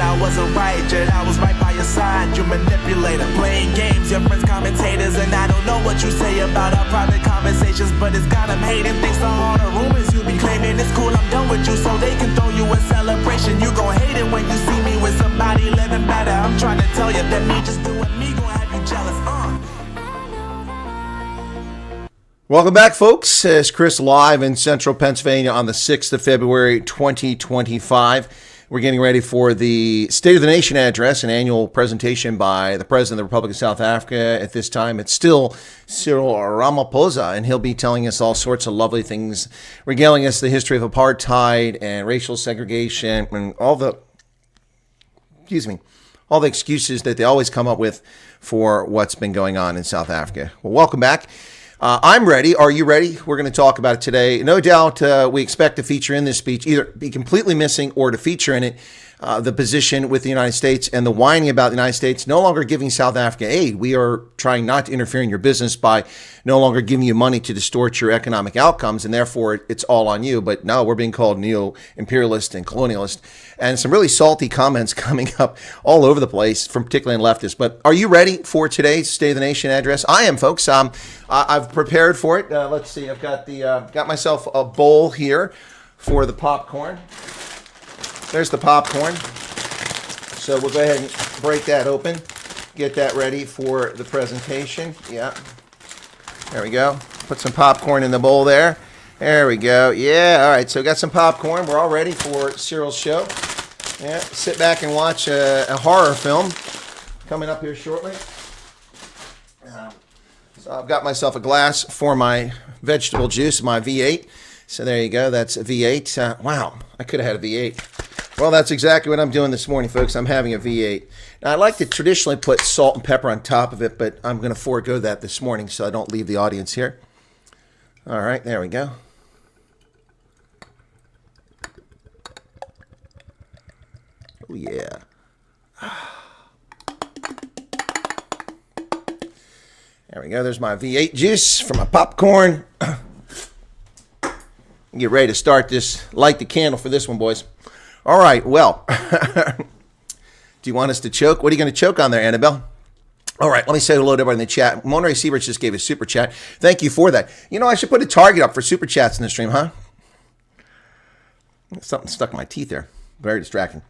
I wasn't right, yet I was right by your side. You manipulator, playing games, your friends commentators, and I don't know what you say about our private conversations, but it's got them hating. Thanks to all the rumors you be claiming. It's cool, I'm done with you, so they can throw you a celebration. You gon' hate it when you see me with somebody living better. I'm trying to tell you that me just doing me gon' have you jealous. Welcome back, folks. It's Chris live in central Pennsylvania on the 6th of February, 2025. We're getting ready for the State of the Nation address, an annual presentation by the President of the Republic of South Africa. At this time, it's still Cyril Ramaphosa, and he'll be telling us all sorts of lovely things, regaling us the history of apartheid and racial segregation and all the excuses that they always come up with for what's been going on in South Africa. Well, welcome back. I'm ready. Are you ready? We're going to talk about it today. No doubt we expect to feature in this speech, either be completely missing or to feature in it, the position with the United States and the whining about the United States no longer giving South Africa aid. We are trying not to interfere in your business by no longer giving you money to distort your economic outcomes, and therefore it's all on you. But no, we're being called neo-imperialist and colonialist. And some really salty comments coming up all over the place from particularly leftists. But are you ready for today's State of the Nation address? I am, folks. I've prepared for it. Let's see. I've got got myself a bowl here for the popcorn. There's the popcorn. So we'll go ahead and break that open. Get that ready for the presentation. Yeah. There we go. Put some popcorn in the bowl there. There we go. Yeah. All right. So we got some popcorn. We're all ready for Cyril's show. Yeah. Sit back and watch a horror film coming up here shortly. So I've got myself a glass for my vegetable juice, my V8. So there you go. That's a V8. Wow. I could have had a V8. Well, that's exactly what I'm doing this morning, folks. I'm having a V8. Now, I like to traditionally put salt and pepper on top of it, but I'm going to forego that this morning so I don't leave the audience here. All right. There we go. Oh, yeah. There we go. There's my V8 juice for my popcorn. Get ready to start this. Light the candle for this one, boys. All right. Well, do you want us to choke? What are you going to choke on there, Annabelle? All right. Let me say hello to everybody in the chat. Monterey Sieverts just gave a super chat. Thank you for that. You know, I should put a target up for super chats in the stream, huh? Something stuck in my teeth there. Very distracting.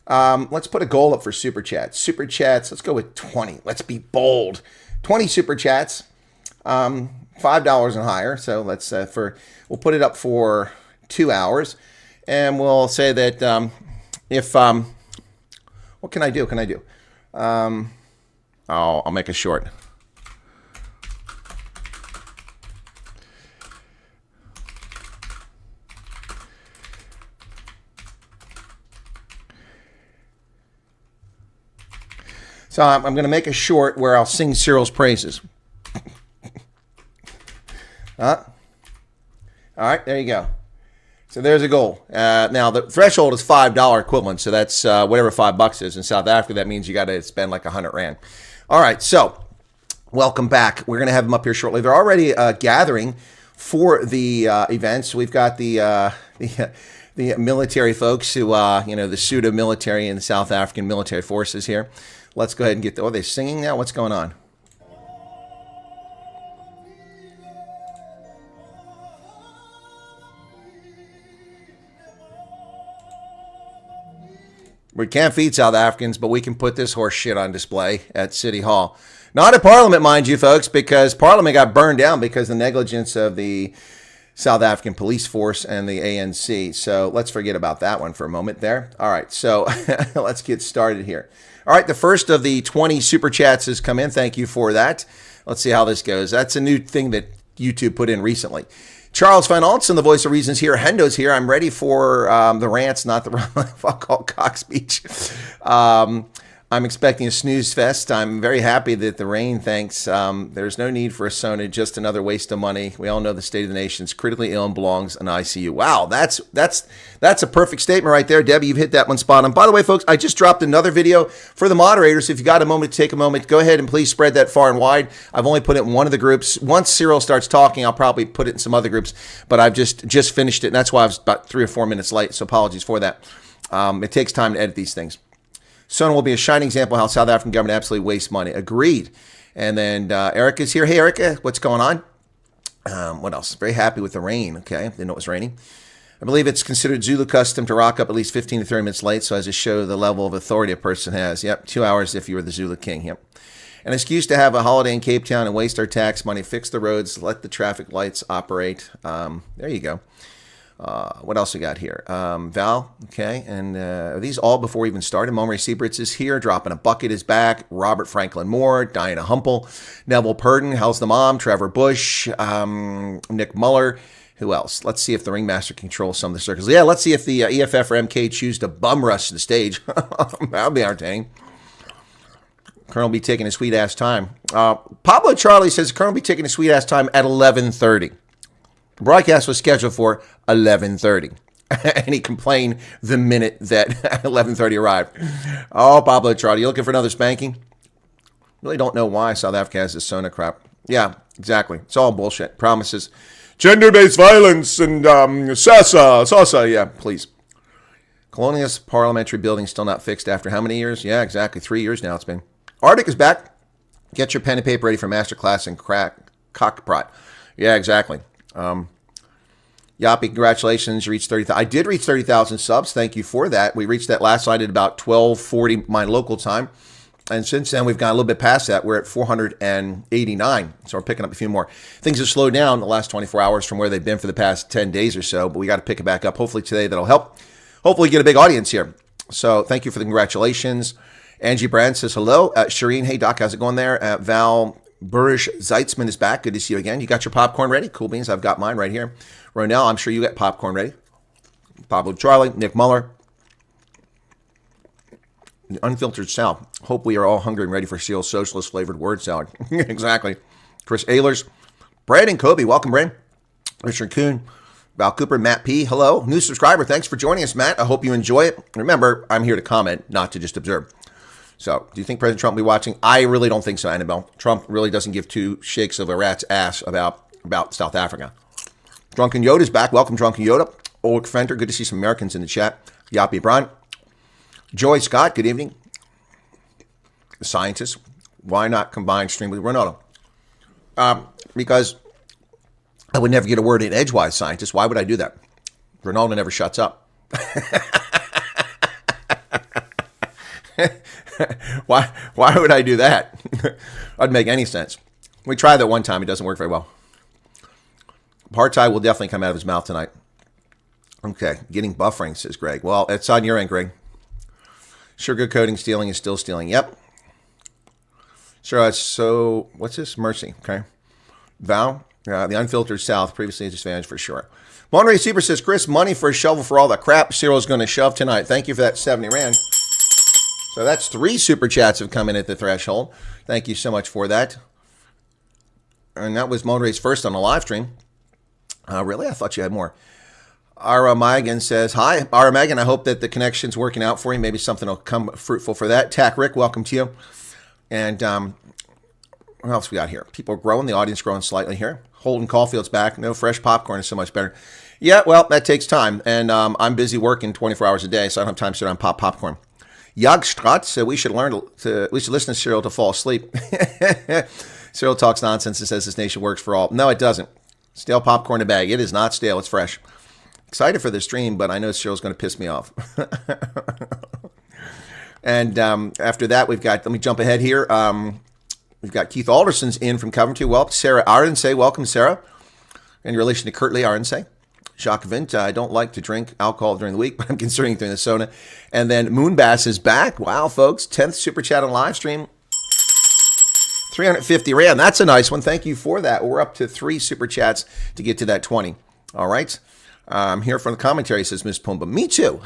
Let's put a goal up for super chats. Super chats. Let's go with 20. Let's be bold. 20 super chats. $5 and higher. So let's we'll put it up for 2 hours, and we'll say that what can I do? I'll make a short. So I'm going to make a short where I'll sing Cyril's praises. All right, there you go. So there's a goal. Now, the threshold is $5 equivalent, so that's whatever $5 is. In South Africa, that means you got to spend like 100 Rand. All right, so welcome back. We're going to have them up here shortly. They're already gathering for the events. We've got the military folks who, the pseudo-military and the South African military forces here. Let's go ahead and get are they singing now? What's going on? We can't feed South Africans, but we can put this horse shit on display at City Hall. Not at Parliament, mind you, folks, because Parliament got burned down because of the negligence of the South African police force and the ANC. So let's forget about that one for a moment there. All right, so let's get started here. All right, the first of the 20 super chats has come in. Thank you for that. Let's see how this goes. That's a new thing that YouTube put in recently. Charles Van Altson, the voice of reasons here. Hendo's here. I'm ready for the rants, not the fuck all cock speech. I'm expecting a snooze fest. I'm very happy that the rain thanks. There's no need for a Sona, just another waste of money. We all know the state of the nation is critically ill and belongs in ICU. Wow, that's a perfect statement right there. Debbie, you've hit that one spot on. By the way, folks, I just dropped another video for the moderators. If you got a moment to take a moment, go ahead and please spread that far and wide. I've only put it in one of the groups. Once Cyril starts talking, I'll probably put it in some other groups, but I've just finished it, and that's why I was about 3 or 4 minutes late, so apologies for that. It takes time to edit these things. Sona will be a shining example of how South African government absolutely wastes money. Agreed. And then Erica's here. Hey, Erica, what's going on? What else? Very happy with the rain. Okay, didn't know it was raining. I believe it's considered Zulu custom to rock up at least 15 to 30 minutes late, so as to show the level of authority a person has. Yep, 2 hours if you were the Zulu king. Yep. An excuse to have a holiday in Cape Town and waste our tax money, fix the roads, let the traffic lights operate. There you go. What else we got here? Val, okay, and are these all before we even started? Montgomery Sieberts is here, dropping a bucket is back. Robert Franklin Moore, Diana Humple, Neville Purdon, How's the Mom, Trevor Bush, Nick Muller. Who else? Let's see if the ringmaster controls some of the circles. Yeah, let's see if the EFF or MK choose to bum rush the stage. That'll be entertaining. Colonel be taking a sweet ass time. Pablo Charlie says Colonel be taking a sweet ass time at 11:30. The broadcast was scheduled for 11:30. And he complained the minute that 11:30 arrived. Oh, Pablo Charlie, you looking for another spanking? Really don't know why South Africa has this Sona crap. Yeah, exactly. It's all bullshit. Promises. Gender-based violence and SASA, yeah, please. Colonialist parliamentary building still not fixed after how many years? Yeah, exactly. 3 years now it's been. Arctic is back. Get your pen and paper ready for masterclass in cockprot. Yeah, exactly. Yappy, congratulations. You reached 30,000. I did reach 30,000 subs. Thank you for that. We reached that last night at about 12:40 my local time. And since then, we've gone a little bit past that. We're at 489. So we're picking up a few more. Things have slowed down the last 24 hours from where they've been for the past 10 days or so. But we got to pick it back up. Hopefully today that'll help. Hopefully get a big audience here. So thank you for the congratulations. Angie Brand says hello. Shireen, hey, Doc, how's it going there? Val Burish Zeitzman is back. Good to see you again. You got your popcorn ready? Cool beans. I've got mine right here. Ronell, I'm sure you got popcorn ready. Pablo Charlie, Nick Muller. The Unfiltered South. Hope we are all hungry and ready for Seal's socialist flavored word salad. Exactly. Chris Ehlers. Brandon Kobe. Welcome, Brandon. Richard Kuhn. Val Cooper. Matt P. Hello. New subscriber. Thanks for joining us, Matt. I hope you enjoy it. Remember, I'm here to comment, not to just observe. So, do you think President Trump will be watching? I really don't think so, Annabelle. Trump really doesn't give two shakes of a rat's ass about South Africa. Drunken Yoda's back. Welcome, Drunken Yoda. Ulrich Fenter. Good to see some Americans in the chat. Yappy Brian. Joy Scott, good evening. Scientist, why not combine Stream with Ronaldo? Because I would never get a word in edgewise, scientist. Why would I do that? Ronaldo never shuts up. Why would I do that? That'd make any sense. We tried that one time. It doesn't work very well. Partai will definitely come out of his mouth tonight. Okay, getting buffering, says Greg. Well, it's on your end, Greg. Sugarcoating stealing is still stealing. Yep. So what's this? Mercy. Okay. Val, the Unfiltered South, previously a disadvantage for sure. Monterey Super says, Chris, money for a shovel for all the crap Cyril's going to shove tonight. Thank you for that 70 Rand. So that's 3 super chats have come in at the threshold. Thank you so much for that. And that was Monterey's first on the live stream. Really? I thought you had more. Ara Megan says, hi, Ara Megan, I hope that the connection's working out for you. Maybe something will come fruitful for that. Tack Rick, welcome to you. And what else we got here? People are growing, the audience growing slightly here. Holden Caulfield's back. No fresh popcorn is so much better. Yeah, well, that takes time. And I'm busy working 24 hours a day, so I don't have time to sit around and pop popcorn. Jagstrat said we should listen to Cyril to fall asleep. Cyril talks nonsense and says this nation works for all. No, it doesn't. Stale popcorn in a bag. It is not stale. It's fresh. Excited for the stream, but I know Cyril's going to piss me off. And after that, we've got, let me jump ahead here. We've got Keith Alderson's in from Coventry. Well, Sarah Arensay, welcome, Sarah. In relation to Kurtley Arensay. Jacques Vint, I don't like to drink alcohol during the week, but I'm considering doing the soda. And then Moonbass is back. Wow, folks, 10th super chat on live stream. 350 Rand. That's a nice one. Thank you for that. We're up to 3 super chats to get to that 20. All right. Here from the commentary says Miss Pumba. Me too.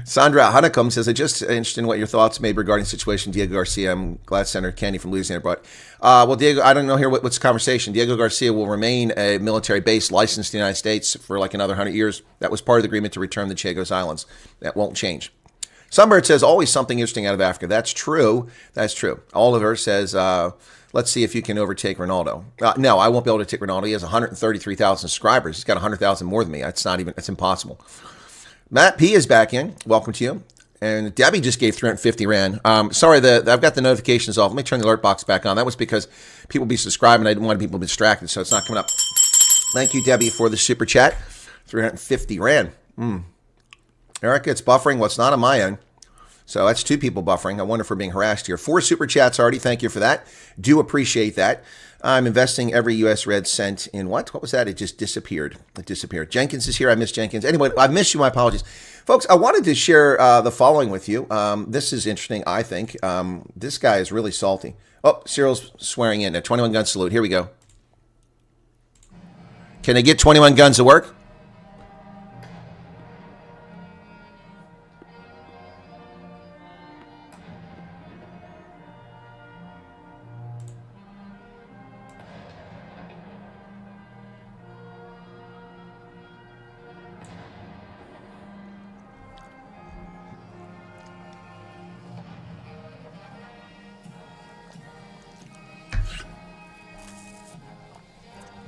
Sandra Honeycomb says, I'm just interested in what your thoughts made regarding the situation. Diego Garcia, I'm glad Senator Candy from Louisiana brought. Well, Diego, I don't know here what's the conversation. Diego Garcia will remain a military base licensed in the United States for like another 100 years. That was part of the agreement to return the Chagos Islands. That won't change. Sunbird says, always something interesting out of Africa. That's true. That's true. Oliver says, let's see if you can overtake Ronaldo. No, I won't be able to take Ronaldo. He has 133,000 subscribers. He's got 100,000 more than me. It's impossible. Matt P is back in. Welcome to you. And Debbie just gave 350 Rand. Sorry, I've got the notifications off. Let me turn the alert box back on. That was because people be subscribing. I didn't want people to be distracted, so it's not coming up. Thank you, Debbie, for the super chat. 350 Rand. Erica, it's buffering. What's not on my end. So that's 2 people buffering. I wonder if we're being harassed here. 4 super chats already. Thank you for that. Do appreciate that. I'm investing every U.S. red cent in what? What was that? It just disappeared. It disappeared. Jenkins is here. I miss Jenkins. Anyway, I miss you. My apologies. Folks, I wanted to share the following with you. This is interesting, I think. This guy is really salty. Oh, Cyril's swearing in. A 21 gun salute. Here we go. Can they get 21 guns to work?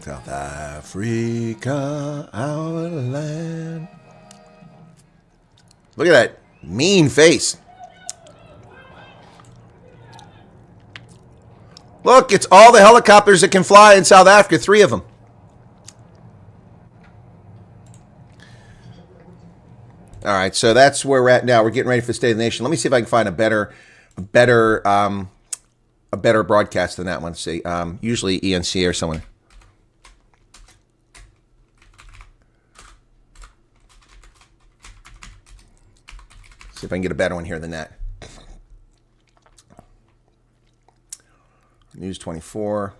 South Africa, our land. Look at that mean face. Look, it's all the helicopters that can fly in South Africa, 3 of them. All right, so that's where we're at now. We're getting ready for the State of the Nation. Let me see if I can find a better broadcast than that one. Let's see, usually ENC or someone. See if I can get a better one here than that. News 24.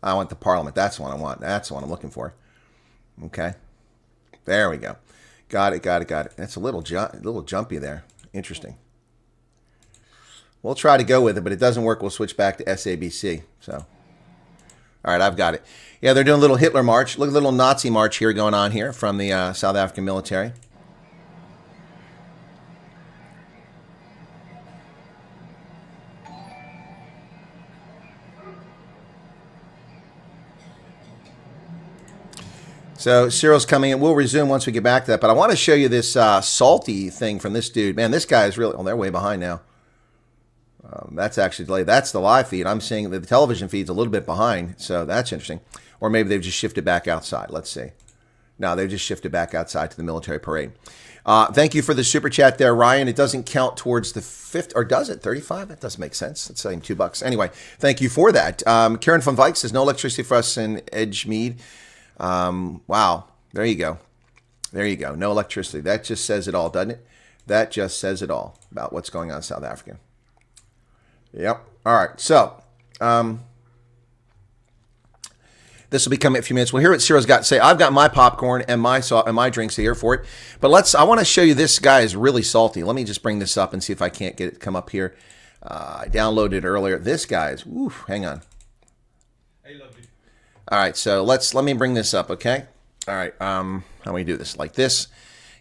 I want the Parliament. That's the one I want. That's the one I'm looking for. Okay. There we go. Got it. That's a little jumpy there. Interesting. We'll try to go with it, but it doesn't work. We'll switch back to SABC. So, all right, I've got it. Yeah, they're doing a little Hitler march. Look at a little Nazi march here going on here from the South African military. So Cyril's coming in. We'll resume once we get back to that. But I want to show you this salty thing from this dude. Man, this guy is really... Oh, they're way behind now. That's actually delayed. That's the live feed. I'm seeing that the television feed's a little bit behind. So that's interesting. Or maybe they've just shifted back outside. Let's see. No, they've just shifted back outside to the military parade. Thank you for the super chat there, Ryan. It doesn't count towards the 50... Or does it? 35? That doesn't make sense. It's saying $2. Anyway, thank you for that. Karen von Vike says, no electricity for us in Edgemead. Wow. There you go. No electricity. That just says it all, doesn't it? That just says it all about what's going on in South Africa. Yep. All right. So, this will be coming in a few minutes. We'll hear what Cyril's got to say. I've got my popcorn and my drinks here for it. But I want to show you this guy is really salty. Let me just bring this up and see if I can't get it to come up here. I downloaded it earlier. This guy is, hang on. Hey, lovely. All right, so let me bring this up, okay? All right, how do we do this? Like this,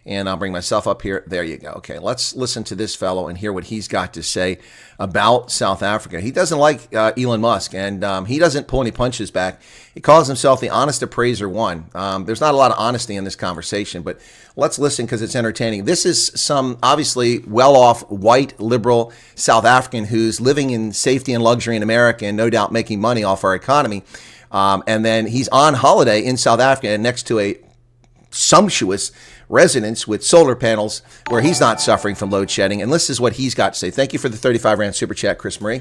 and I'll bring myself up here. There you go. Okay, let's listen to this fellow and hear what he's got to say about South Africa. He doesn't like Elon Musk, and he doesn't pull any punches back. He calls himself the honest appraiser one. There's not a lot of honesty in this conversation, but let's listen because it's entertaining. This is some obviously well-off white liberal South African who's living in safety and luxury in America and no doubt making money off our economy. And then he's on holiday in South Africa next to a sumptuous residence with solar panels where he's not suffering from load shedding. And this is what he's got to say. Thank you for the 35 Rand super chat, Chris Marie.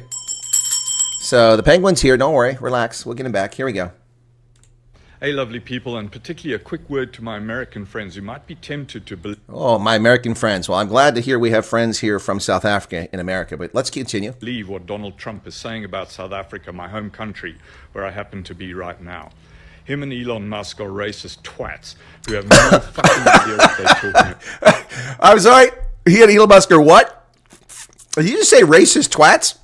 So the Penguin's here. Don't worry. Relax. We'll get him back. Here we go. Hey, lovely people, and particularly a quick word to my American friends who might be tempted to believe. Oh, my American friends. Well, I'm glad to hear we have friends here from South Africa in America, but let's continue. Believe what Donald Trump is saying about South Africa, my home country, where I happen to be right now. Him and Elon Musk are racist twats who have no fucking idea what they're talking about. I'm sorry. He and Elon Musk are what? Did you just say racist twats?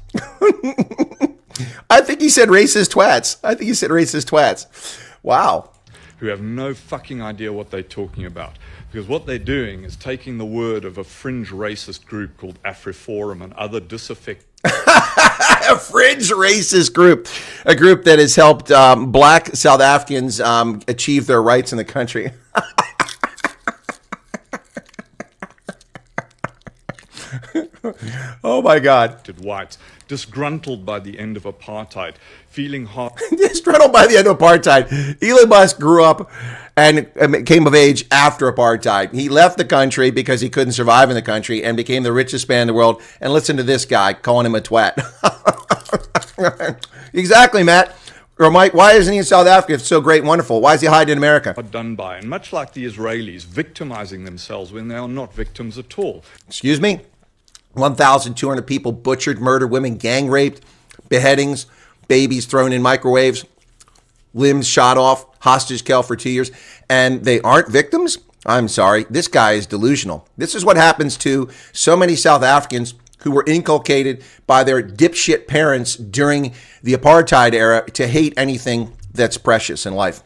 I think he said racist twats. Wow. Who have no fucking idea what they're talking about. Because what they're doing is taking the word of a fringe racist group called AfriForum and other disaffected... A fringe racist group. A group that has helped black South Africans achieve their rights in the country. Oh my God. whites, disgruntled by the end of apartheid, feeling hot. Disgruntled by the end of apartheid. Elon Musk grew up and came of age after apartheid. He left the country because he couldn't survive in the country and became the richest man in the world. And listen to this guy calling him a twat. Exactly, Matt. Or Mike, why isn't he in South Africa? It's so great and wonderful. Why is he hiding in America? Done by, and much like the Israelis, victimizing themselves when they are not victims at all. Excuse me? 1,200 people butchered, murdered, women gang raped, beheadings, babies thrown in microwaves, limbs shot off, hostage held for 2 years, and they aren't victims? I'm sorry. This guy is delusional. This is what happens to so many South Africans who were inculcated by their dipshit parents during the apartheid era to hate anything that's precious in life.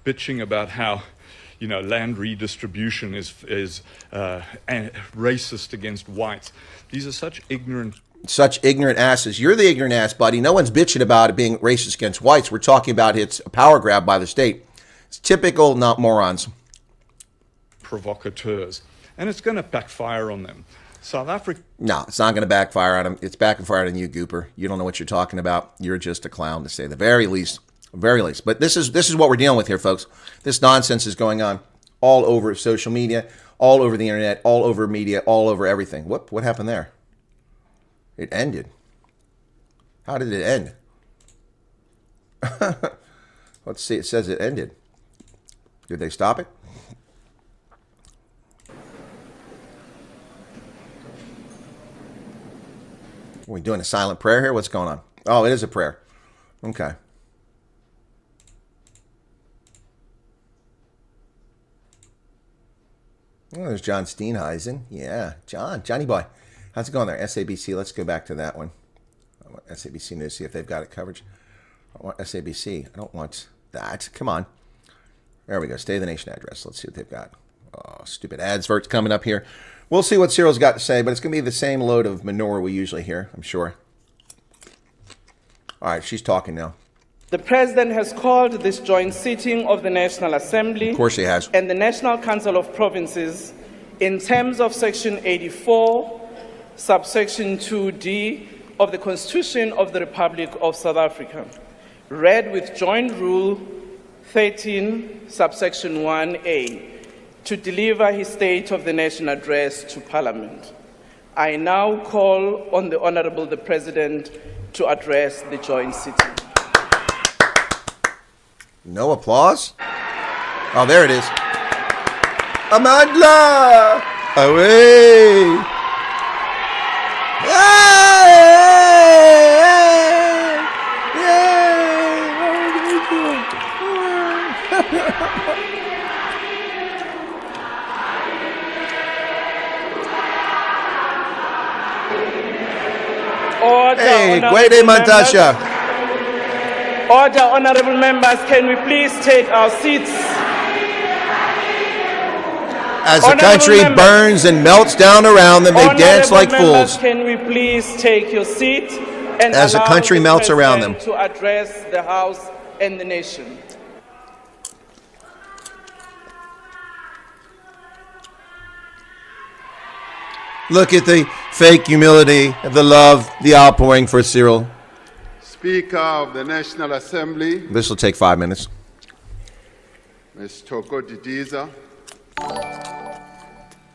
Bitching about how, land redistribution is racist against whites. These are such ignorant asses. You're the ignorant ass, buddy. No one's bitching about it being racist against whites. We're talking about it's a power grab by the state. It's typical, not morons. Provocateurs. And it's going to backfire on them. South Africa. No, it's not going to backfire on them. It's backfired on you, Gooper. You don't know what you're talking about. You're just a clown, to say the very least. Very least. But this is what we're dealing with here, folks. This nonsense is going on all over social media, all over the internet, all over media, all over everything. What happened there? It ended. How did it end? Let's see. It says it ended. Did they stop it? Are we doing a silent prayer here? What's going on? Oh, it is a prayer. Okay. Oh, there's John Steenhuisen. Yeah, Johnny boy. How's it going there? SABC. Let's go back to that one. I want SABC News, see if they've got it coverage. I want SABC. I don't want that. Come on. There we go. State of the Nation address. Let's see what they've got. Oh, stupid adverts coming up here. We'll see what Cyril's got to say, but it's going to be the same load of manure we usually hear, I'm sure. All right, she's talking now. The President has called this joint sitting of the National Assembly. Of course he has. And the National Council of Provinces in terms of Section 84, subsection 2D of the Constitution of the Republic of South Africa, read with Joint Rule 13, subsection 1A, to deliver his State of the Nation address to Parliament. I now call on the Honourable the President to address the joint sitting. No applause? Oh, there it is. Amandla! Away! Order, Hey, honourable Gwede Mantasha. members. Order, honourable members, can we please take our seats? As the Honourable country members. burns and melts down around them, they dance Honourable like members, fools. can we please take your seat and As the allow country the melts around them. President to address the House and the nation. Look at the fake humility, the love, the outpouring for Cyril. Speaker of the National Assembly, This will take 5 minutes. Ms. Toko Didiza,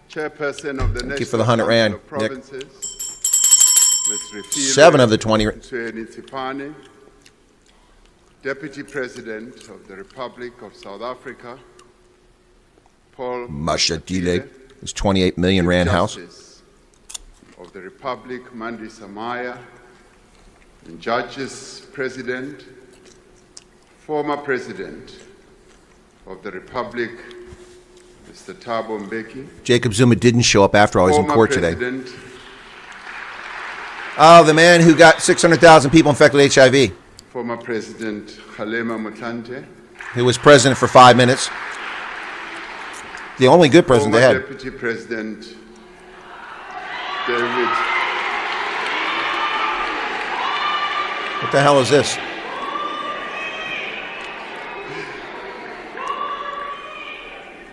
Chairperson of the National you for the 100 rand, Council of Nick. Provinces, Ms. Refilwe 7 of the 20. Tsipane, Deputy President of the Republic of South Africa, Paul Mashatile, his 28 million rand house. Justice of the Republic, Mandi Samaya, and Judges President, former President of the Republic, Mr. Thabo Mbeki, Jacob Zuma didn't show up after all. He's in former court today. President, Oh, the man who got 600,000 people infected with HIV, former President Kgalema Motlanthe, who was president for 5 minutes. The only good president former they had. Deputy President David What the hell is this?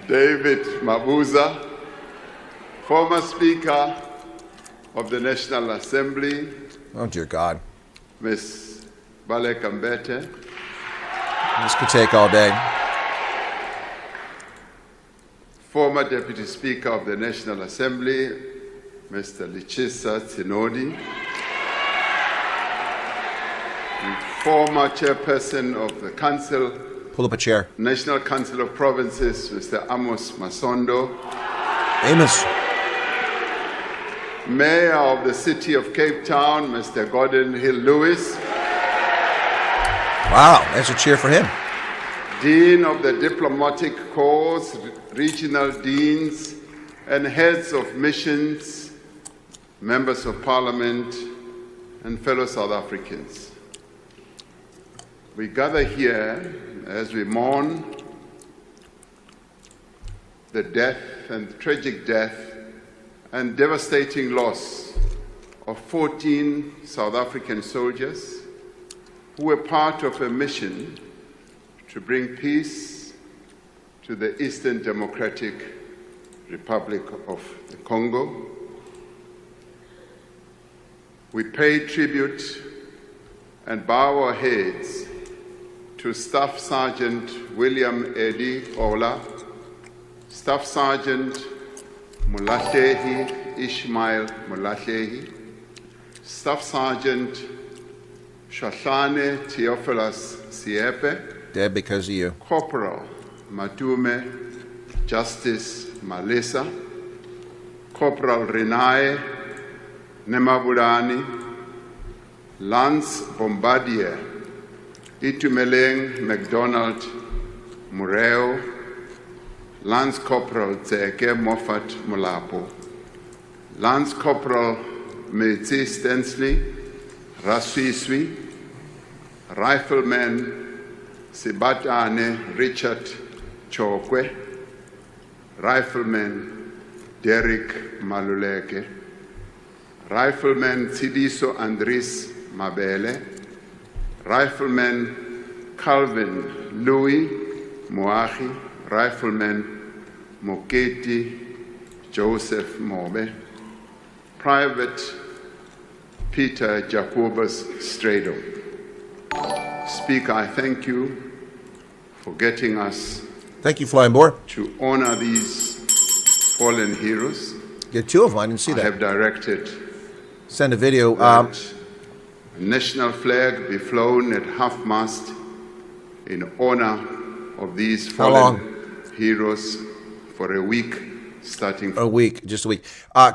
David Mabuza, former Speaker of the National Assembly, Oh, dear God. Ms. Baleka Mbete, This could take all day. former Deputy Speaker of the National Assembly, Mr. Lichisa Tsinodi, and former Chairperson of the Council, Pull up a chair. National Council of Provinces, Mr. Amos Masondo, Amos. Mayor of the City of Cape Town, Mr. Gordon Hill Lewis, Wow, that's a cheer for him. Dean of the Diplomatic Corps, regional deans, and heads of missions, members of parliament, and fellow South Africans. We gather here as we mourn the death and tragic death and devastating loss of 14 South African soldiers who were part of a mission to bring peace to the Eastern Democratic Republic of the Congo. We pay tribute and bow our heads to Staff Sergeant William Eddie Ola, Staff Sergeant Mulatehi Ishmael Mulatehi, Staff Sergeant Shahlane Theophilus Siepe, Dead because of you. Corporal Matume Justice Malisa, Corporal Renae Nemabulani, Lance Bombardier, Itumeleng McDonald Mureo, Lance Corporal Tseke Moffat Mulapo, Lance Corporal Metsi Stensley, Raswiswi, Rifleman Sibatane Richard Chokwe, Rifleman Derek Maluleke, Rifleman Sidiso Andris Mabele, Rifleman Calvin Louis Moahi, Rifleman Moketi Joseph Mobe, Private Peter Jacobus Strado. Speaker, I thank you for getting us Thank you, Flying Boar. to honor these fallen heroes. Get two of them. I didn't see I that. have directed Send a video. that a national flag be flown at half-mast in honor of these How fallen long? heroes for a week, starting A week, just a week.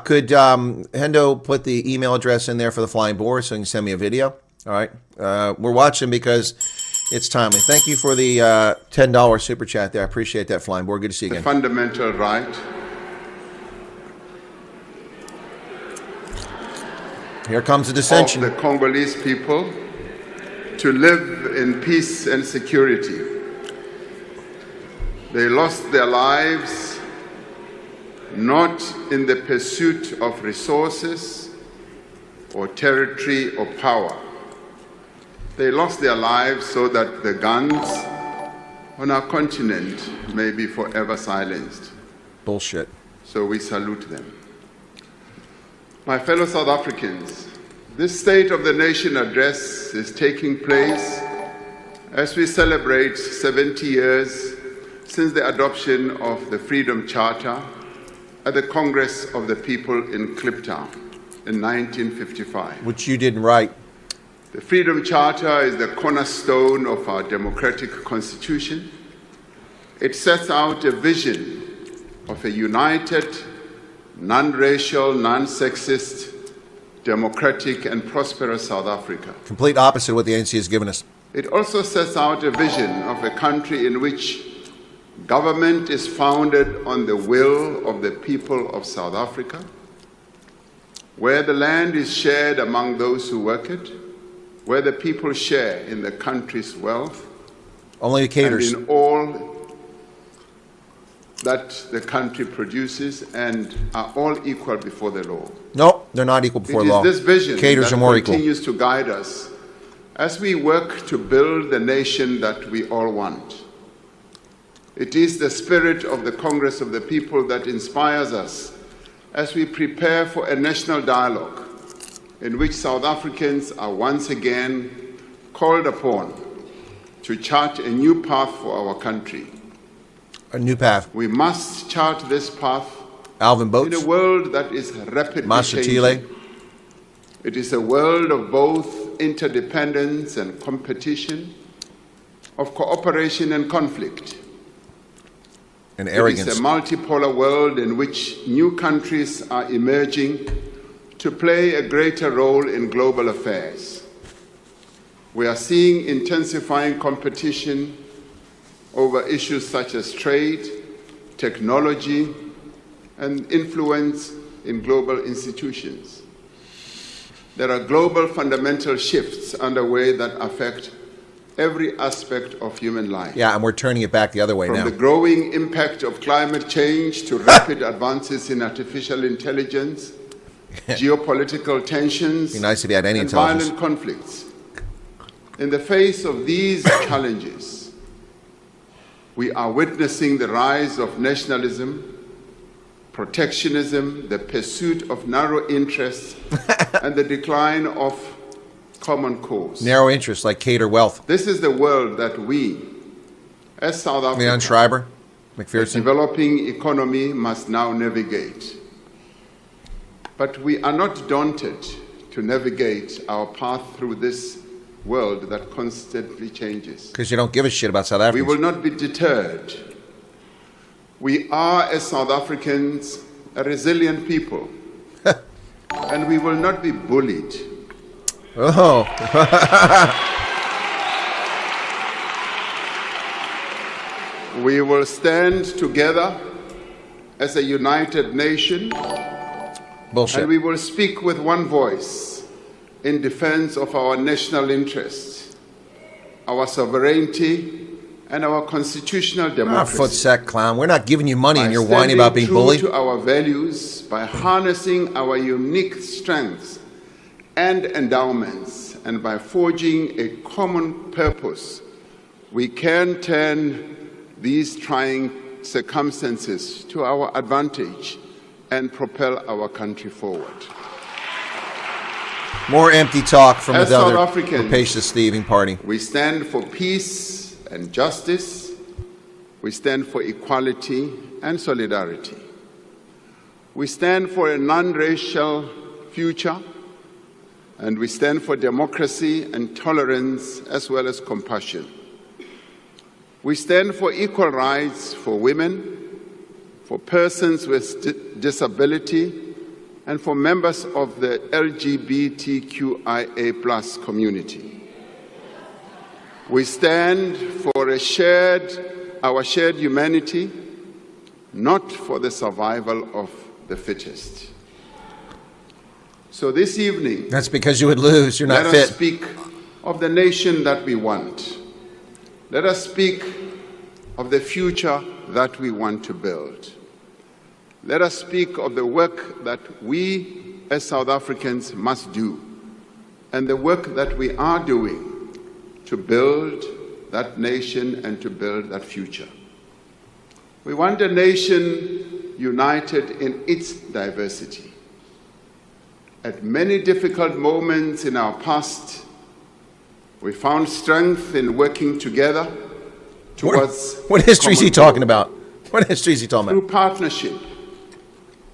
Could Hendo put the email address in there for the Flying Boar so you can send me a video? All right. We're watching because it's timely. Thank you for the $10 super chat there. I appreciate that, Flying Boar. Good to see you the again. fundamental right Here comes the of dissension. the Congolese people to live in peace and security. They lost their lives not in the pursuit of resources or territory or power. They lost their lives so that the guns on our continent may be forever silenced. Bullshit. So we salute them. My fellow South Africans, this State of the Nation address is taking place as we celebrate 70 years since the adoption of the Freedom Charter at the Congress of the People in Kliptown in 1955. Which you didn't write. The Freedom Charter is the cornerstone of our democratic constitution. It sets out a vision of a united, non-racial, non-sexist, democratic and prosperous South Africa. Complete opposite of what the ANC has given us. It also sets out a vision of a country in which government is founded on the will of the people of South Africa, where the land is shared among those who work it, where the people share in the country's wealth, Only the caters. and in all that the country produces, and are all equal before the law. No, they're not equal before It is law. this vision Caters that are more equal. continues to guide us as we work to build the nation that we all want. It is the spirit of the Congress of the People that inspires us as we prepare for a national dialogue in which South Africans are once again called upon to chart a new path for our country. A new path. We must chart this path Alvin in Boats. a world that is rapidly Master changing. Chile. It is a world of both interdependence and competition, of cooperation and conflict. And It arrogance. is a multipolar world in which new countries are emerging to play a greater role in global affairs. We are seeing intensifying competition over issues such as trade, technology, and influence in global institutions. There are global fundamental shifts underway that affect every aspect of human life. Yeah, and we're turning it back the other way From now. the growing impact of climate change to rapid advances in artificial intelligence, geopolitical tensions, Be nice if you had any and intelligence. violent conflicts. In the face of these challenges, we are witnessing the rise of nationalism, protectionism, the pursuit of narrow interests, and the decline of common cause. Narrow interests like Cater Wealth. This is the world that we, as South Leon Africa, Schreiber. a McPherson. developing economy, must now navigate. But we are not daunted to navigate our path through this world that constantly changes. Because you don't give a shit about South We Africans. will not be deterred. We are, as South Africans, a resilient people. And we will not be bullied. Oh. We will stand together as a united nation, Bullshit. and we will speak with one voice in defense of our national interests, our sovereignty, and our constitutional Ah, democracy. footsack clown. We're not giving you money and By you're whining standing about being true bullied. to our values, by harnessing our unique strengths and endowments, and by forging a common purpose, we can turn these trying circumstances to our advantage and propel our country forward. More empty talk from As the other South Africans, rapacious thieving party. We stand for peace and justice. We stand for equality and solidarity. We stand for a non-racial future, and we stand for democracy and tolerance as well as compassion. We stand for equal rights for women, for persons with disability, and for members of the LGBTQIA+ community. We stand for our shared humanity, not for the survival of the fittest. So this evening, That's because you would lose. You're not let us fit. speak of the nation that we want. Let us speak of the future that we want to build. Let us speak of the work that we as South Africans must do, and the work that we are doing to build that nation and to build that future. We want a nation united in its diversity. At many difficult moments in our past, we found strength in working together towards What history is he common talking goal. about? What history is he talking about? Through partnership,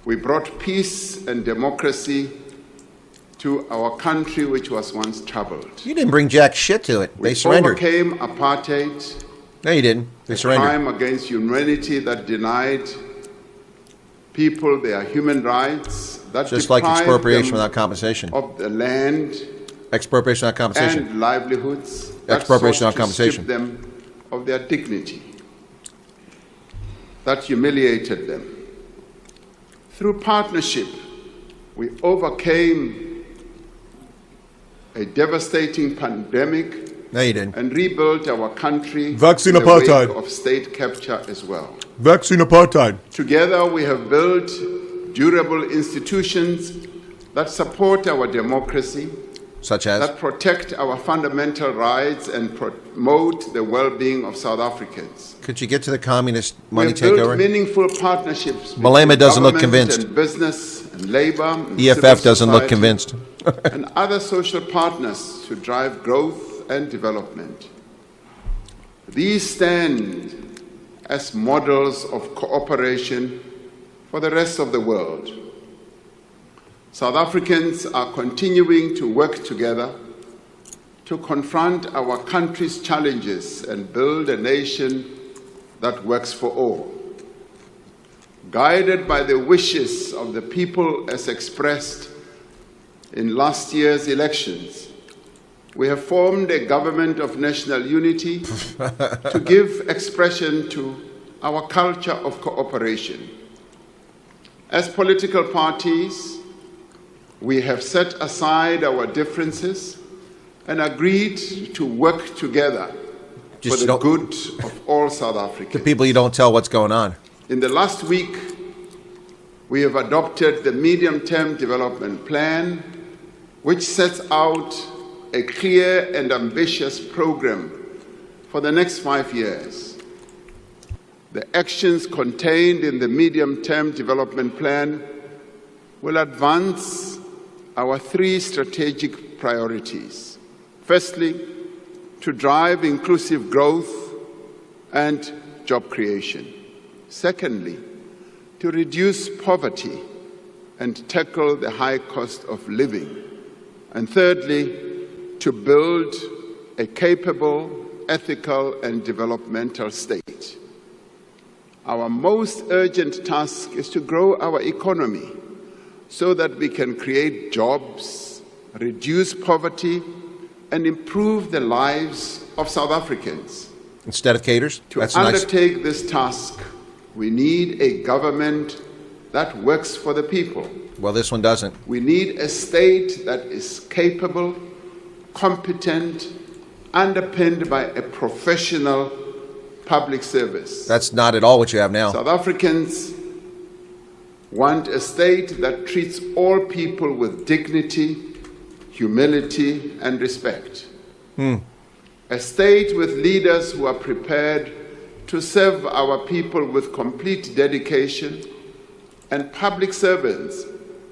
we brought peace and democracy to our country, which was once troubled. You didn't bring jack shit to it. We They surrendered. overcame apartheid, No, you didn't. They a surrendered. crime against humanity that denied people their human rights, that Just like deprived expropriation them without compensation. of the land Expropriation without compensation. and livelihoods, that Expropriation sought without compensation. to strip them of their dignity, that humiliated them. Through partnership, we overcame a devastating pandemic No, you didn't. and rebuilt our country Vaccine in the wake apartheid. of state capture as well. Vaccine apartheid. Together, we have built durable institutions that support our democracy, Such as? That protect our fundamental rights and promote the well-being of South Africans. Could you get to the communist money We have built takeover? meaningful partnerships Malema between doesn't look government convinced. and business and labor and EFF civil doesn't look society convinced. and other social partners to drive growth and development. These stand as models of cooperation for the rest of the world. South Africans are continuing to work together to confront our country's challenges and build a nation that works for all. Guided by the wishes of the people as expressed in last year's elections, we have formed a government of national unity to give expression to our culture of cooperation. As political parties, we have set aside our differences and agreed to work together for the good of all South Africans. The people you don't tell what's going on. In the last week, we have adopted the Medium-Term Development Plan, which sets out a clear and ambitious program for the next 5 years. The actions contained in the Medium-Term Development Plan will advance our 3 strategic priorities. Firstly, to drive inclusive growth and job creation. Secondly, to reduce poverty and tackle the high cost of living. And thirdly, to build a capable, ethical, and developmental state. Our most urgent task is to grow our economy so that we can create jobs, reduce poverty, and improve the lives of South Africans. Instead of caters? To That's nice. undertake this task, we need a government that works for the people. Well, this one doesn't. We need a state that is capable, competent, underpinned by a professional public service. That's not at all what you have now. South Africans want a state that treats all people with dignity, humility, and respect. A state with leaders who are prepared to serve our people with complete dedication, and public servants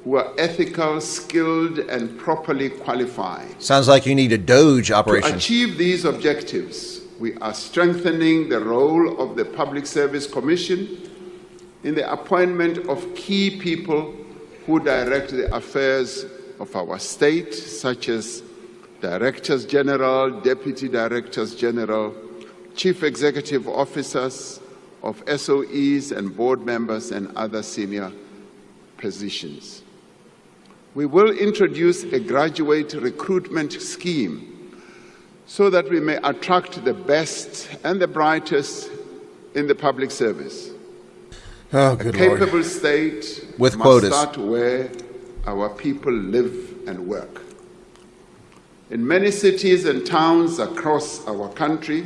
who are ethical, skilled, and properly qualified. Sounds like you need a Doge operation. To achieve these objectives, we are strengthening the role of the Public Service Commission in the appointment of key people who direct the affairs of our state, such as Directors General, Deputy Directors General, Chief Executive Officers of SOEs and board members and other senior positions. We will introduce a graduate recruitment scheme so that we may attract the best and the brightest in the public service. Oh, A good capable Lord. state With must quotas. start where our people live and work. In many cities and towns across our country,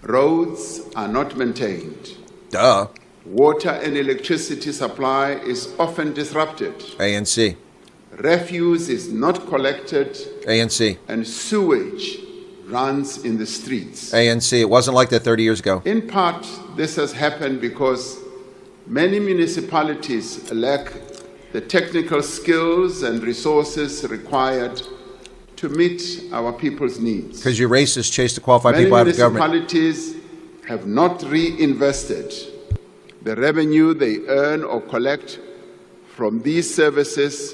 roads are not maintained. Duh. Water and electricity supply is often disrupted. ANC. Refuse is not collected, ANC. and sewage runs in the streets. ANC. It wasn't like that 30 years ago. In part, this has happened because many municipalities lack the technical skills and resources required to meet our people's needs. Because you racists chase the qualified Many people out of government. municipalities have not reinvested the revenue they earn or collect from these services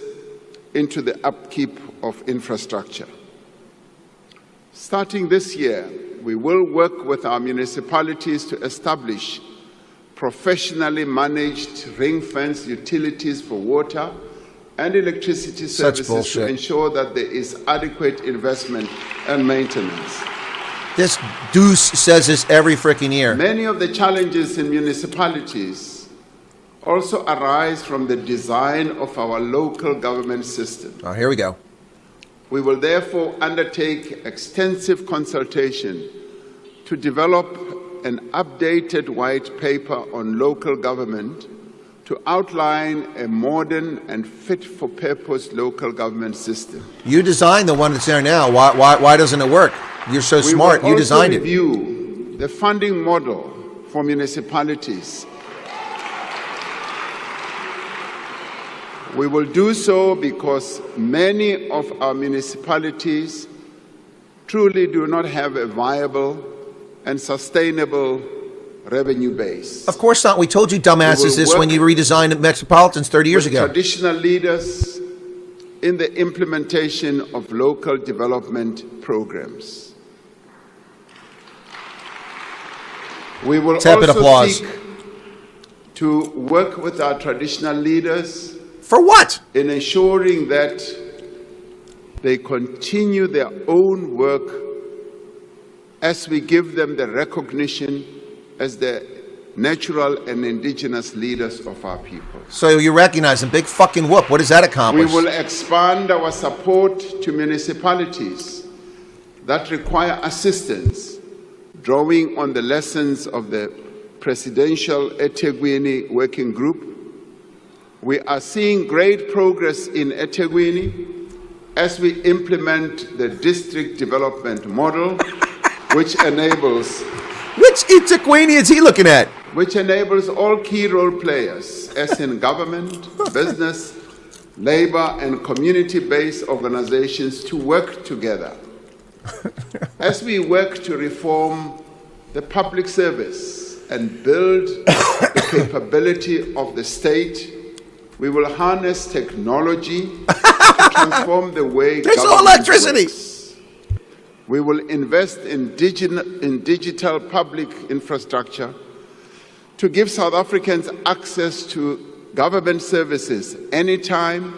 into the upkeep of infrastructure. Starting this year, we will work with our municipalities to establish professionally managed ring-fenced utilities for water and electricity services to bullshit. ensure that there is adequate investment and maintenance. This Deuce says this every freaking year. Many of the challenges in municipalities also arise from the design of our local government system. Oh, here we go. We will therefore undertake extensive consultation to develop an updated white paper on local government to outline a modern and fit-for-purpose local government system. You designed the one that's there now. Why doesn't it work? You're so smart. You designed it. We will also review the funding model for municipalities. We will do so because many of our municipalities truly do not have a viable and sustainable revenue base. Of course not. We told you dumbasses this when you redesigned the metropolitans 30 years ago. Traditional leaders in the implementation of local development programs. We will also seek to work with our traditional leaders. For what? In ensuring that they continue their own work as we give them the recognition as the natural and indigenous leaders of our people. So you recognize them. Big fucking whoop. What does that accomplish? We will expand our support to municipalities that require assistance, drawing on the lessons of the Presidential eThekwini Working Group. We are seeing great progress in eThekwini as we implement the district development model, which enables... Which eThekwini is he looking at? Which enables all key role players, as in government, business, labor, and community-based organizations to work together. As we work to reform the public service and build the capability of the state, we will harness technology to transform the way There's no electricity. Works. We will invest in digital public infrastructure to give South Africans access to government services anytime,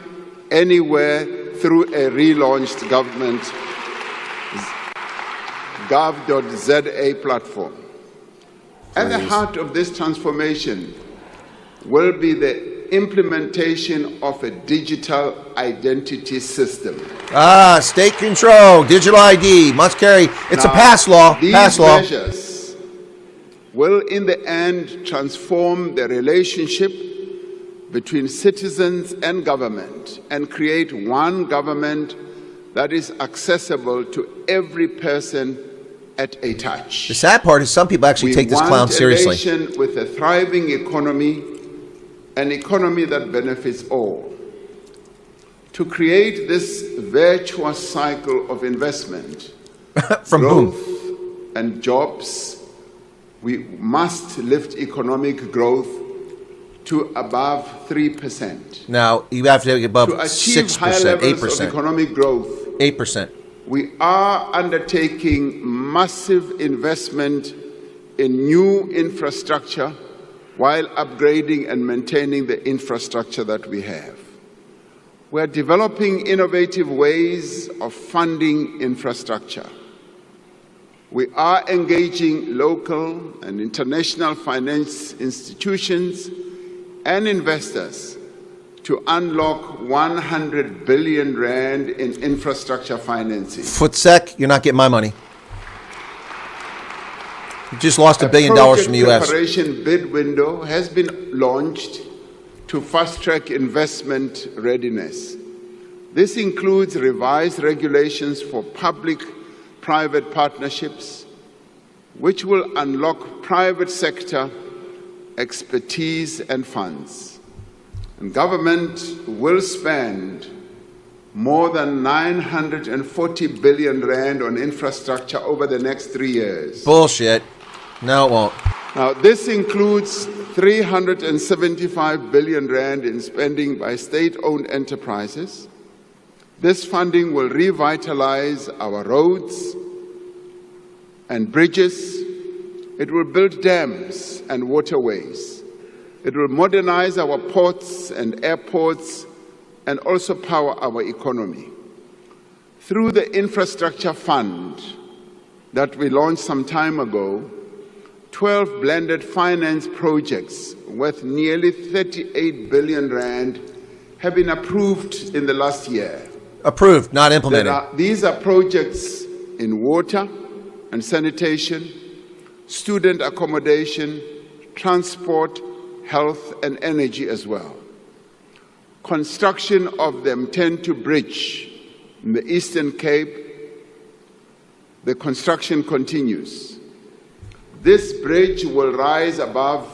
anywhere through a relaunched government gov.za platform. At the heart of this transformation will be the implementation of a digital identity system. State control, digital ID, must carry. It's a pass law. These measures will in the end transform the relationship between citizens and government and create one government that is accessible to every person at a touch. The sad part is some people actually take this clown seriously. We want a nation with a thriving economy, an economy that benefits all. To create this virtuous cycle of investment, from growth, whom? And jobs, we must lift economic growth to above 3%. Now, you have to get above 6%, 8%. Of economic growth, 8%. We are undertaking massive investment in new infrastructure while upgrading and maintaining the infrastructure that we have. We're developing innovative ways of funding infrastructure. We are engaging local and international finance institutions and investors to unlock 100 billion rand in infrastructure financing. Footsec, you're not getting my money. You just lost $1 billion from the U.S. The preparation bid window has been launched to fast-track investment readiness. This includes revised regulations for public-private partnerships, which will unlock private sector expertise and funds. And government will spend more than 940 billion rand on infrastructure over the next 3 years. Bullshit. No, it won't. Now, this includes 375 billion rand in spending by state-owned enterprises. This funding will revitalize our roads and bridges. It will build dams and waterways. It will modernize our ports and airports and also power our economy. Through the infrastructure fund that we launched some time ago, 12 blended finance projects worth nearly 38 billion rand have been approved in the last year. Approved, not implemented. These are projects in water and sanitation, student accommodation, transport, health, and energy as well. Construction of the M10 bridge in the Eastern Cape, the construction continues. This bridge will rise above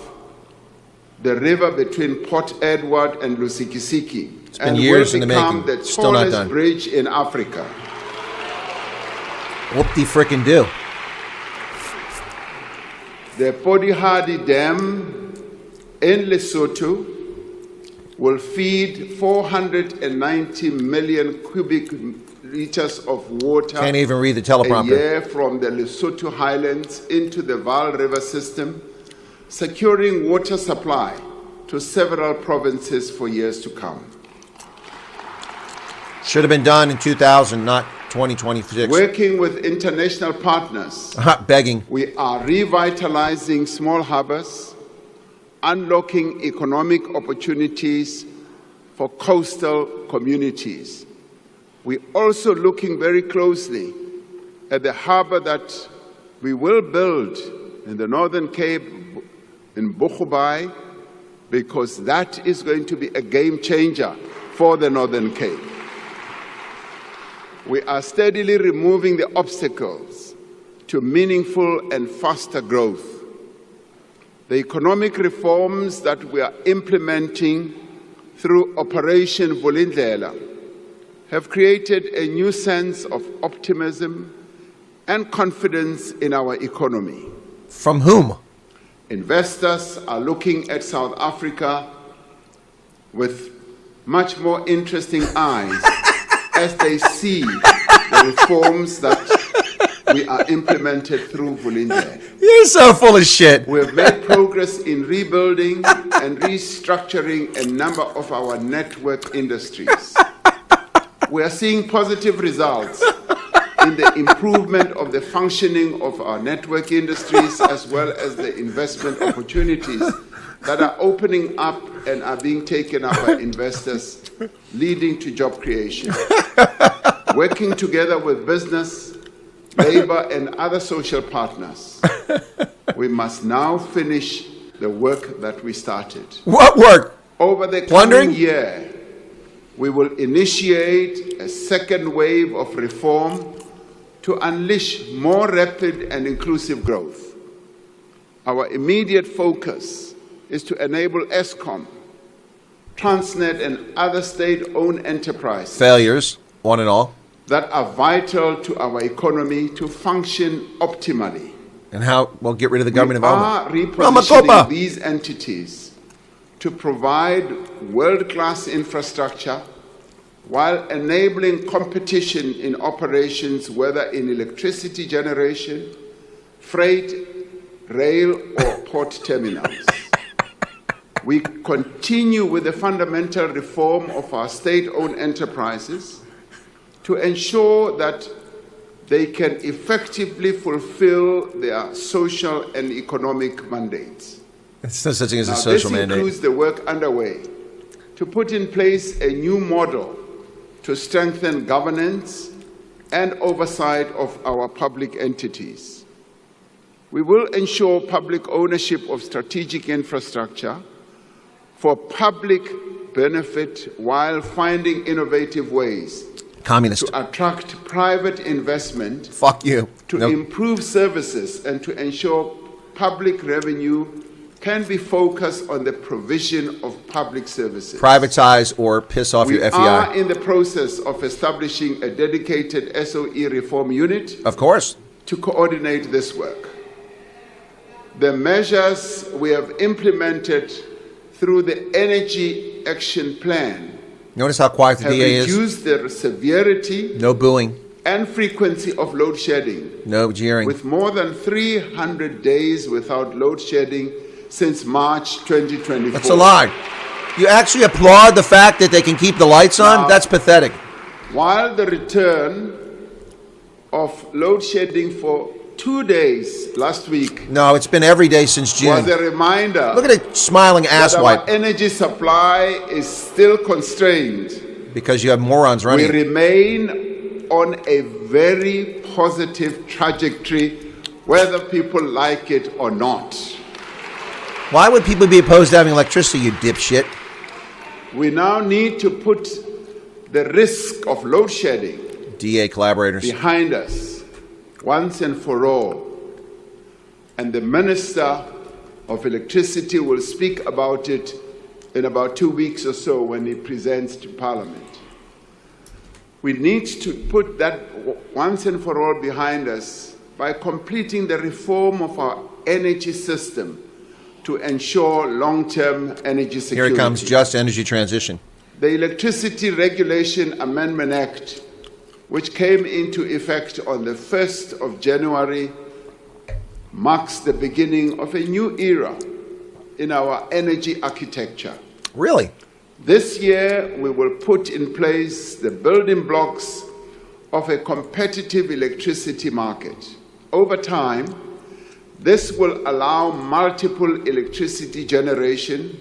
the river between Port Edward and Lusikisiki. It's been years in the making. The Still not done. tallest bridge in Africa. Whoop-de-frickin-do. The Podihadi Dam in Lesotho will feed 490 million cubic liters of water Can't even read the a teleprompter. year from the Lesotho highlands into the Vaal River system, securing water supply to several provinces for years to come. Should have been done in 2000, not 2026. Working with international partners, Begging. we are revitalizing small harbors, unlocking economic opportunities for coastal communities. We're also looking very closely at the harbor that we will build in the Northern Cape, in Bochubai, because that is going to be a game changer for the Northern Cape. We are steadily removing the obstacles to meaningful and faster growth. The economic reforms that we are implementing through Operation Vulindlela have created a new sense of optimism and confidence in our economy. From whom? Investors are looking at South Africa with much more interesting eyes as they see the reforms that we are implemented through Vulindlela. You're so full of shit. We have made progress in rebuilding and restructuring a number of our network industries. We are seeing positive results in the improvement of the functioning of our network industries, as well as the investment opportunities that are opening up and are being taken up by investors, leading to job creation. Working together with business, labor, and other social partners, we must now finish the work that we started. What work? Over the Wondering? coming year, we will initiate a second wave of reform to unleash more rapid and inclusive growth. Our immediate focus is to enable Eskom, Transnet, and other state-owned enterprises Failures, one and all. that are vital to our economy to function optimally. And how? Well, get rid of the government We involvement. are repositioning Ramakopa. these entities to provide world-class infrastructure while enabling competition in operations, whether in electricity generation, freight, rail, or port terminals. We continue with the fundamental reform of our state-owned enterprises to ensure that they can effectively fulfill their social and economic mandates. There's no such thing as a Now, social this mandate. includes the work underway to put in place a new model to strengthen governance and oversight of our public entities. We will ensure public ownership of strategic infrastructure for public benefit while finding innovative ways Communist. to attract private investment, Fuck you. to Nope. improve services, and to ensure public revenue can be focused on the provision of public services. Privatize or piss off We your are FEI. in the process of establishing a dedicated SOE reform unit Of course. to coordinate this work. The measures we have implemented through the Energy Action Plan Notice how quiet the have DA is. reduced the severity No booing. and frequency of load shedding, No jeering. with more than 300 days without load shedding since March 2024. That's a lie. You actually applaud the fact that they can keep the lights on? Now- That's pathetic. While the return of load shedding for 2 days last week No, it's been every day since was June. a reminder Look at that smiling ass that our wipe. energy supply is still constrained. Because you have morons We running. remain on a very positive trajectory, whether people like it or not. Why would people be opposed to having electricity, you dipshit? We now need to put the risk of load shedding DA collaborators behind us once and for all. And the Minister of Electricity will speak about it in about 2 weeks or so when he presents to Parliament. We need to put that once and for all behind us by completing the reform of our energy system to ensure long-term energy security. Here it comes, just energy transition. The Electricity Regulation Amendment Act, which came into effect on the 1st of January, marks the beginning of a new era in our energy architecture. Really? This year, we will put in place the building blocks of a competitive electricity market. Over time, this will allow multiple electricity generation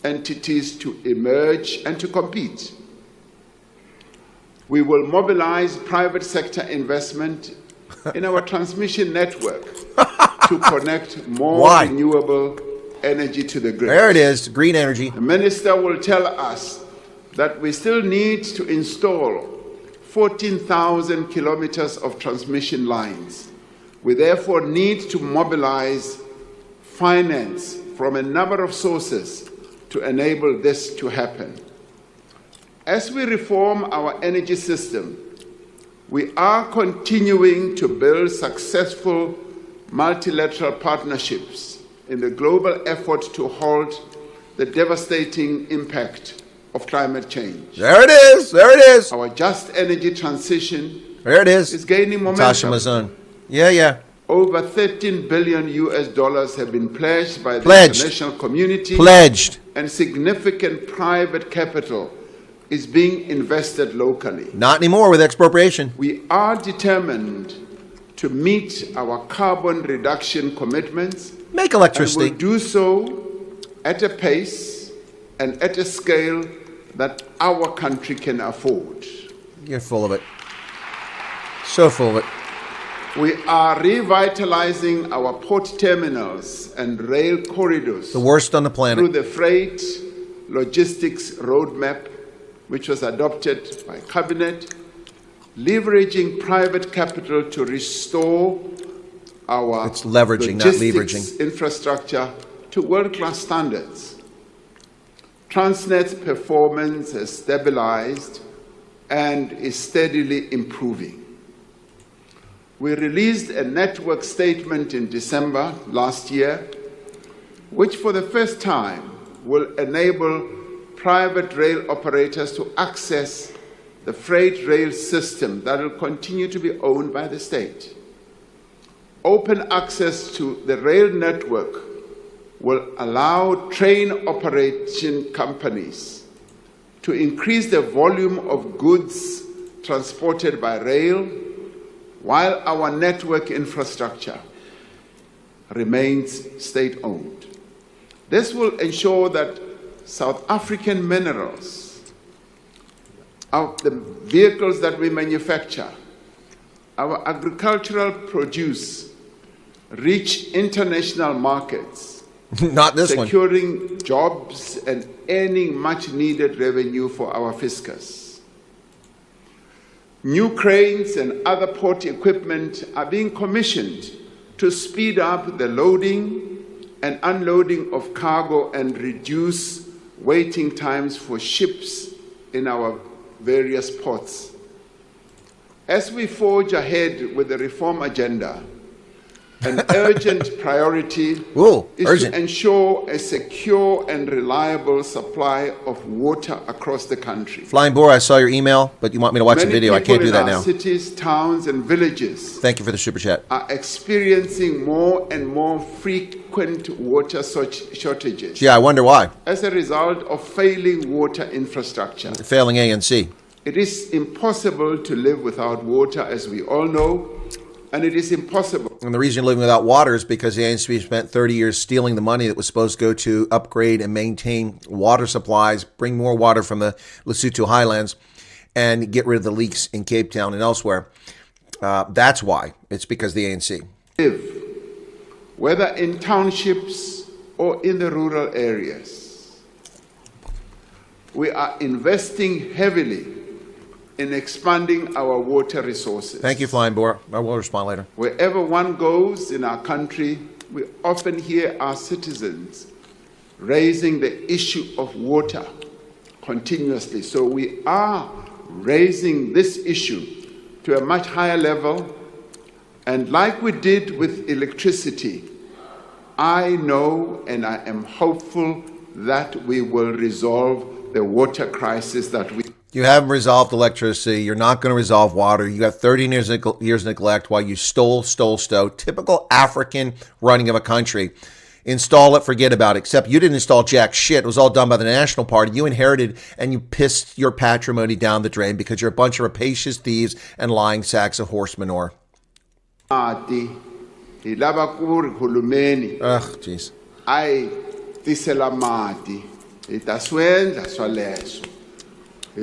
entities to emerge and to compete. We will mobilize private sector investment in our transmission network to connect more renewable energy to the grid. There it is, green energy. The minister will tell us that we still need to install 14,000 kilometers of transmission lines. We therefore need to mobilize finance from a number of sources to enable this to happen. As we reform our energy system, we are continuing to build successful multilateral partnerships in the global effort to halt the devastating impact of climate change. There it is, there it is. Our just energy transition There it is. gaining momentum. Tasha Mazun. Yeah. Over $13 billion have been pledged by the international community. Pledged. And significant private capital is being invested locally. Not anymore with expropriation. We are determined to meet our carbon reduction commitments. Make electricity. And we'll do so at a pace and at a scale that our country can afford. You're full of it. So full of it. We are revitalizing our port terminals and rail corridors. The worst on the planet. Through the Freight Logistics Roadmap, which was adopted by Cabinet, leveraging private capital to restore our It's leveraging, not leveraging. Infrastructure to world-class standards. Transnet's performance has stabilized and is steadily improving. We released a network statement in December last year, which for the first time will enable private rail operators to access the freight rail system that will continue to be owned by the state. Open access to the rail network will allow train operation companies to increase the volume of goods transported by rail while our network infrastructure remains state-owned. This will ensure that South African minerals, the vehicles that we manufacture, our agricultural produce reach international markets, not this one, securing jobs and earning much-needed revenue for our fiscus. New cranes and other port equipment are being commissioned to speed up the loading and unloading of cargo and reduce waiting times for ships in our various ports. As we forge ahead with the reform agenda, an urgent priority is to ensure a secure and reliable supply of water across the country. Flying Boar, I saw your email, but you want me to watch the video. I can't do that now. Cities, towns, and villages. Thank you for the super chat. Are experiencing more and more frequent water shortages. Yeah, I wonder why. As a result of failing water infrastructure. Failing ANC. It is impossible to live without water, as we all know. And it is impossible. And the reason you're living without water is because the ANC spent 30 years stealing the money that was supposed to go to upgrade and maintain water supplies, bring more water from the Lesotho highlands, and get rid of the leaks in Cape Town and elsewhere. That's why. It's because of the ANC. Whether in townships or in the rural areas. We are investing heavily in expanding our water resources. Thank you, Flying Boar. I will respond later. Wherever one goes in our country, we often hear our citizens raising the issue of water continuously. So we are raising this issue to a much higher level. And like we did with electricity, I know and I am hopeful that we will resolve the water crisis that we... You haven't resolved electricity. You're not going to resolve water. You got 13 years neglect while you stole. Typical African running of a country. Install it, forget about it. Except you didn't install jack shit. It was all done by the National Party. You inherited and you pissed your patrimony down the drain because you're a bunch of rapacious thieves and lying sacks of horse manure. Ugh, jeez. Ay tisela mati itaswenza swaleso. How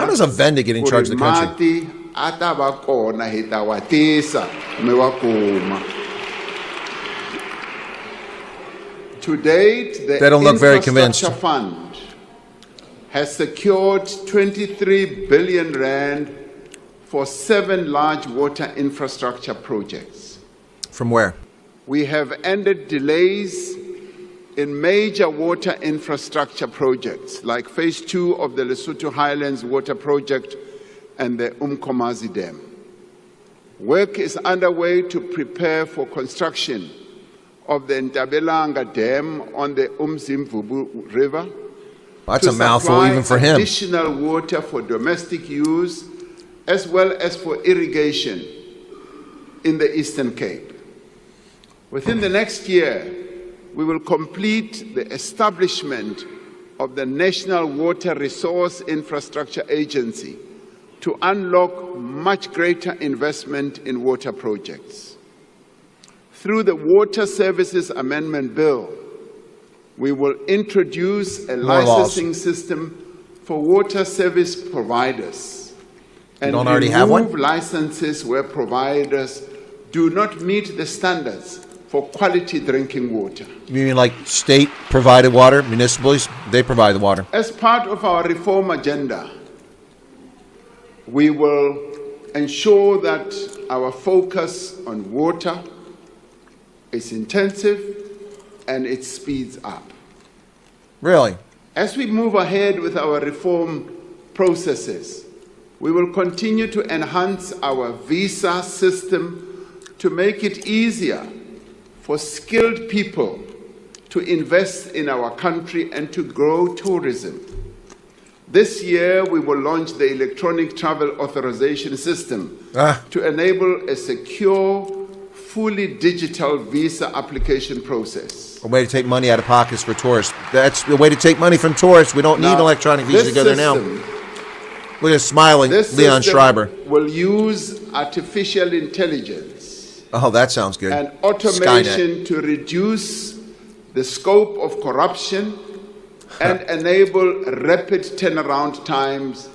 does a vendor get in charge of the country? To date, the They don't look very convinced. Infrastructure Fund has secured 23 billion rand for 7 large water infrastructure projects. From where? We have ended delays in major water infrastructure projects like Phase 2 of the Lesotho Highlands Water Project and the Umkomazi Dam. Work is underway to prepare for construction of the Ntabelanga Dam on the Umzimvubu River. That's a mouthful even for him. Additional water for domestic use as well as for irrigation in the Eastern Cape. Within the next year, we will complete the establishment of the National Water Resource Infrastructure Agency to unlock much greater investment in water projects. Through the Water Services Amendment Bill, we will introduce a licensing system for water service providers and remove licenses where providers do not meet the standards for quality drinking water. You mean like state-provided water, municipalities? They provide the water. As part of our reform agenda, we will ensure that our focus on water is intensive and it speeds up. Really? As we move ahead with our reform processes, we will continue to enhance our visa system to make it easier for skilled people to invest in our country and to grow tourism. This year, we will launch the electronic travel authorization system to enable a secure, fully digital visa application process. A way to take money out of pockets for tourists. That's the way to take money from tourists. We don't need electronic visa to go there now. Look at smiling Leon Schreiber. Will use artificial intelligence. Oh, that sounds good. And automation to reduce the scope of corruption and enable rapid turnaround times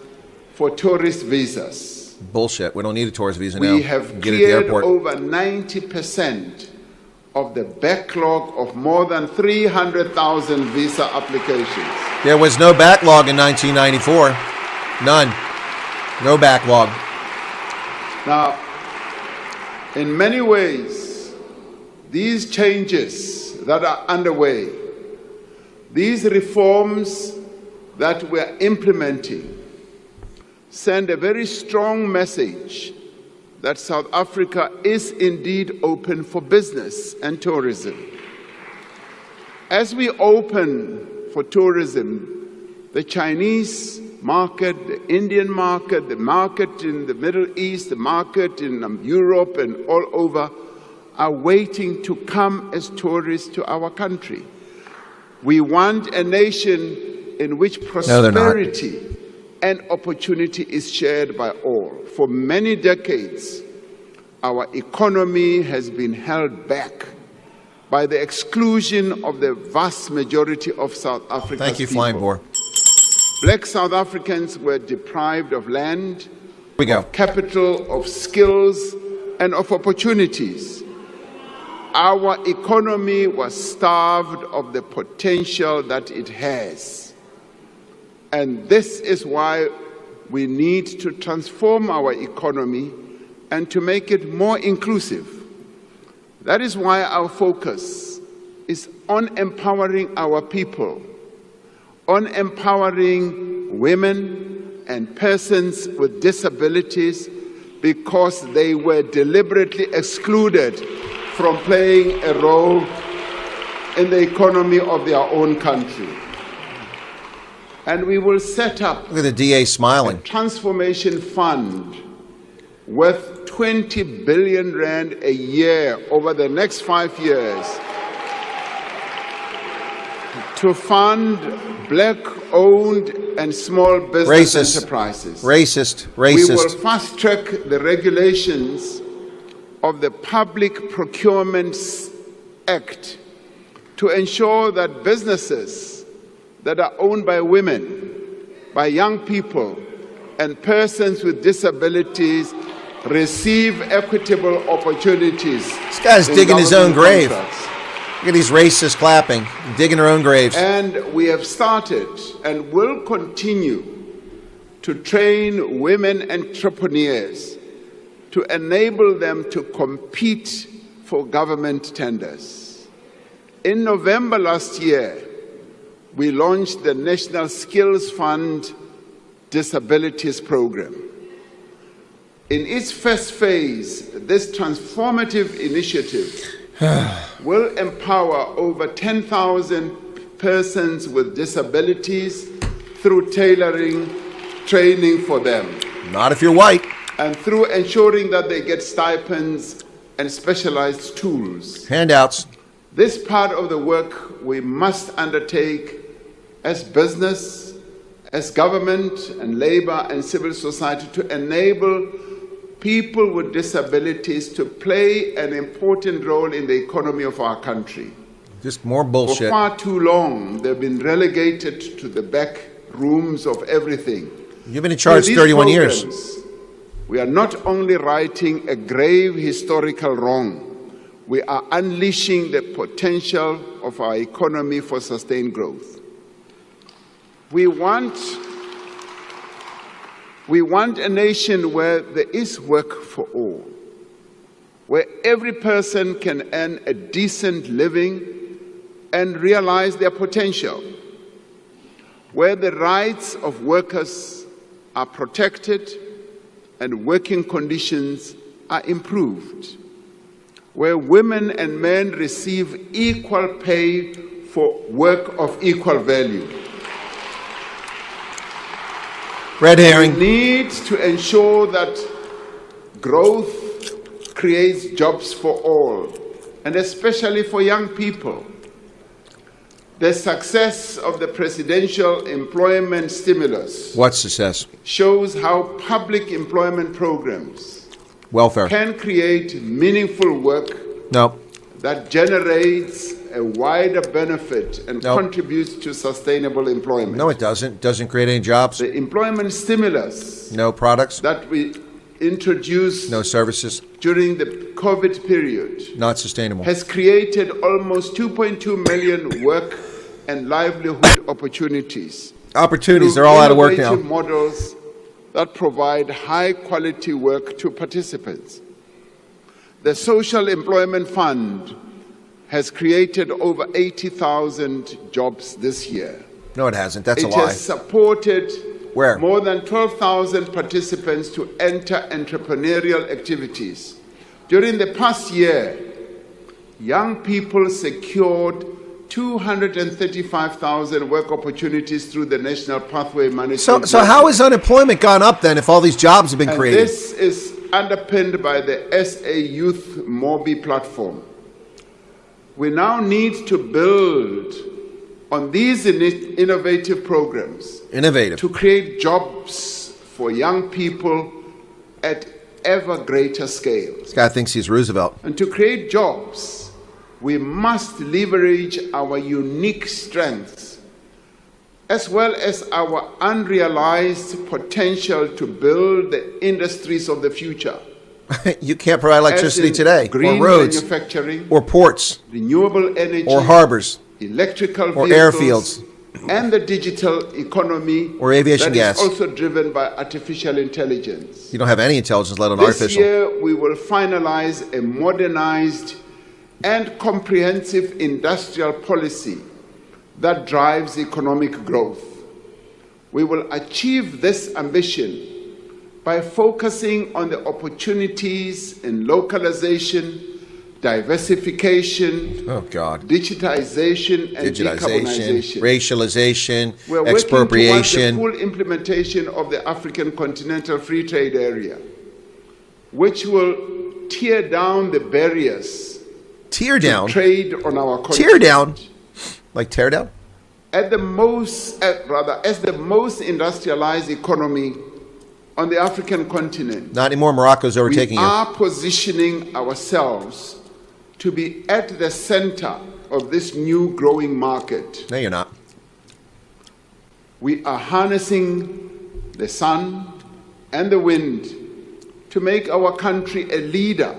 for tourist visas. Bullshit. We don't need a tourist visa now. We have cleared over 90% of the backlog of more than 300,000 visa applications. There was no backlog in 1994. None. No backlog. Now, in many ways, these changes that are underway, these reforms that we're implementing, send a very strong message that South Africa is indeed open for business and tourism. As we open for tourism, the Chinese market, the Indian market, the market in the Middle East, the market in Europe and all over are waiting to come as tourists to our country. We want a nation in which prosperity and opportunity is shared by all. For many decades, our economy has been held back by the exclusion of the vast majority of South Africa's Thank you, people. Flying Boar. Black South Africans were deprived of land, of capital, of skills, and of opportunities. our economy was starved of the potential that it has. And this is why we need to transform our economy and to make it more inclusive. That is why our focus is on empowering our people, on empowering women and persons with disabilities, because they were deliberately excluded from playing a role in the economy of their own country. And we will set up Look at the DA smiling. a transformation fund worth 20 billion rand a year over the next 5 years to fund black-owned and small business enterprises. Racist. We will Racist. fast-track the regulations of the Public Procurement Act to ensure that businesses that are owned by women, by young people, and persons with disabilities receive equitable opportunities. This guy's in digging his own government grave. contracts. Look at these racists clapping, digging their own graves. And we have started and will continue to train women entrepreneurs to enable them to compete for government tenders. In November last year, we launched the National Skills Fund Disabilities Program. In its first phase, this transformative initiative will empower over 10,000 persons with disabilities through tailoring training for them, Not if you're white. and through ensuring that they get stipends and specialized tools. Handouts. This part of the work we must undertake as business, as government and labor and civil society to enable people with disabilities to play an important role in the economy of our country. Just more For bullshit. far too long, they've been relegated to the back rooms of everything. You've been in charge Through these 31 years. programs, we are not only righting a grave historical wrong, we are unleashing the potential of our economy for sustained growth. We want a nation where there is work for all, where every person can earn a decent living and realize their potential, where the rights of workers are protected and working conditions are improved, where women and men receive equal pay for work of equal value. Red herring. We need to ensure that growth creates jobs for all, and especially for young people. The success of the presidential employment stimulus What success? shows how public employment programs Welfare. can create meaningful work No. that generates a wider benefit and No. contributes to sustainable employment. No, it doesn't. Doesn't create any jobs. The employment stimulus No products. that we introduced No services. during the COVID period Not sustainable. has created almost 2.2 million work and livelihood opportunities. Opportunities. through They're all out of work now. innovative models that provide high-quality work to participants. The Social Employment Fund has created over 80,000 jobs this year. No, it hasn't. That's a It lie. has supported Where? more than 12,000 participants to enter entrepreneurial activities. During the past year, young people secured 235,000 work opportunities through the National Pathway Management. So how has unemployment gone up then if all these jobs have been And created? this is underpinned by the SA Youth Mobi platform. We now need to build on these innovative programs Innovative. to create jobs for young people at ever greater scale. This guy thinks he's Roosevelt. And to create jobs, we must leverage our unique strengths as well as our unrealized potential to build the industries of the future. You can't provide electricity as in today, green or roads, manufacturing, or ports, renewable energy, or harbors, electrical or vehicles, airfields, and the digital economy or aviation that gas. is also driven by artificial intelligence. You don't have any intelligence, let alone This artificial. year, we will finalize a modernized and comprehensive industrial policy that drives economic growth. We will achieve this ambition by focusing on the opportunities in localization, diversification, Oh, God. digitization, and decarbonization. Racialization, We're working expropriation. towards the full implementation of the African Continental Free Trade Area, which will tear down the barriers Tear down. to trade on our continent. Tear down. Like tear down? As the most industrialized economy on the African continent, Not anymore. Morocco's we overtaking you. are positioning ourselves to be at the center of this new growing market. No, you're not. We are harnessing the sun and the wind to make our country a leader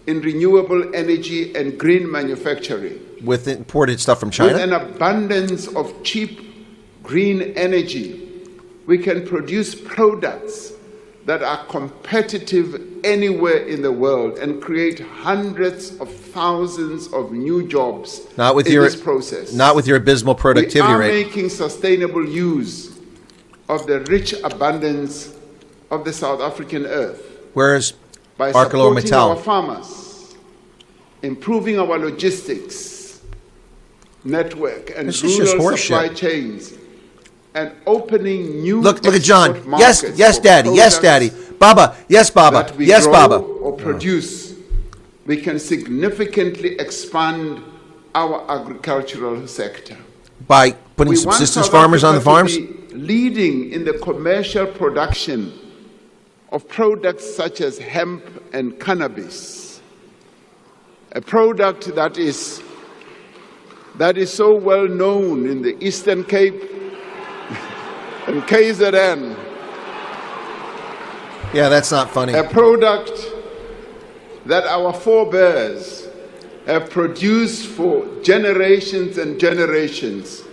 in renewable energy and green manufacturing. With imported stuff from With China? an abundance of cheap green energy, we can produce products that are competitive anywhere in the world and create hundreds of thousands of new jobs Not with in your this process. Not with your abysmal productivity We are rate. making sustainable use of the rich abundance of the South African earth Whereas by supporting our ArcelorMittal, farmers, improving our logistics network and This is just rural horse supply shit. chains, and opening new look at John. export Yes, markets yes, for Daddy. Yes, products Daddy. Baba. Yes, Baba. that we Yes, grow Baba. or produce, we can significantly expand our agricultural sector. By putting We want subsistence South farmers on the Africa farms? to be leading in the commercial production of products such as hemp and cannabis, a product that is so well known in the Eastern Cape and KZN, Yeah, that's not funny. a product that our forebears have produced for generations and generations.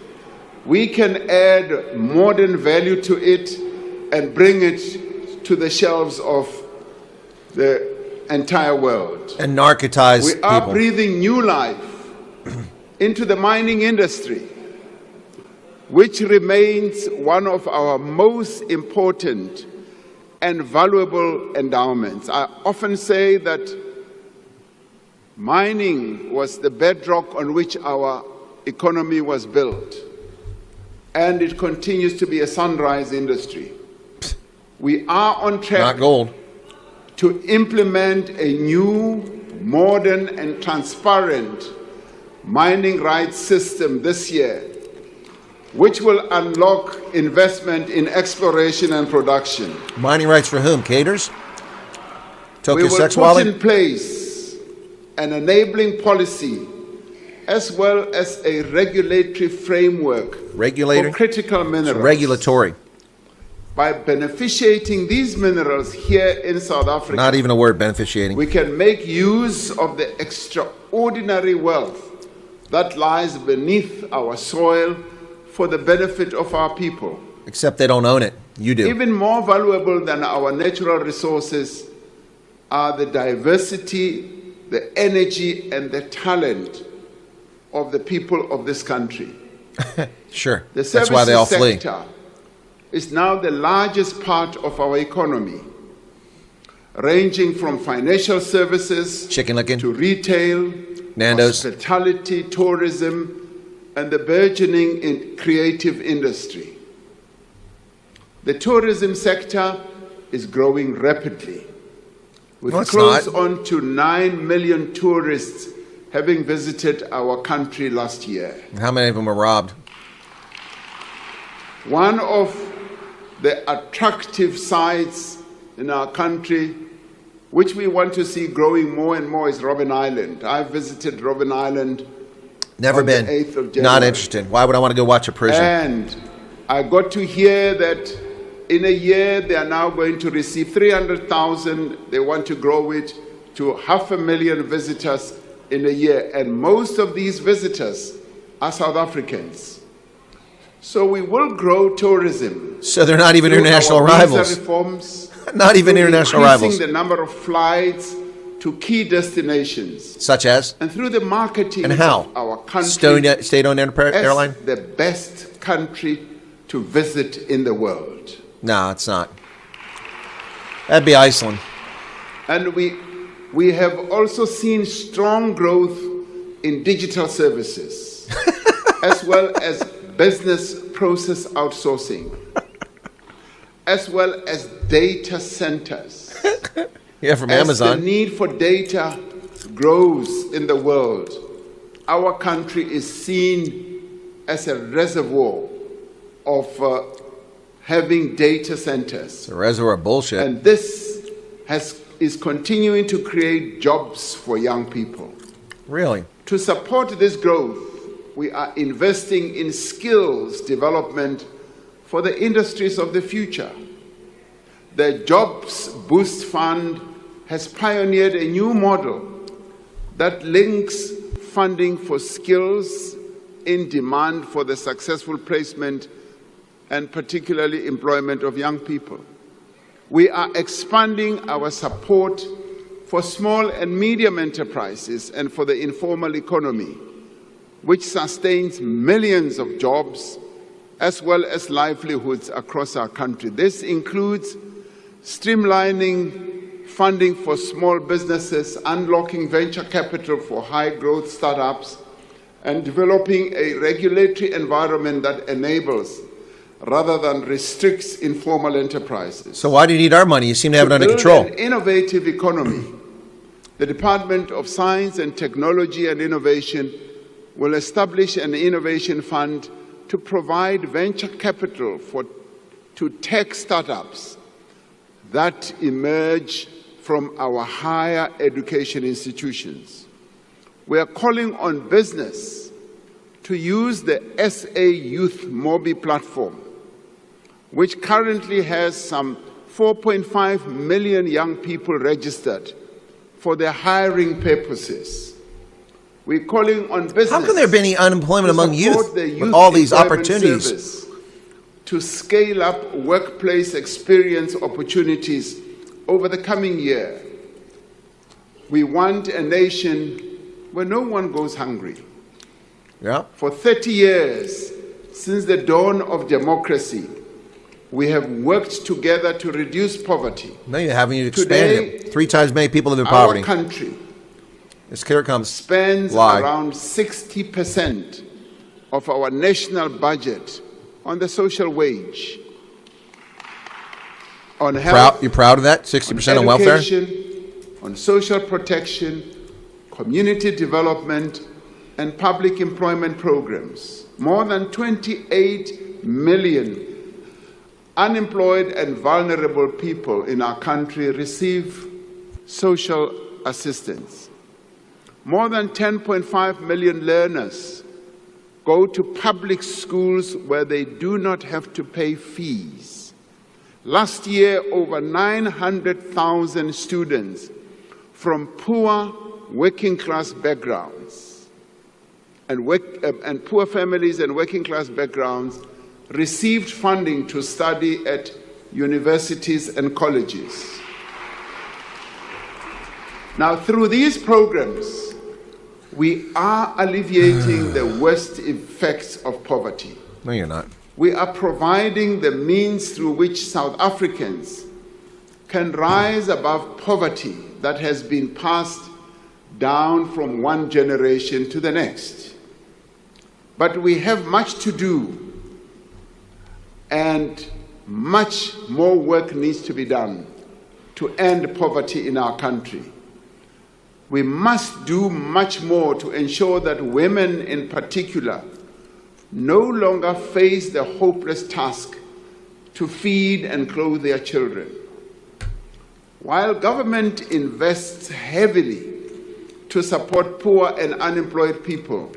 We can add modern value to it and bring it to the shelves of the entire world. And narcotize We are people. breathing new life into the mining industry, which remains one of our most important and valuable endowments. I often say that mining was the bedrock on which our economy was built, and it continues to be a sunrise industry. We are on Not track gold. to implement a new, modern, and transparent mining rights system this year, which will unlock investment in exploration and production. Mining rights for whom? Caters? We Tokyo will sex put wallet? in place an enabling policy as well as a regulatory framework Regulator? for critical minerals. Regulatory. By beneficiating these minerals here in South Africa, Not even a word, beneficiating. we can make use of the extraordinary wealth that lies beneath our soil for the benefit of our people. Except they don't own it. You do. Even more valuable than our natural resources are the diversity, the energy, and the talent of the people of this country. Sure. The That's why they all flee. sector is now the largest part of our economy, ranging from financial services Chicken licking. to retail, Nando's. hospitality, tourism, and the burgeoning creative industry. The tourism sector is growing rapidly, with No, it's close not. on to 9 million tourists having visited our country last year. How many of them were robbed? One of the attractive sites in our country, which we want to see growing more and more, is Robben Island. I've visited Robben Island. Never on the been. 8th of Not January. interested. Why would I want to go watch a prison? And I got to hear that In a year, they are now going to receive 300,000. They want to grow it to 500,000 visitors in a year. And most of these visitors are South Africans. So we will grow tourism. So they're not even international rivals. Reforms, Not even international rivals. increasing the number of flights to key destinations. Such as? And through the marketing And how? of our country State-owned airline? as the best country to visit in the world. No, it's not. That'd be Iceland. And we have also seen strong growth in digital services, as well as business process outsourcing, as well as data centers. Yeah, from As Amazon. the need for data grows in the world, our country is seen as a reservoir of having data centers. It's a reservoir of bullshit. And this is continuing to create jobs for young people. Really? To support this growth, we are investing in skills development for the industries of the future. The Jobs Boost Fund has pioneered a new model that links funding for skills in demand for the successful placement and particularly employment of young people. We are expanding our support for small and medium enterprises and for the informal economy, which sustains millions of jobs as well as livelihoods across our country. This includes streamlining funding for small businesses, unlocking venture capital for high-growth startups, and developing a regulatory environment that enables rather than restricts informal enterprises. So why do you need our money? You seem to have it under build control. an innovative economy, the Department of Science and Technology and Innovation will establish an innovation fund to provide venture capital to tech startups that emerge from our higher education institutions. We are calling on business to use the SA Youth Mobi platform, which currently has some 4.5 million young people registered for their hiring purposes. We're calling on business. How can there be any unemployment to among support youth the with Youth all these Employment opportunities? Service to scale up workplace experience opportunities over the coming year. We want a nation where no one goes hungry. Yeah. For 30 years, since the dawn of democracy, we have worked together to reduce poverty. No, you haven't. You expanded Today, it. 3 times as many people live in Our poverty. country Here it comes. spends Lie. around 60% of our national budget on the social wage, on health, You proud of that? 60% on welfare? education, on social protection, community development, and public employment programs. More than 28 million unemployed and vulnerable people in our country receive social assistance. More than 10.5 million learners go to public schools where they do not have to pay fees. Last year, over 900,000 students from poor working-class backgrounds and poor families and working-class backgrounds received funding to study at universities and colleges. Now, through these programs, we are alleviating the worst effects of poverty. No, you're not. We are providing the means through which South Africans can rise above poverty that has been passed down from one generation to the next. But we have much to do, and much more work needs to be done to end poverty in our country. We must do much more to ensure that women in particular no longer face the hopeless task to feed and clothe their children. While government invests heavily to support poor and unemployed people,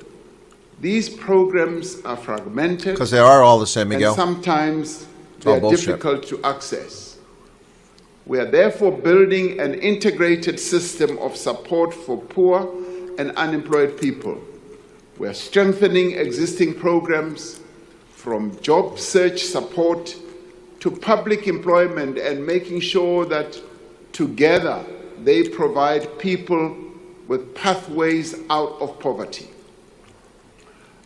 these programs are fragmented Because they are all the same, and Miguel. sometimes they are bullshit. difficult to access. We are therefore building an integrated system of support for poor and unemployed people. We are strengthening existing programs from job search support to public employment and making sure that together they provide people with pathways out of poverty.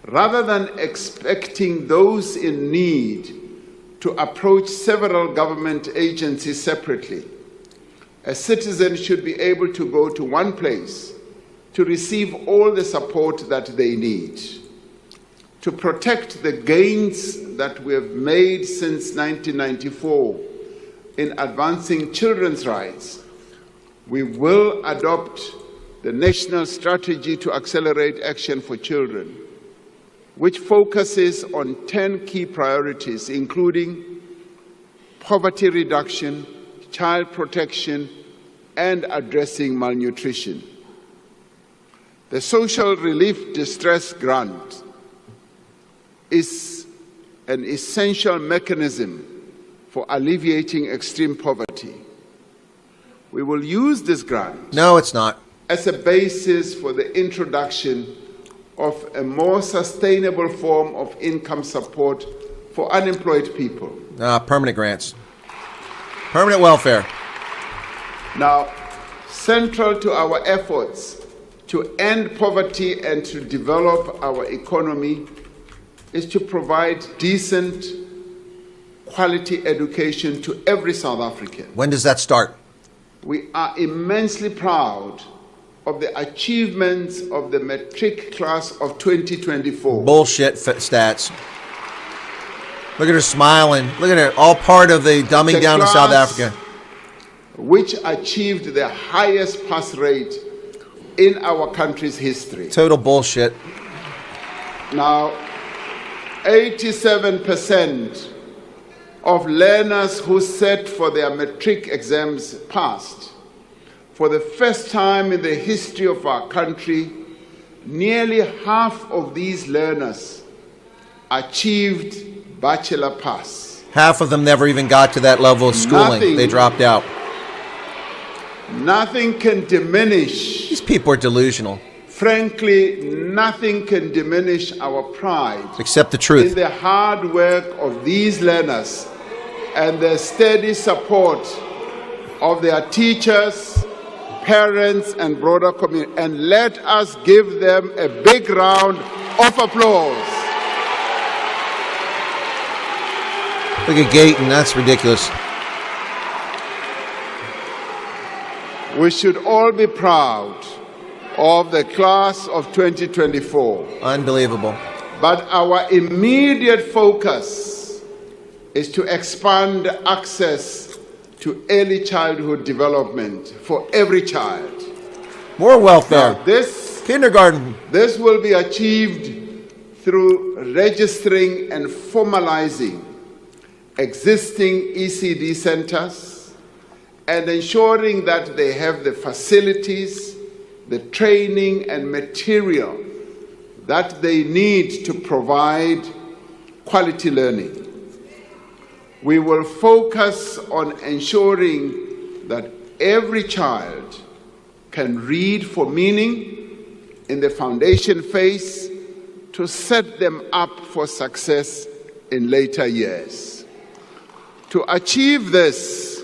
Rather than expecting those in need to approach several government agencies separately, a citizen should be able to go to one place to receive all the support that they need. To protect the gains that we have made since 1994 in advancing children's rights, we will adopt the National Strategy to Accelerate Action for Children, which focuses on 10 key priorities, including poverty reduction, child protection, and addressing malnutrition. The Social Relief Distress Grant is an essential mechanism for alleviating extreme poverty. We will use this grant No, it's not. as a basis for the introduction of a more sustainable form of income support for unemployed people. Permanent grants. Permanent welfare. Now, central to our efforts to end poverty and to develop our economy is to provide decent, quality education to every South African. When does that start? We are immensely proud of the achievements of the matric class of 2024. Bullshit stats. Look at her smiling. Look at her. All part of the dumbing The down of South class Africa. which achieved the highest pass rate in our country's history. Total bullshit. Now, 87% of learners who sat for their matric exams passed. For the first time in the history of our country, nearly half of these learners achieved bachelor pass. Half of them never even got to that level of schooling. Nothing. They dropped out. Nothing can diminish, These people are delusional. frankly, nothing can diminish our pride Except the in truth. the hard work of these learners and the steady support of their teachers, parents, and broader community. And let us give them a big round of applause. Look at Gayton. That's ridiculous. We should all be proud of the class of 2024. Unbelievable. But our immediate focus is to expand access to early childhood development for every child. More welfare. Now, this Kindergarten. will be achieved through registering and formalizing existing ECD centers and ensuring that they have the facilities, the training and material that they need to provide quality learning. We will focus on ensuring that every child can read for meaning in the foundation phase to set them up for success in later years. To achieve this,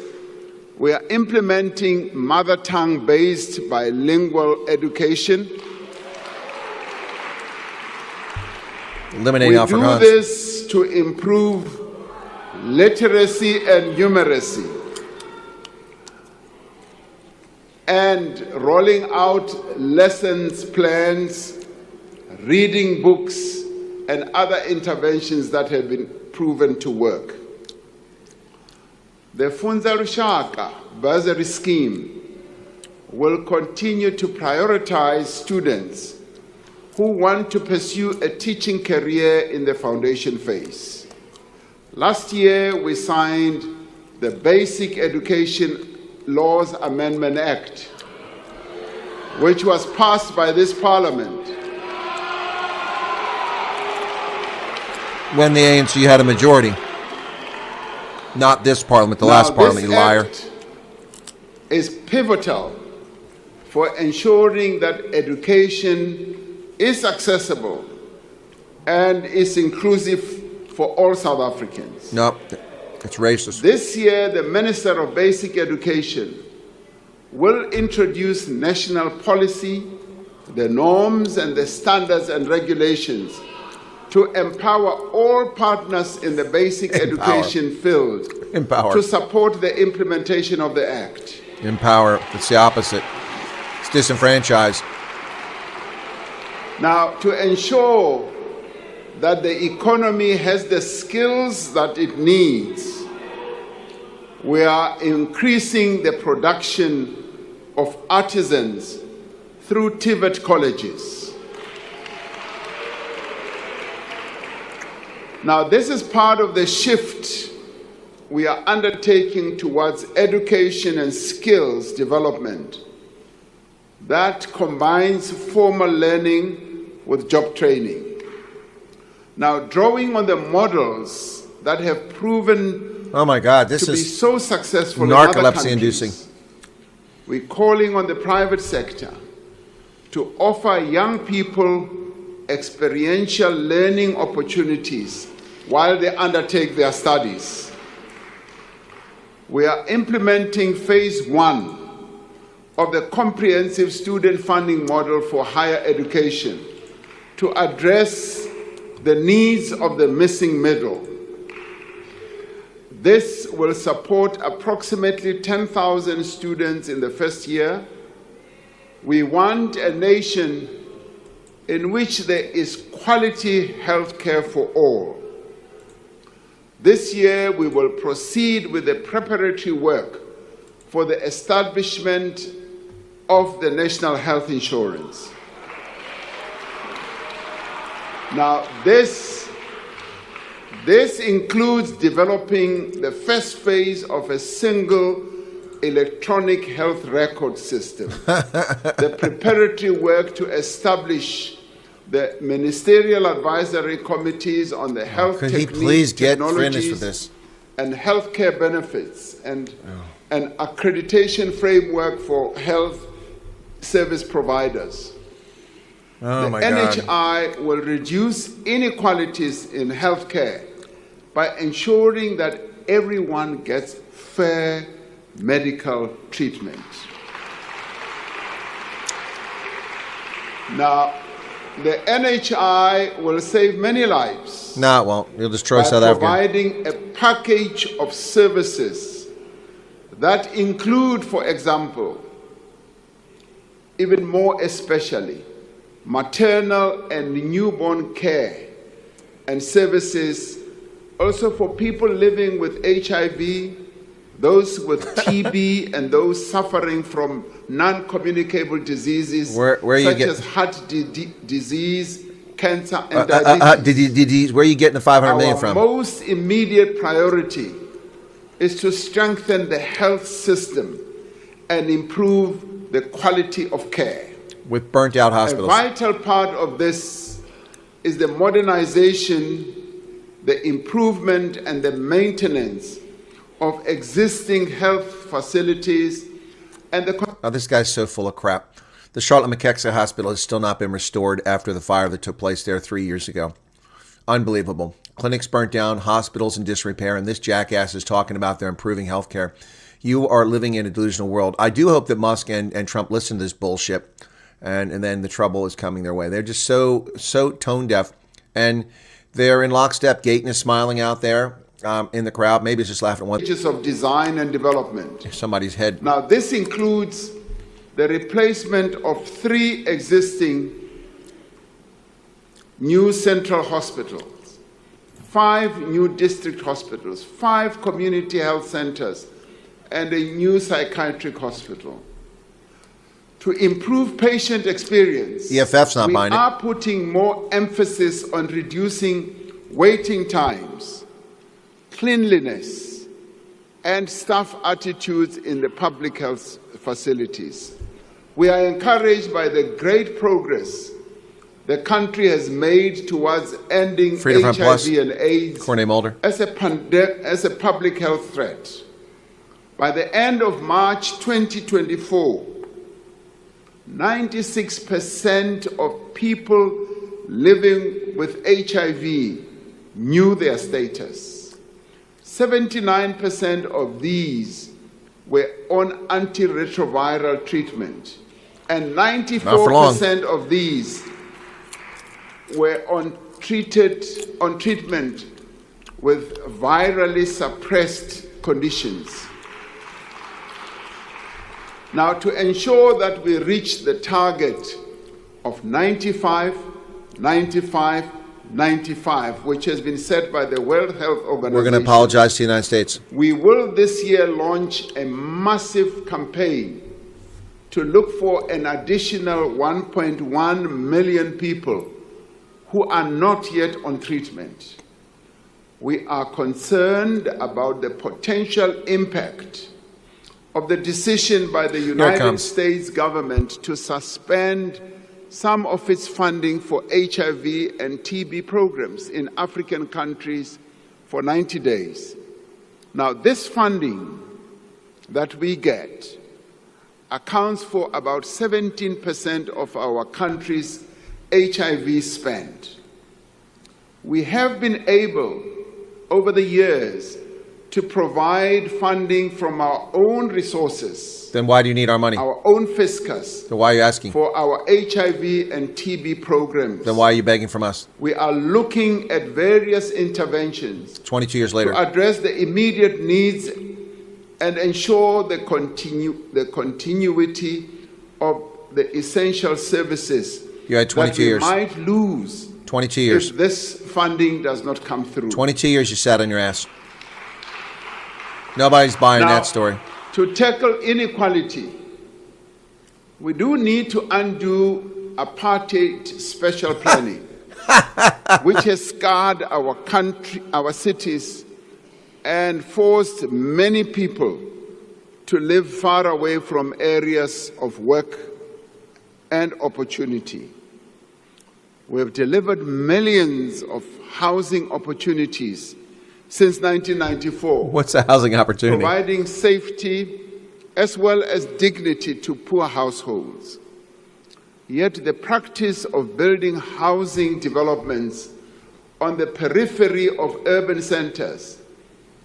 we are implementing mother tongue-based bilingual education. Eliminating We do Afrikaans. this to improve literacy and numeracy, and rolling out lessons plans, reading books, and other interventions that have been proven to work. The Funza Lushaka bursary scheme will continue to prioritize students who want to pursue a teaching career in the foundation phase. Last year, we signed the Basic Education Laws Amendment Act, which was passed by this Parliament. When the ANC had a majority. Not this parliament, the Now, last parliament, this you liar. act is pivotal for ensuring that education is accessible and is inclusive for all South Africans. No, it's racist. This year, the Minister of Basic Education will introduce national policy, the norms and the standards and regulations to empower all partners in the basic education field to support the implementation of the Act. Empower. It's the opposite. It's disenfranchised. Now, to ensure that the economy has the skills that it needs, we are increasing the production of artisans through TVET colleges. Now, this is part of the shift we are undertaking towards education and skills development that combines formal learning with job training. Now, drawing on the models that have proven Oh my God, this to be is so successful in other narcolepsy inducing. countries, we're calling on the private sector to offer young people experiential learning opportunities while they undertake their studies. We are implementing phase 1 of the comprehensive student funding model for higher education to address the needs of the missing middle. This will support approximately 10,000 students in the first year. We want a nation in which there is quality health care for all. This year, we will proceed with the preparatory work for the establishment of the National Health Insurance. Now, this includes developing the first phase of a single electronic health record system, the preparatory work to establish the ministerial advisory committees on the health Could he please get finished with this? and healthcare benefits, and an accreditation framework for health service providers. Oh The my God. NHI will reduce inequalities in healthcare by ensuring that everyone gets fair medical treatment. Now, the NHI will save many lives No, it won't. You'll destroy by South Africa. providing a package of services that include, for example, even more especially, maternal and newborn care and services also for people living with HIV, those with TB, and those suffering from non-communicable diseases Where you such get- as heart disease, cancer, and diabetes. Where are you getting the 500 million Our from? most immediate priority is to strengthen the health system and improve the quality of care. With burnt out A hospitals. vital part of this is the modernization, the improvement, and the maintenance of existing health facilities and the Oh, this guy's so full of crap. The Charlotte McKexy Hospital has still not been restored after the fire that took place there 3 years ago. Unbelievable. Clinics burnt down, hospitals in disrepair, and this jackass is talking about they're improving healthcare. You are living in a delusional world. I do hope that Musk and Trump listen to this bullshit, and then the trouble is coming their way. They're just so tone deaf, and they're in lockstep. Gayton is smiling out there in the crowd. Maybe it's just laughing at one stages of design and development. somebody's head. Now, this includes the replacement of 3 existing new central hospitals, 5 new district hospitals, 5 community health centers, and a new psychiatric hospital. To improve patient experience, EFF's not buying it. we are putting more emphasis on reducing waiting times, cleanliness, and staff attitudes in the public health facilities. We are encouraged by the great progress the country has made towards ending Freedom Front HIV Plus. and AIDS Cornay Mulder. as a public health threat. By the end of March 2024, 96% of people living with HIV knew their status. 79% of these were on antiretroviral treatment, and 94% of these were on treatment with virally suppressed conditions. Now, to ensure that we reach the target of 95, 95, 95, which has been set by the World Health Organization. We're going to apologize to the United States. We will this year launch a massive campaign to look for an additional 1.1 million people who are not yet on treatment. We are concerned about the potential impact of the decision by the United States government to suspend some of its funding for HIV and TB programs in African countries for 90 days. Now, this funding that we get accounts for about 17% of our country's HIV spend. We have been able, over the years, to provide funding from our own resources. Then why do you need our money? Our own fiscus. So why are you asking? For our HIV and TB programs. Then why are you begging from us? We are looking at various interventions 22 years later. to address the immediate needs and ensure the continuity of the essential services You had 22 years. that we might lose 22 years. if this funding does not come through. 22 years you sat on your ass. Nobody's buying Now, that story. To tackle inequality, we do need to undo apartheid special planning, which has scarred our country, our cities, and forced many people to live far away from areas of work and opportunity. We have delivered millions of housing opportunities since 1994. What's a housing opportunity? Providing safety as well as dignity to poor households. Yet the practice of building housing developments on the periphery of urban centers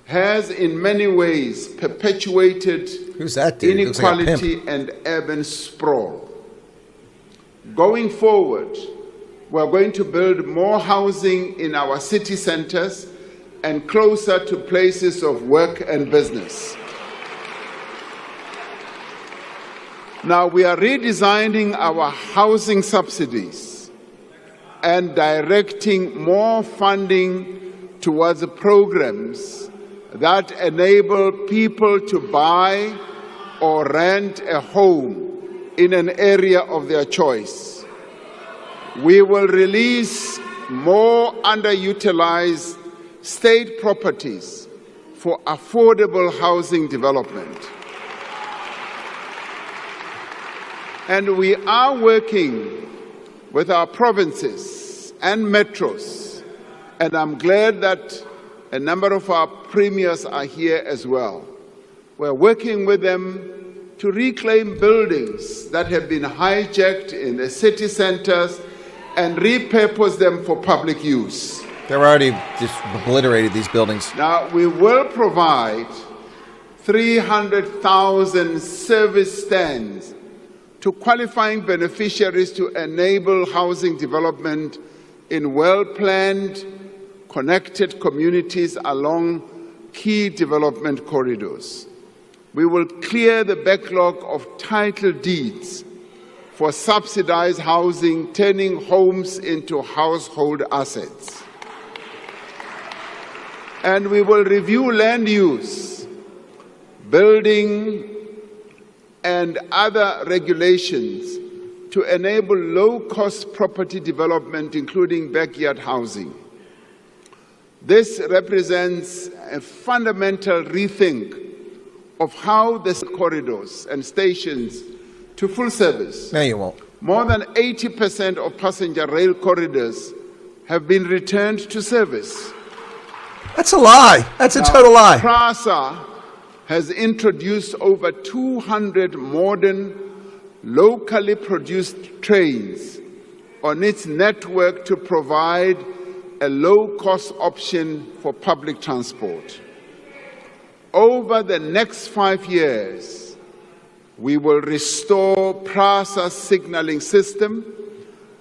has in many ways perpetuated Who's that dude? He looks like a pimp. inequality and urban sprawl. Going forward, we're going to build more housing in our city centers and closer to places of work and business. Now, we are redesigning our housing subsidies and directing more funding towards programs that enable people to buy or rent a home in an area of their choice. We will release more underutilized state properties for affordable housing development. And we are working with our provinces and metros, and I'm glad that a number of our premiers are here as well. We're working with them to reclaim buildings that have been hijacked in the city centers and repurpose them for public use. They're already just obliterated, these buildings. Now, we will provide 300,000 service stands to qualifying beneficiaries to enable housing development in well-planned, connected communities along key development corridors. We will clear the backlog of title deeds for subsidized housing, turning homes into household assets. And we will review land use, building, and other regulations to enable low-cost property development, including backyard housing. This represents a fundamental rethink of how the corridors and stations to full service No, you won't. More than 80% of passenger rail corridors have been returned to service. That's a lie. That's a total lie. PRASA has introduced over 200 modern, locally produced trains on its network to provide a low-cost option for public transport. Over the next 5 years, we will restore PRASA's signaling system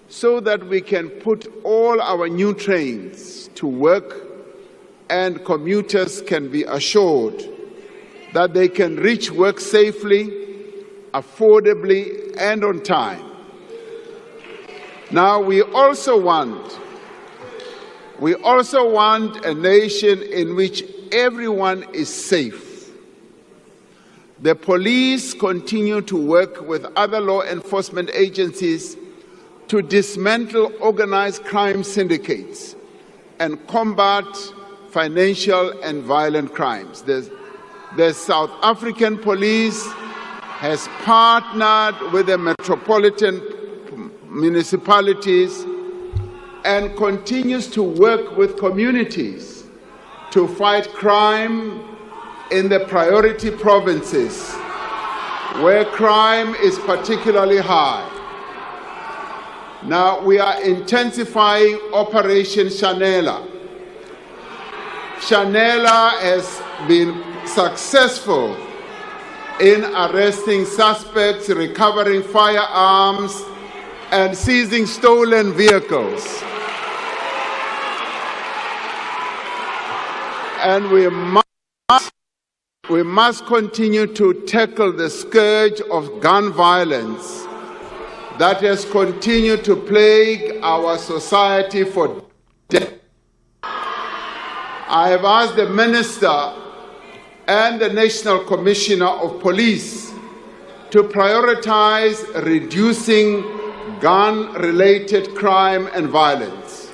so that we can put all our new trains to work and commuters can be assured that they can reach work safely, affordably, and on time. Now, we also want a nation in which everyone is safe. The police continue to work with other law enforcement agencies to dismantle organized crime syndicates and combat financial and violent crimes. The South African police has partnered with the metropolitan municipalities and continues to work with communities to fight crime in the priority provinces where crime is particularly high. Now, we are intensifying Operation Shanela. Shanela has been successful in arresting suspects, recovering firearms, and seizing stolen vehicles. And we must continue to tackle the scourge of gun violence that has continued to plague our society for decades. I have asked the Minister and the National Commissioner of Police to prioritize reducing gun-related crime and violence.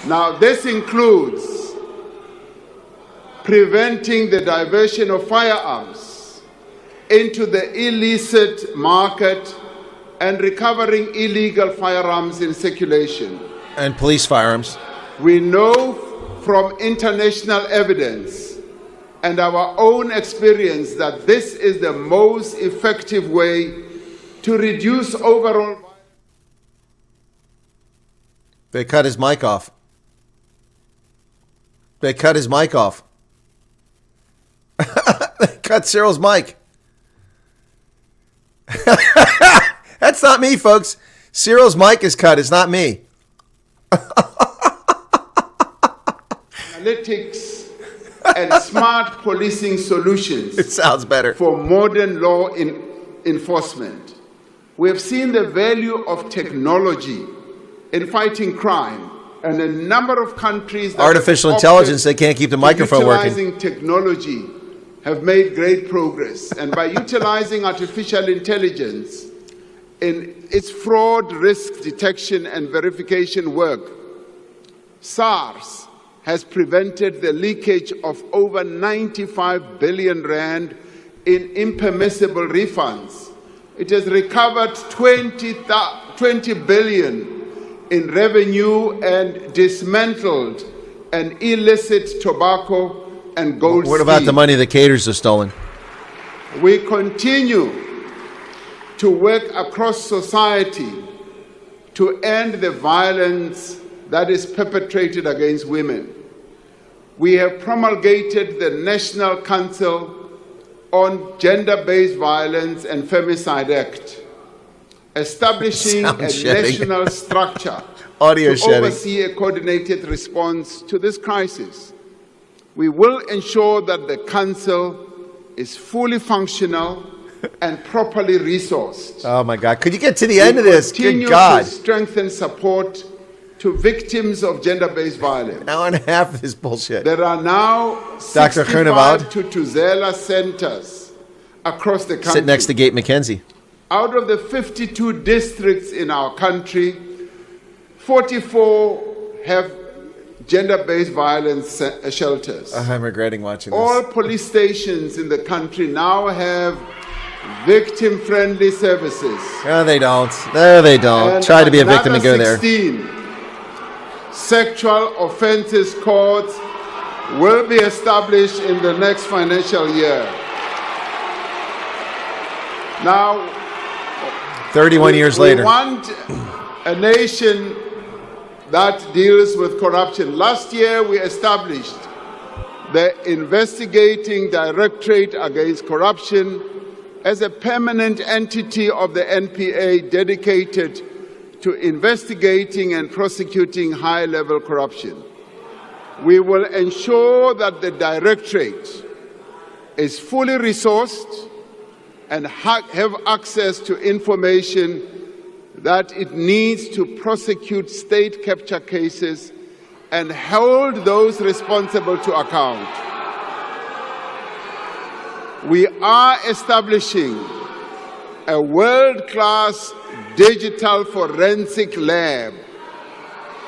Now, this includes preventing the diversion of firearms into the illicit market and recovering illegal firearms in circulation. And police firearms. We know from international evidence and our own experience that this is the most effective way to reduce overall violence. They cut his mic off. They cut his mic off. They cut Cyril's mic. That's not me, folks. Cyril's mic is cut. It's not me. Analytics and smart policing solutions. It sounds better. For modern law enforcement. We have seen the value of technology in fighting crime, and a number of countries that artificial intelligence, they can't keep the microphone working. Utilizing technology have made great progress, and by utilizing artificial intelligence in its fraud risk detection and verification work, SARS has prevented the leakage of over 95 billion rand in impermissible refunds. It has recovered 20 billion in revenue and dismantled an illicit tobacco and gold What about scheme. the money the caterers have stolen? We continue to work across society to end the violence that is perpetrated against women. We have promulgated the National Council on Gender-Based Violence and Femicide Act, establishing a national structure to oversee a coordinated response to this crisis. We will ensure that the Council is fully functional and properly resourced. Oh my God. Could you get to the end of this? Good God. To strengthen support to victims of gender-based violence. An hour and a half of this bullshit. There are now 65 Tutuzela centers across the country. Sit next to Gate McKenzie. Out of the 52 districts in our country, 44 have gender-based violence shelters. I'm regretting watching this. All police stations in the country now have victim-friendly services. No, they don't. No, they don't. And Try to be a victim and go another there. 16 sexual offences courts will be established in the next financial year. Now, 31 years later. We want a nation that deals with corruption. Last year, we established the Investigating Directorate Against Corruption as a permanent entity of the NPA dedicated to investigating and prosecuting high-level corruption. We will ensure that the Directorate is fully resourced and have access to information that it needs to prosecute state capture cases and hold those responsible to account. We are establishing a world-class digital forensic lab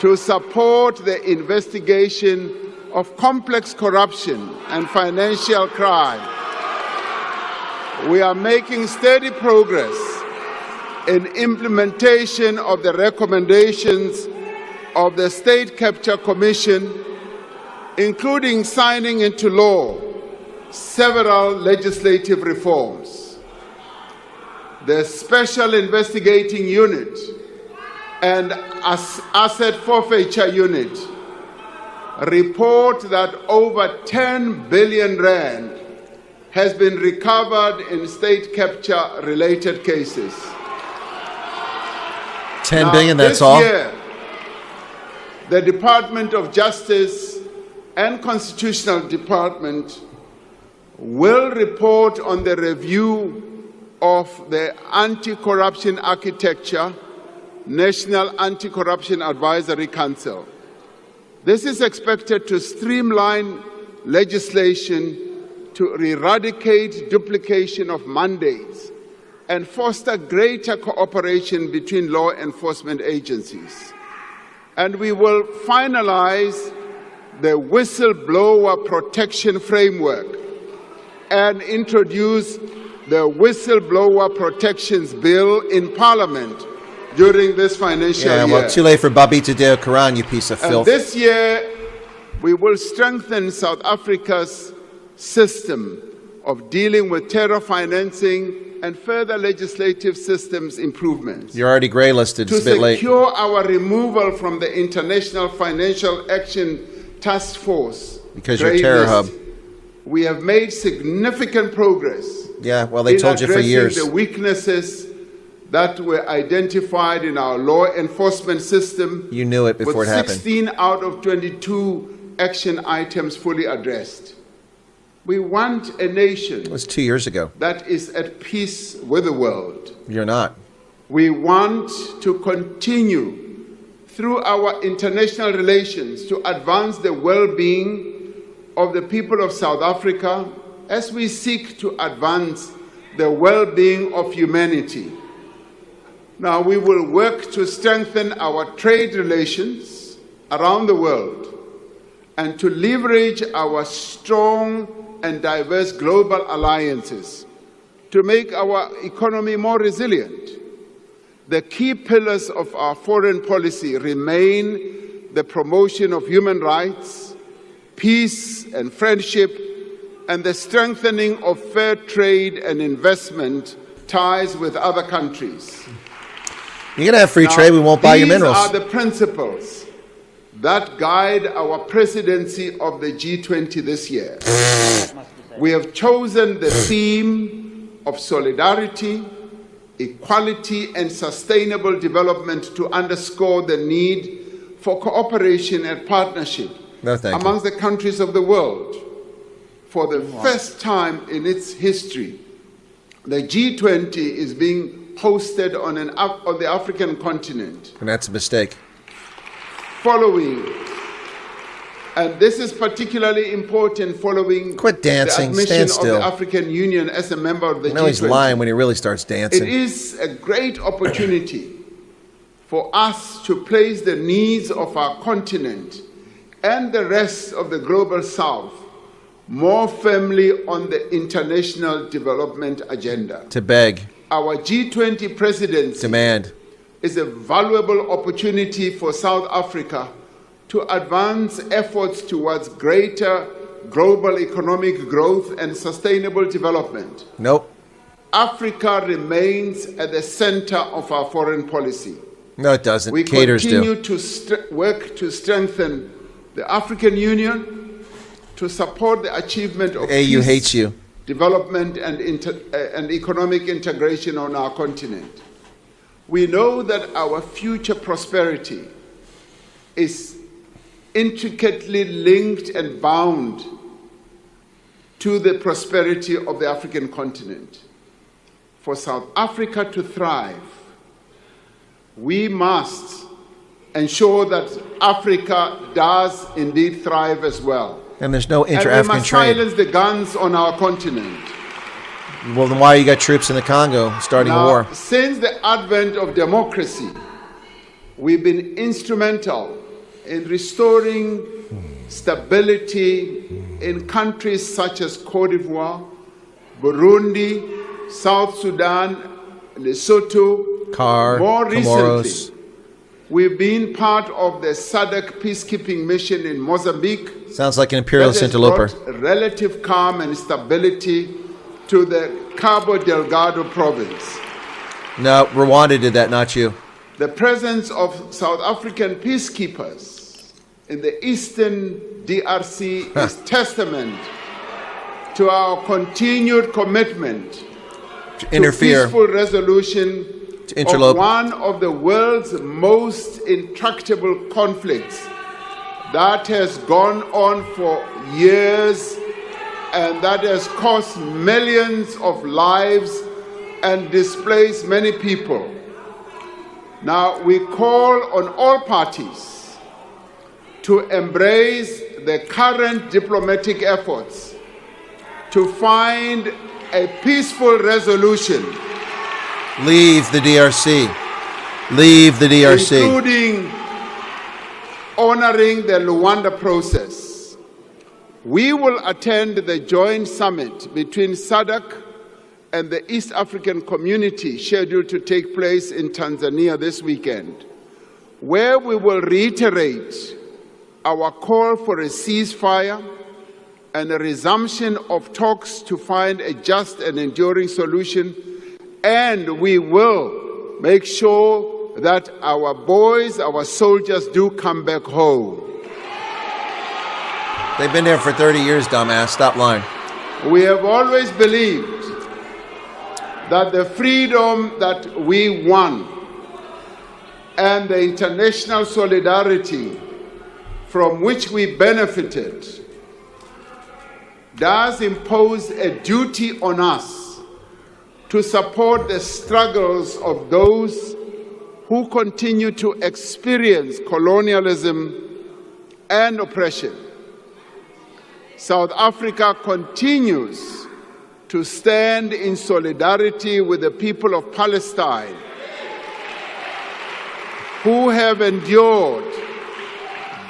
to support the investigation of complex corruption and financial crime. We are making steady progress in implementation of the recommendations of the State Capture Commission, including signing into law several legislative reforms. The Special Investigating Unit and Asset Forfeiture Unit report that over 10 billion rand has been recovered in state capture-related cases. 10 billion, that's all? This year, the Department of Justice and Constitutional Department will report on the review of the Anti-Corruption Architecture, National Anti-Corruption Advisory Council. This is expected to streamline legislation to eradicate duplication of mandates and foster greater cooperation between law enforcement agencies. And we will finalize the whistleblower protection framework and introduce the Whistleblower Protections Bill in Parliament during this financial year. Yeah, well, too late for Babita Deo Quran, you piece of filth. And this year, we will strengthen South Africa's system of dealing with terror financing and further legislative systems improvements. You're already gray listed, it's a bit late. To secure our removal from the International Financial Action Task Force. Because you're a terror hub. We have made significant progress. Yeah, well, they told you for years. The weaknesses that were identified in our law enforcement system. You knew it before it happened. 16 out of 22 action items fully addressed. We want a nation. It was 2 years ago. That is at peace with the world. You're not. We want to continue through our international relations to advance the well-being of the people of South Africa as we seek to advance the well-being of humanity. Now, we will work to strengthen our trade relations around the world and to leverage our strong and diverse global alliances to make our economy more resilient. The key pillars of our foreign policy remain the promotion of human rights, peace and friendship, and the strengthening of fair trade and investment ties with other countries. You're going to have free trade, we won't buy your minerals. These are the principles that guide our presidency of the G20 this year. We have chosen the theme of solidarity, equality, and sustainable development to underscore the need for cooperation and partnership amongst the countries of the world. For the first time in its history, the G20 is being hosted on the African continent. And that's a mistake. Following, and this is particularly important following Quit dancing, the admission stand still. of the African Union as a member of the G20. No, he's lying when he really starts dancing. It is a great opportunity for us to place the needs of our continent and the rest of the global south more firmly on the international development agenda. To beg, Our G20 presidency demand, is a valuable opportunity for South Africa to advance efforts towards greater global economic growth and sustainable development. nope, Africa remains at the center of our foreign policy. no it doesn't. We Caters continue do. to work to strengthen the African Union, to support the achievement of AU peace, hates you. development, and economic integration on our continent. We know that our future prosperity is intricately linked and bound to the prosperity of the African continent. For South Africa to thrive, we must ensure that Africa does indeed thrive as well. And there's no And we inter-African must trade. silence the guns on our continent. Well, then why you got troops in the Congo starting a Now, war? since the advent of democracy, we've been instrumental in restoring stability in countries such as Cote d'Ivoire, Burundi, South Sudan, Lesotho. More Comoros. recently, we've been part of the SADC peacekeeping mission in Mozambique. Sounds like an That imperialist has interloper. brought relative calm and stability to the Cabo Delgado province. No, Rwanda did that, not you. The presence of South African peacekeepers in the eastern DRC is testament to our continued commitment To interfere, to peaceful resolution to interlope. of one of the world's most intractable conflicts that has gone on for years and that has cost millions of lives and displaced many people. Now, we call on all parties to embrace the current diplomatic efforts to find a peaceful resolution, Leave the DRC. Leave the DRC. including honoring the Luanda process. We will attend the joint summit between SADC and the East African Community scheduled to take place in Tanzania this weekend, where we will reiterate our call for a ceasefire and a resumption of talks to find a just and enduring solution, and we will make sure that our boys, our soldiers do come back home. They've been there for 30 years, dumbass. Stop lying. We have always believed that the freedom that we won and the international solidarity from which we benefited does impose a duty on us to support the struggles of those who continue to experience colonialism and oppression. South Africa continues to stand in solidarity with the people of Palestine, who have endured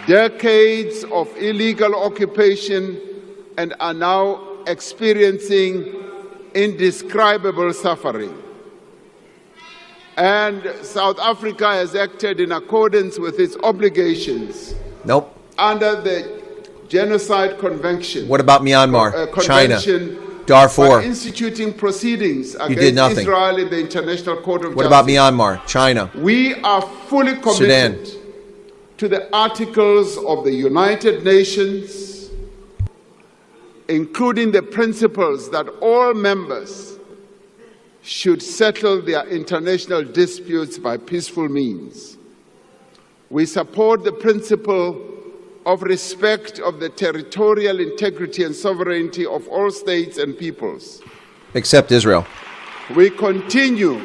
decades of illegal occupation and are now experiencing indescribable suffering. And South Africa has acted in accordance with its obligations Nope. under the Genocide Convention. What about Myanmar? China? Convention Darfur? by instituting proceedings did against nothing. Israel in the International Court of What Justice. about Myanmar? China? We are fully committed Sudan? to the articles of the United Nations, including the principles that all members should settle their international disputes by peaceful means. We support the principle of respect of the territorial integrity and sovereignty of all states and peoples. Except Israel. We continue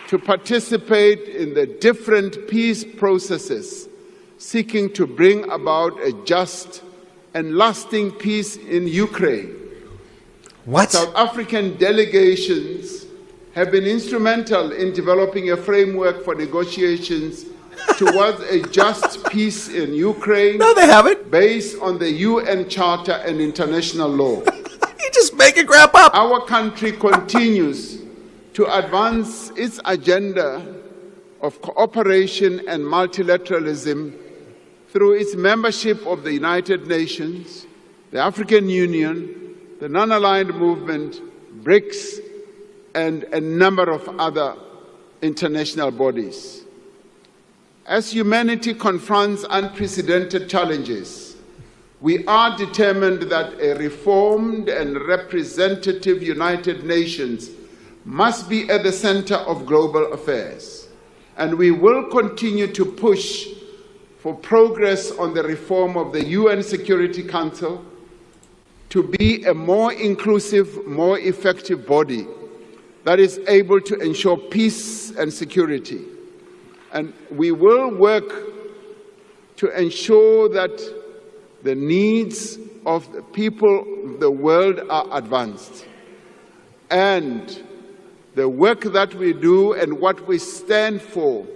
to participate in the different peace processes seeking to bring about a just and lasting peace in Ukraine. What? South African delegations have been instrumental in developing a framework for negotiations towards a just peace in Ukraine. No, they haven't. Based on the UN Charter and international law. You just making crap up. Our country continues to advance its agenda of cooperation and multilateralism through its membership of the United Nations, the African Union, the Non-Aligned Movement, BRICS, and a number of other international bodies. As humanity confronts unprecedented challenges, we are determined that a reformed and representative United Nations must be at the center of global affairs, and we will continue to push for progress on the reform of the UN Security Council to be a more inclusive, more effective body that is able to ensure peace and security. And we will work to ensure that the needs of the people of the world are advanced. And the work that we do and what we stand for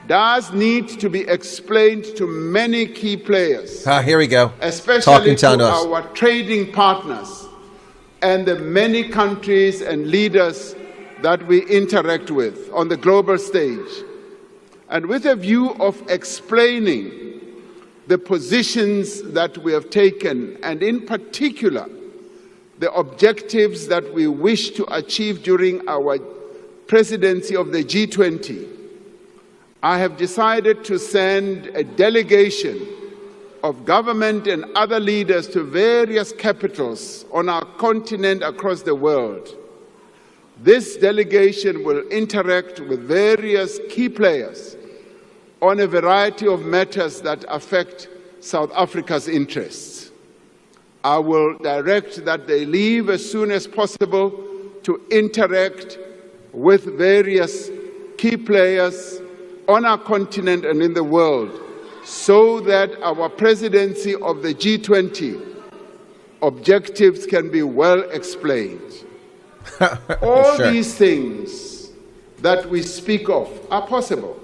does need to be explained to many key players. Here we go. Especially to our trading partners and the many countries and leaders that we interact with on the global stage. And with a view of explaining the positions that we have taken, and in particular, the objectives that we wish to achieve during our presidency of the G20, I have decided to send a delegation of government and other leaders to various capitals on our continent across the world. This delegation will interact with various key players on a variety of matters that affect South Africa's interests. I will direct that they leave as soon as possible to interact with various key players on our continent and in the world, so that our presidency of the G20 objectives can be well explained. All Sure. these things that we speak of are possible.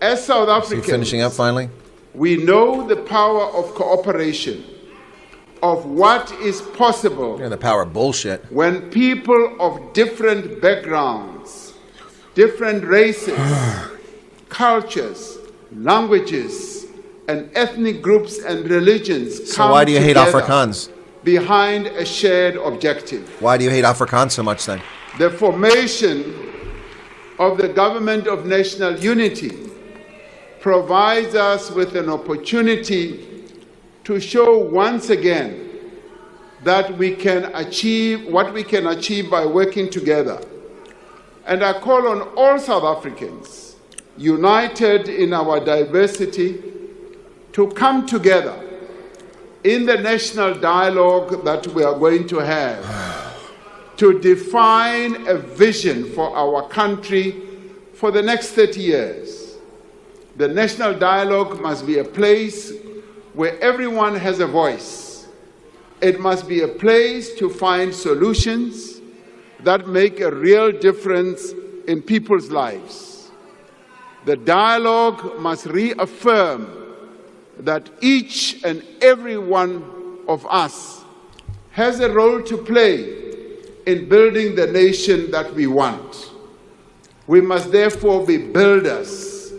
As South Africans, finishing up finally? We know the power of cooperation, of what is possible The power of bullshit. when people of different backgrounds, different races, cultures, languages, and ethnic groups and religions So come why do you hate together Afrikaans? behind a shared objective. Why do you hate Afrikaans so much then? The formation of the Government of National Unity provides us with an opportunity to show once again that we can achieve what we can achieve by working together. And I call on all South Africans, united in our diversity, to come together in the national dialogue that we are going to have to define a vision for our country for the next 30 years. The national dialogue must be a place where everyone has a voice. It must be a place to find solutions that make a real difference in people's lives. The dialogue must reaffirm that each and every one of us has a role to play in building the nation that we want. We must therefore be builders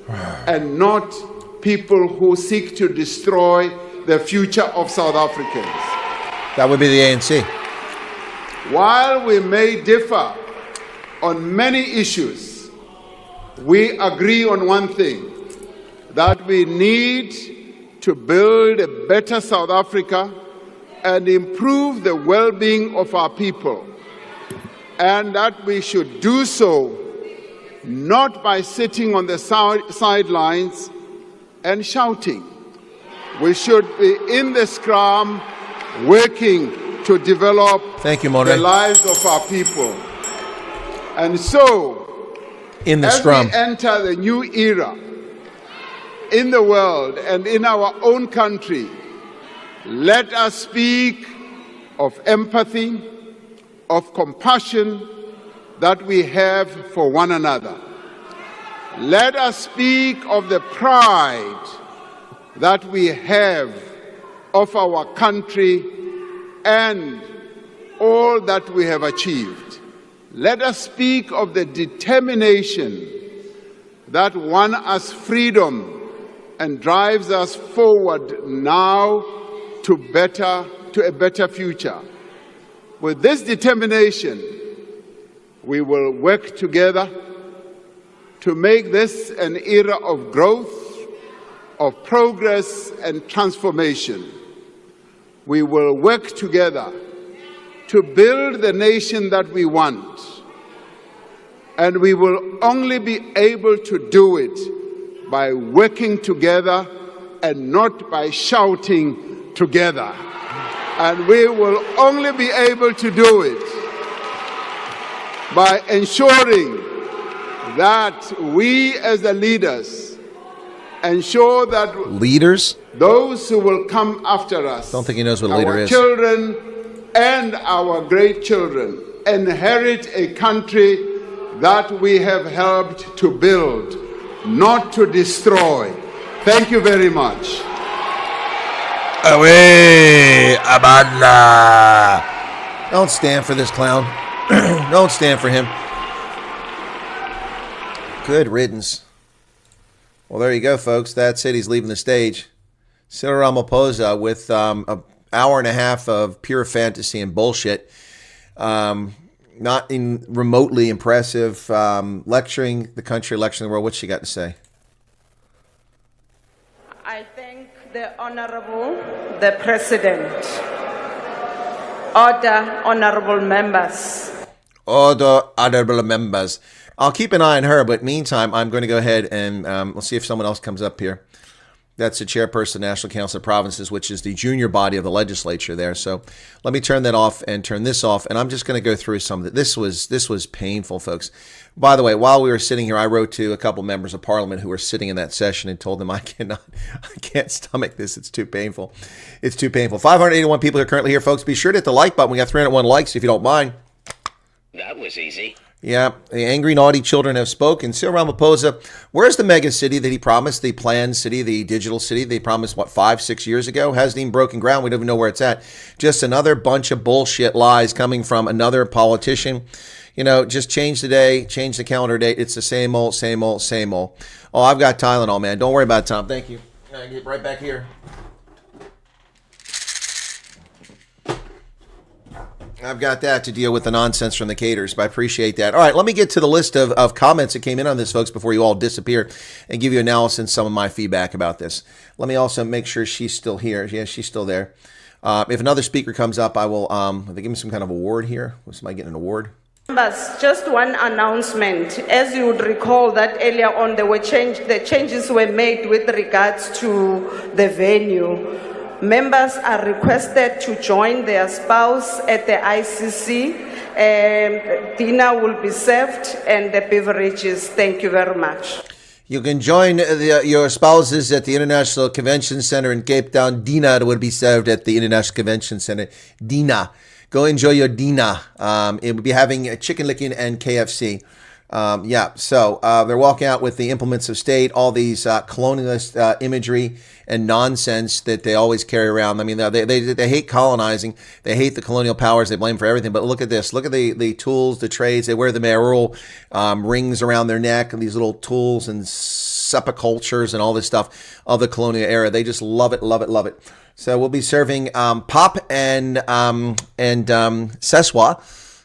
and not people who seek to destroy the future of South Africans. That would be the ANC. While we may differ on many issues, we agree on one thing, that we need to build a better South Africa and improve the well-being of our people, and that we should do so not by sitting on the sidelines and shouting. We should be in the scrum working to develop the lives of our people. And so, in the as scrum, we enter the new era in the world and in our own country, let us speak of empathy, of compassion that we have for one another. Let us speak of the pride that we have of our country and all that we have achieved. Let us speak of the determination that won us freedom and drives us forward now to a better future. With this determination, we will work together to make this an era of growth, of progress and transformation. We will work together to build the nation that we want, and we will only be able to do it by working together and not by shouting together. And we will only be able to do it by ensuring that we as the leaders ensure that Leaders? those who will come after us, Don't think he knows what a leader our is. children and our great children, inherit a country that we have helped to build, not to destroy. Thank you very much. Away, Amanda. Don't stand for this clown. Don't stand for him. Good riddance. Well, there you go, folks. That's it. He's leaving the stage. Cyril Ramaphosa with an hour and a half of pure fantasy and bullshit. Not in remotely impressive. Lecturing the country, lecturing the world. What's she got to say? I thank the Honorable, the President. Order, honorable members. Order, honorable members. I'll keep an eye on her, but meantime, I'm going to go ahead and we'll see if someone else comes up here. That's the chairperson of the National Council of Provinces, which is the junior body of the legislature there. So let me turn that off and turn this off, and I'm just going to go through some of it. This was painful, folks. By the way, while we were sitting here, I wrote to a couple members of Parliament who were sitting in that session and told them I can't stomach this. It's too painful. It's too painful. 581 people are currently here, folks. Be sure to hit the like button. We got 301 likes, if you don't mind. That was easy. Yeah, the angry, naughty children have spoken. Cyril Ramaphosa, where's the mega city that he promised, the planned city, the digital city they promised, 5-6 years ago? Hasn't even broken ground. We don't even know where it's at. Just another bunch of bullshit lies coming from another politician. You know, just change the day, change the calendar date. It's the same old, same old, same old. Oh, I've got Tylenol, man. Don't worry about it, Tom. Thank you. I get right back here. I've got that to deal with the nonsense from the caters, but I appreciate that. All right, let me get to the list of comments that came in on this, folks, before you all disappear, and give you analysis and some of my feedback about this. Let me also make sure she's still here. Yeah, she's still there. If another speaker comes up, I will, they give me some kind of award here. Was somebody getting an award? Members, just one announcement. As you would recall that earlier on, the changes were made with regards to the venue. Members are requested to join their spouse at the ICC. Dinner will be served and the beverages. Thank you very much. You can join your spouses at the International Convention Center in Cape Town. Dinner will be served at the International Convention Center. Dinner. Go enjoy your dinner. It will be having chicken licking and KFC. So they're walking out with the implements of state, all these colonialist imagery and nonsense that they always carry around. I mean, they hate colonizing. They hate the colonial powers. They blame for everything. But look at this. Look at the tools, the trades. They wear the mayoral rings around their neck and these little tools and sepulchres and all this stuff of the colonial era. They just love it, love it, love it. So we'll be serving pop and seswa.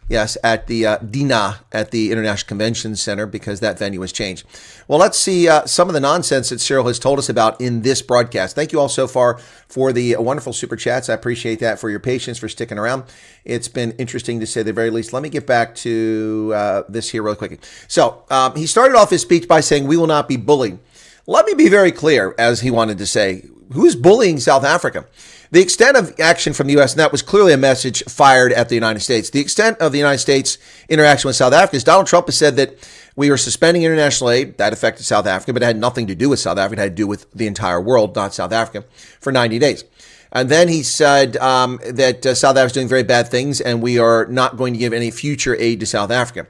Yes, at the Dina at the International Convention Center, because that venue has changed. Well, let's see some of the nonsense that Cyril has told us about in this broadcast. Thank you all so far for the wonderful super chats. I appreciate that, for your patience, for sticking around. It's been interesting to say the very least. Let me get back to this here real quick. So he started off his speech by saying, "We will not be bullied." Let me be very clear, as he wanted to say, who's bullying South Africa? The extent of action from the U.S., and that was clearly a message fired at the United States. The extent of the United States' interaction with South Africa is Donald Trump has said that we were suspending international aid. That affected South Africa, but it had nothing to do with South Africa. It had to do with the entire world, not South Africa, for 90 days. And then he said that South Africa is doing very bad things, and we are not going to give any future aid to South Africa.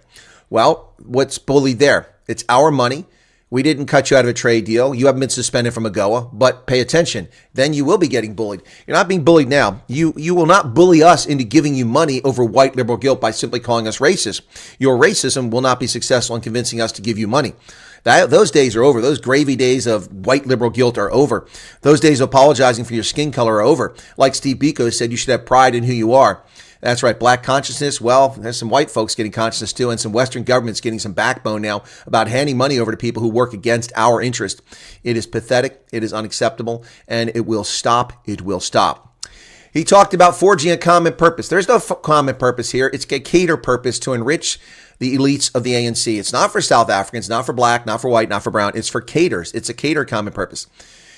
Well, what's bullied there? It's our money. We didn't cut you out of a trade deal. You haven't been suspended from AGOA, but pay attention. Then you will be getting bullied. You're not being bullied now. You will not bully us into giving you money over white liberal guilt by simply calling us racist. Your racism will not be successful in convincing us to give you money. Those days are over. Those gravy days of white liberal guilt are over. Those days of apologizing for your skin color are over. Like Steve Biko said, you should have pride in who you are. That's right. Black consciousness. Well, there's some white folks getting consciousness too, and some Western governments getting some backbone now about handing money over to people who work against our interest. It is pathetic. It is unacceptable, and it will stop. It will stop. He talked about forging a common purpose. There's no common purpose here. It's a cater purpose to enrich the elites of the ANC. It's not for South Africans, not for black, not for white, not for brown. It's for caters. It's a cater common purpose.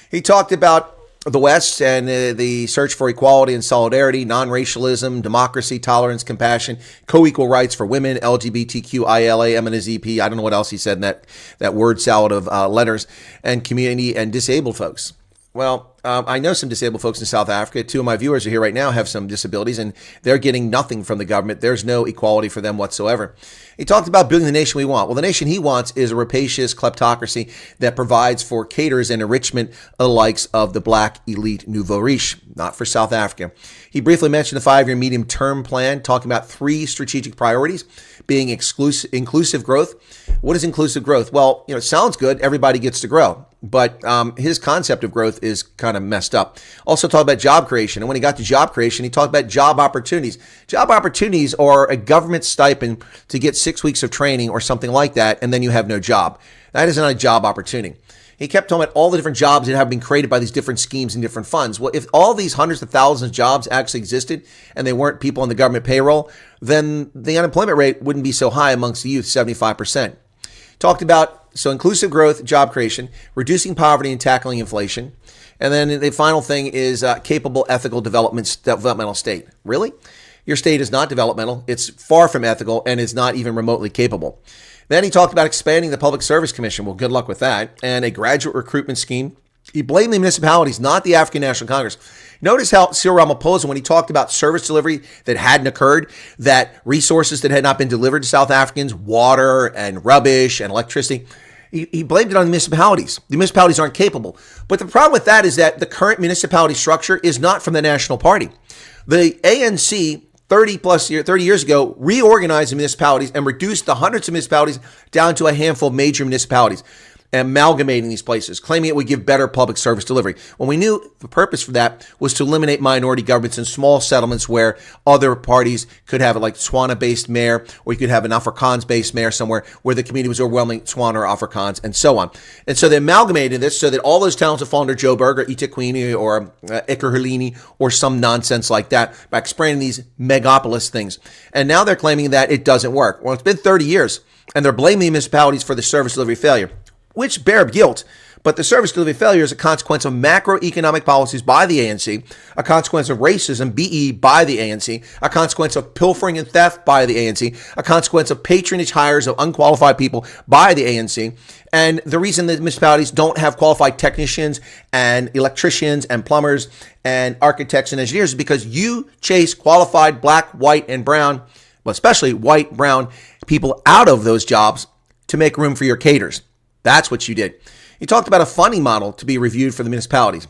He talked about the West and the search for equality and solidarity, non-racialism, democracy, tolerance, compassion, co-equal rights for women, LGBTQ, ILA, MNZP, I don't know what else he said in that word salad of letters, and community and disabled folks. Well, I know some disabled folks in South Africa. Two of my viewers are here right now have some disabilities, and they're getting nothing from the government. There's no equality for them whatsoever. He talked about building the nation we want. Well, the nation he wants is a rapacious kleptocracy that provides for caters and enrichment of the likes of the black elite nouveau riche, not for South Africa. He briefly mentioned the 5-year medium-term plan, talking about 3 strategic priorities, being inclusive growth. What is inclusive growth? Well, it sounds good. Everybody gets to grow. But his concept of growth is kind of messed up. Also talked about job creation. And when he got to job creation, he talked about job opportunities. Job opportunities are a government stipend to get 6 weeks of training or something like that, and then you have no job. That is not a job opportunity. He kept talking about all the different jobs that have been created by these different schemes and different funds. Well, if all these hundreds of thousands of jobs actually existed and they weren't people on the government payroll, then the unemployment rate wouldn't be so high amongst the youth, 75%. Talked about inclusive growth, job creation, reducing poverty and tackling inflation. And then the final thing is capable ethical developmental state. Really? Your state is not developmental. It's far from ethical and is not even remotely capable. Then he talked about expanding the Public Service Commission. Well, good luck with that. And a graduate recruitment scheme. He blamed the municipalities, not the African National Congress. Notice how Cyril Ramaphosa, when he talked about service delivery that hadn't occurred, that resources that had not been delivered to South Africans, water and rubbish and electricity, he blamed it on the municipalities. The municipalities aren't capable. But the problem with that is that the current municipality structure is not from the National Party. The ANC 30 years ago reorganized the municipalities and reduced the hundreds of municipalities down to a handful of major municipalities, amalgamating these places, claiming it would give better public service delivery. When we knew the purpose for that was to eliminate minority governments in small settlements where other parties could have like Tswana-based mayor, or you could have an Afrikaans-based mayor somewhere where the community was overwhelming Tswana or Afrikaans, and so on. And so they amalgamated this so that all those towns would fall under Joburg or eThekwini or Ekurhuleni or some nonsense like that by expanding these megapolis things. And now they're claiming that it doesn't work. Well, it's been 30 years, and they're blaming the municipalities for the service delivery failure, which bear guilt. But the service delivery failure is a consequence of macroeconomic policies by the ANC, a consequence of racism, BE, by the ANC, a consequence of pilfering and theft by the ANC, a consequence of patronage hires of unqualified people by the ANC. And the reason that municipalities don't have qualified technicians and electricians and plumbers and architects and engineers is because you chase qualified black, white, and brown, well, especially white, brown people out of those jobs to make room for your caters. That's what you did. He talked about a funding model to be reviewed for the municipalities.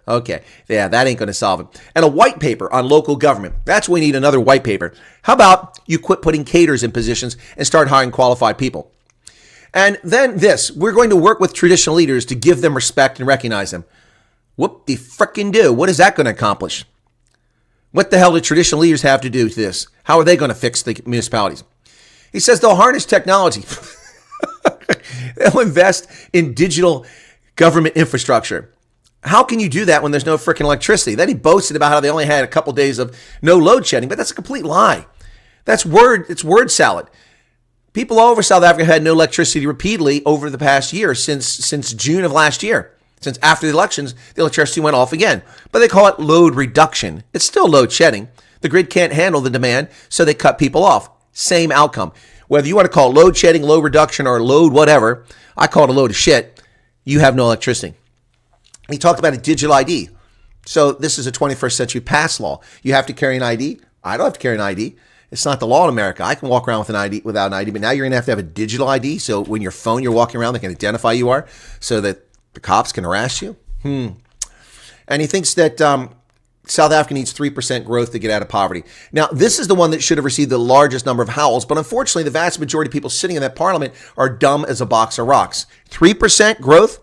Okay, yeah, that ain't going to solve it. And a white paper on local government. That's what we need, another white paper. How about you quit putting caters in positions and start hiring qualified people? And then this, we're going to work with traditional leaders to give them respect and recognize them. Whoop de frickin' do. What is that going to accomplish? What the hell do traditional leaders have to do with this? How are they going to fix the municipalities? He says they'll harness technology. They'll invest in digital government infrastructure. How can you do that when there's no freaking electricity? Then he boasted about how they only had a couple days of no load shedding, but that's a complete lie. It's word salad. People all over South Africa had no electricity repeatedly over the past year, since June of last year. Since after the elections, the electricity went off again. But they call it load reduction. It's still load shedding. The grid can't handle the demand, so they cut people off. Same outcome. Whether you want to call it load shedding, load reduction, or load whatever, I call it a load of shit. You have no electricity. He talked about a digital ID. So this is a 21st century pass law. You have to carry an ID. I don't have to carry an ID. It's not the law in America. I can walk around with an ID without an ID, but now you're going to have a digital ID. So when your phone, you're walking around, they can identify you are so that the cops can harass you. And he thinks that South Africa needs 3% growth to get out of poverty. Now, this is the one that should have received the largest number of howls, but unfortunately, the vast majority of people sitting in that parliament are dumb as a box of rocks. 3% growth?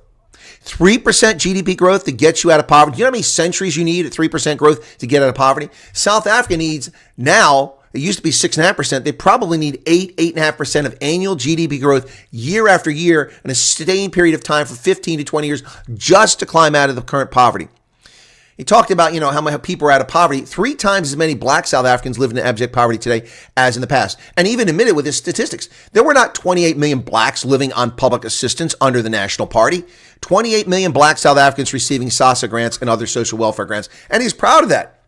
3% GDP growth to get you out of poverty. Do you know how many centuries you need at 3% growth to get out of poverty? South Africa needs now, it used to be 6.5%. They probably need 8.5% of annual GDP growth year after year in a sustained period of time for 15 to 20 years just to climb out of the current poverty. He talked about, how many people are out of poverty. 3 times as many black South Africans live in abject poverty today as in the past. And even admitted with his statistics, there were not 28 million blacks living on public assistance under the National Party. 28 million black South Africans receiving SASSA grants and other social welfare grants. And he's proud of that.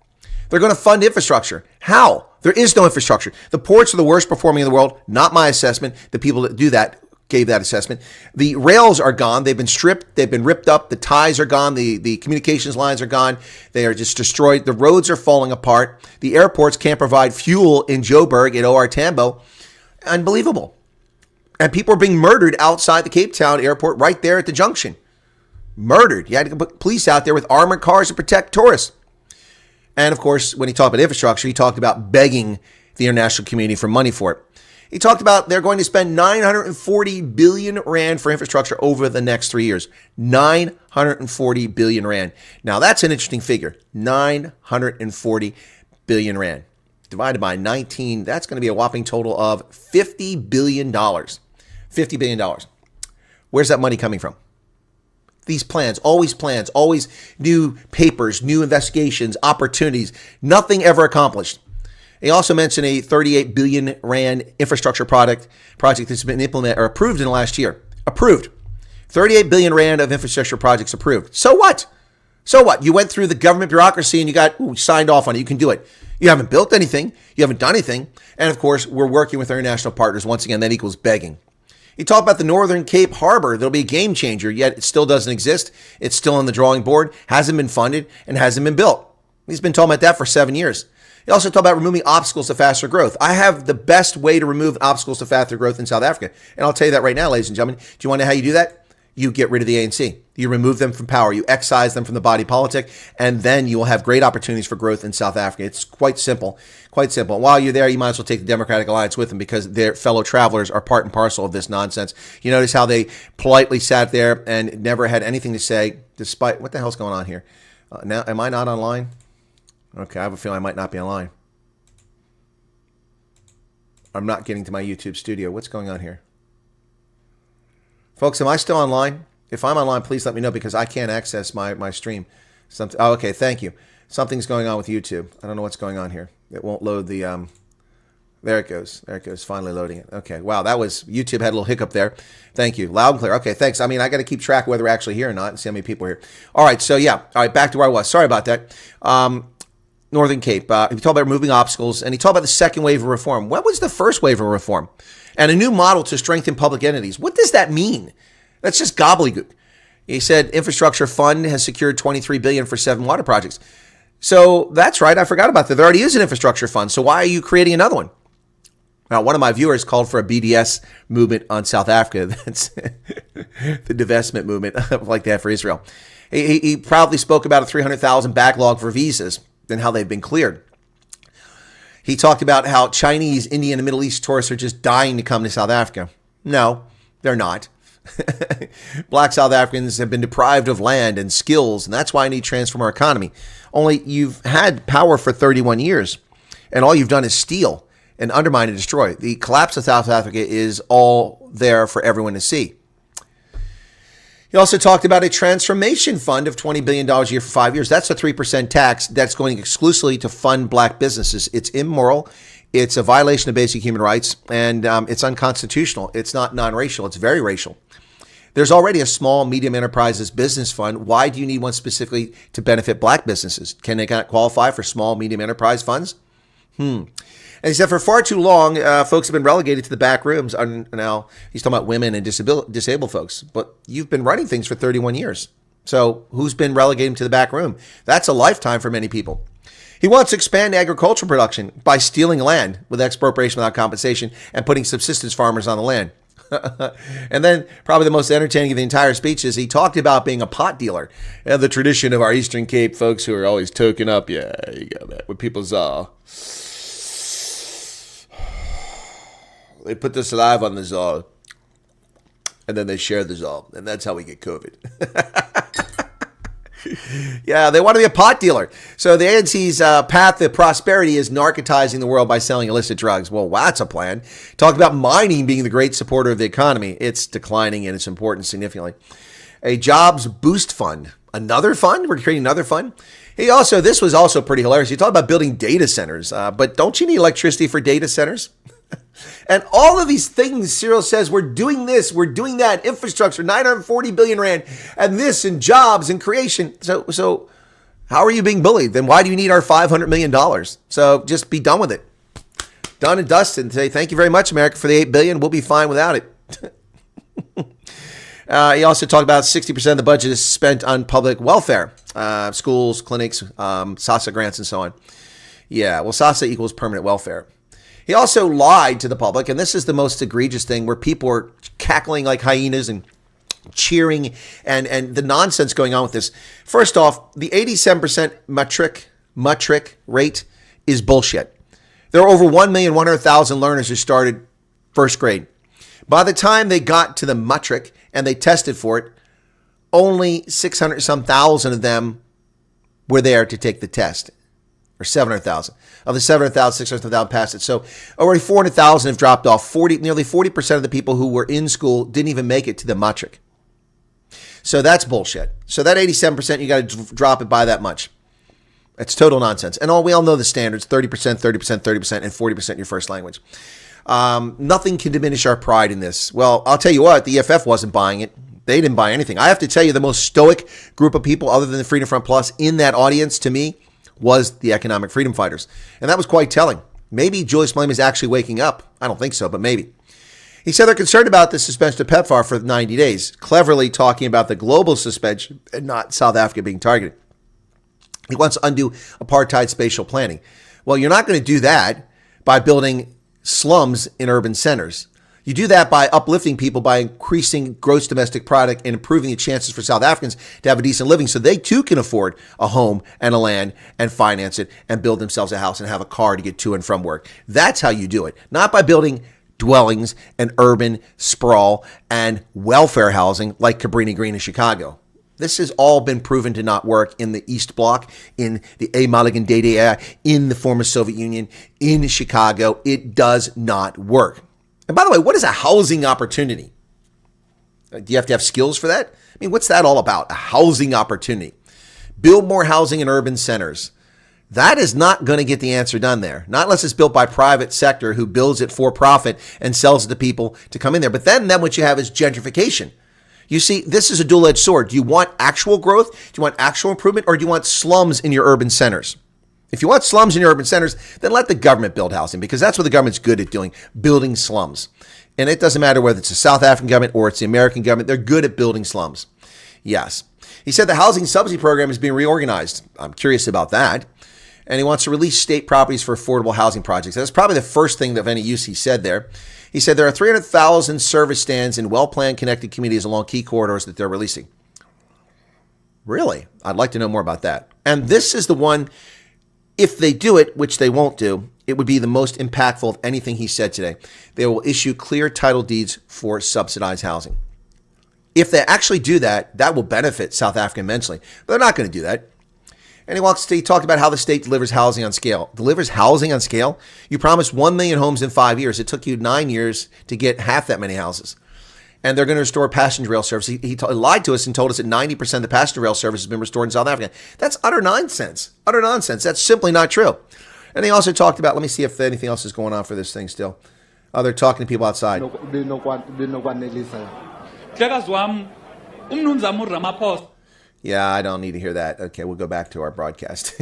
They're going to fund infrastructure. How? There is no infrastructure. The ports are the worst performing in the world. Not my assessment. The people that do that gave that assessment. The rails are gone. They've been stripped. They've been ripped up. The ties are gone. The communications lines are gone. They are just destroyed. The roads are falling apart. The airports can't provide fuel in Joburg at OR Tambo. Unbelievable. And people are being murdered outside the Cape Town airport right there at the junction. Murdered. You had to put police out there with armored cars to protect tourists. And of course, when he talked about infrastructure, he talked about begging the international community for money for it. He talked about they're going to spend 940 billion rand for infrastructure over the next 3 years. 940 billion rand. Now that's an interesting figure. 940 billion rand. Divided by 19, that's going to be a whopping total of $50 billion. $50 billion. Where's that money coming from? These plans, always new papers, new investigations, opportunities, nothing ever accomplished. He also mentioned a 38 billion rand infrastructure project that's been implemented or approved in the last year. Approved. 38 billion rand of infrastructure projects approved. So what? So what? You went through the government bureaucracy and you got signed off on it. You can do it. You haven't built anything. You haven't done anything. And of course, we're working with our international partners. Once again, that equals begging. He talked about the Northern Cape Harbor. There'll be a game changer, yet it still doesn't exist. It's still on the drawing board, hasn't been funded, and hasn't been built. He's been talking about that for 7 years. He also talked about removing obstacles to faster growth. I have the best way to remove obstacles to faster growth in South Africa. And I'll tell you that right now, ladies and gentlemen. Do you want to know how you do that? You get rid of the ANC. You remove them from power. You excise them from the body politic. And then you will have great opportunities for growth in South Africa. It's quite simple. Quite simple. And while you're there, you might as well take the Democratic Alliance with them because their fellow travelers are part and parcel of this nonsense. You notice how they politely sat there and never had anything to say despite... What the hell's going on here? Now, am I not online? Okay, I have a feeling I might not be online. I'm not getting to my YouTube studio. What's going on here? Folks, am I still online? If I'm online, please let me know because I can't access my stream. Oh, okay, thank you. Something's going on with YouTube. I don't know what's going on here. It won't load the... There it goes. There it goes. Finally loading it. Okay, wow, that was... YouTube had a little hiccup there. Thank you. Loud and clear. Okay, thanks. I mean, I got to keep track of whether we're actually here or not and see how many people are here. All right, so yeah. All right, back to where I was. Sorry about that. Northern Cape. He talked about removing obstacles, and he talked about the second wave of reform. What was the first wave of reform? And a new model to strengthen public entities. What does that mean? That's just gobbledygook. He said infrastructure fund has secured $23 billion for 7 water projects. So that's right. I forgot about that. There already is an infrastructure fund. So why are you creating another one? Now, one of my viewers called for a BDS movement on South Africa. That's the divestment movement like they have for Israel. He proudly spoke about a 300,000 backlog for visas and how they've been cleared. He talked about how Chinese, Indian, and Middle East tourists are just dying to come to South Africa. No, they're not. Black South Africans have been deprived of land and skills, and that's why I need to transform our economy. Only you've had power for 31 years, and all you've done is steal and undermine and destroy. The collapse of South Africa is all there for everyone to see. He also talked about a transformation fund of $20 billion a year for 5 years. That's a 3% tax that's going exclusively to fund black businesses. It's immoral. It's a violation of basic human rights, and it's unconstitutional. It's not non-racial. It's very racial. There's already a small medium enterprises business fund. Why do you need one specifically to benefit black businesses? Can they not qualify for small medium enterprise funds? And he said for far too long, folks have been relegated to the back rooms. Now, he's talking about women and disabled folks. But you've been running things for 31 years. So who's been relegated to the back room? That's a lifetime for many people. He wants to expand agricultural production by stealing land with expropriation without compensation and putting subsistence farmers on the land. And then probably the most entertaining of the entire speech is he talked about being a pot dealer. The tradition of our Eastern Cape folks who are always token up. Yeah, you got that. With people's, they put the saliva on the and then they share the and that's how we get COVID. Yeah, they want to be a pot dealer. So the ANC's path to prosperity is narcotizing the world by selling illicit drugs. Well, that's a plan. Talk about mining being the great supporter of the economy. It's declining in its importance significantly. A jobs boost fund. Another fund? We're creating another fund? This was also pretty hilarious. He talked about building data centers. But don't you need electricity for data centers? And all of these things, Cyril says, we're doing this, we're doing that, infrastructure, 940 billion rand, and this, and jobs, and creation. So how are you being bullied? Then why do you need our $500 million? So just be done with it. Done and dusted. And say, thank you very much, America, for the $8 billion. We'll be fine without it. He also talked about 60% of the budget is spent on public welfare, schools, clinics, SASA grants, and so on. Yeah, well, SASA equals permanent welfare. He also lied to the public, and this is the most egregious thing, where people are cackling like hyenas and cheering, and the nonsense going on with this. First off, the 87% matric rate is bullshit. There are over 1,100,000 learners who started first grade. By the time they got to the matric and they tested for it, only 600-some thousand of them were there to take the test. Or 700,000. Of the 700,000, 600,000 passed it. So already 400,000 have dropped off. Nearly 40% of the people who were in school didn't even make it to the matric. So that's bullshit. So that 87%, you got to drop it by that much. That's total nonsense. And we all know the standards, 30%, 30%, 30%, and 40% your first language. Nothing can diminish our pride in this. Well, I'll tell you what, the EFF wasn't buying it. They didn't buy anything. I have to tell you, the most stoic group of people other than the Freedom Front Plus in that audience, to me, was the economic freedom fighters. And that was quite telling. Maybe Julius Malema is actually waking up. I don't think so, but maybe. He said they're concerned about the suspension of PEPFAR for 90 days, cleverly talking about the global suspension and not South Africa being targeted. He wants to undo apartheid spatial planning. Well, you're not going to do that by building slums in urban centers. You do that by uplifting people, by increasing gross domestic product and improving the chances for South Africans to have a decent living so they too can afford a home and a land and finance it and build themselves a house and have a car to get to and from work. That's how you do it. Not by building dwellings and urban sprawl and welfare housing like Cabrini Green in Chicago. This has all been proven to not work in the East Bloc, in the Maligan Dede, in the former Soviet Union, in Chicago. It does not work. And by the way, what is a housing opportunity? Do you have to have skills for that? I mean, what's that all about? A housing opportunity. Build more housing in urban centers. That is not going to get the answer done there. Not unless it's built by private sector who builds it for profit and sells it to people to come in there. But then what you have is gentrification. You see, this is a dual-edged sword. Do you want actual growth? Do you want actual improvement? Or do you want slums in your urban centers? If you want slums in your urban centers, then let the government build housing, because that's what the government's good at doing, building slums. And it doesn't matter whether it's the South African government or it's the American government. They're good at building slums. Yes. He said the housing subsidy program is being reorganized. I'm curious about that. And he wants to release state properties for affordable housing projects. That's probably the first thing of any use he said there. He said there are 300,000 service stands in well-planned connected communities along key corridors that they're releasing. Really? I'd like to know more about that. And this is the one, if they do it, which they won't do, it would be the most impactful of anything he said today. They will issue clear title deeds for subsidized housing. If they actually do that, that will benefit South Africa immensely. But they're not going to do that. And he talked about how the state delivers housing on scale. Delivers housing on scale? You promised 1 million homes in 5 years. It took you 9 years to get half that many houses. And they're going to restore passenger rail service. He lied to us and told us that 90% of the passenger rail service has been restored in South Africa. That's utter nonsense. Utter nonsense. That's simply not true. And he also talked about, let me see if anything else is going on for this thing still. Oh, they're talking to people outside. Yeah, I don't need to hear that. Okay, we'll go back to our broadcast.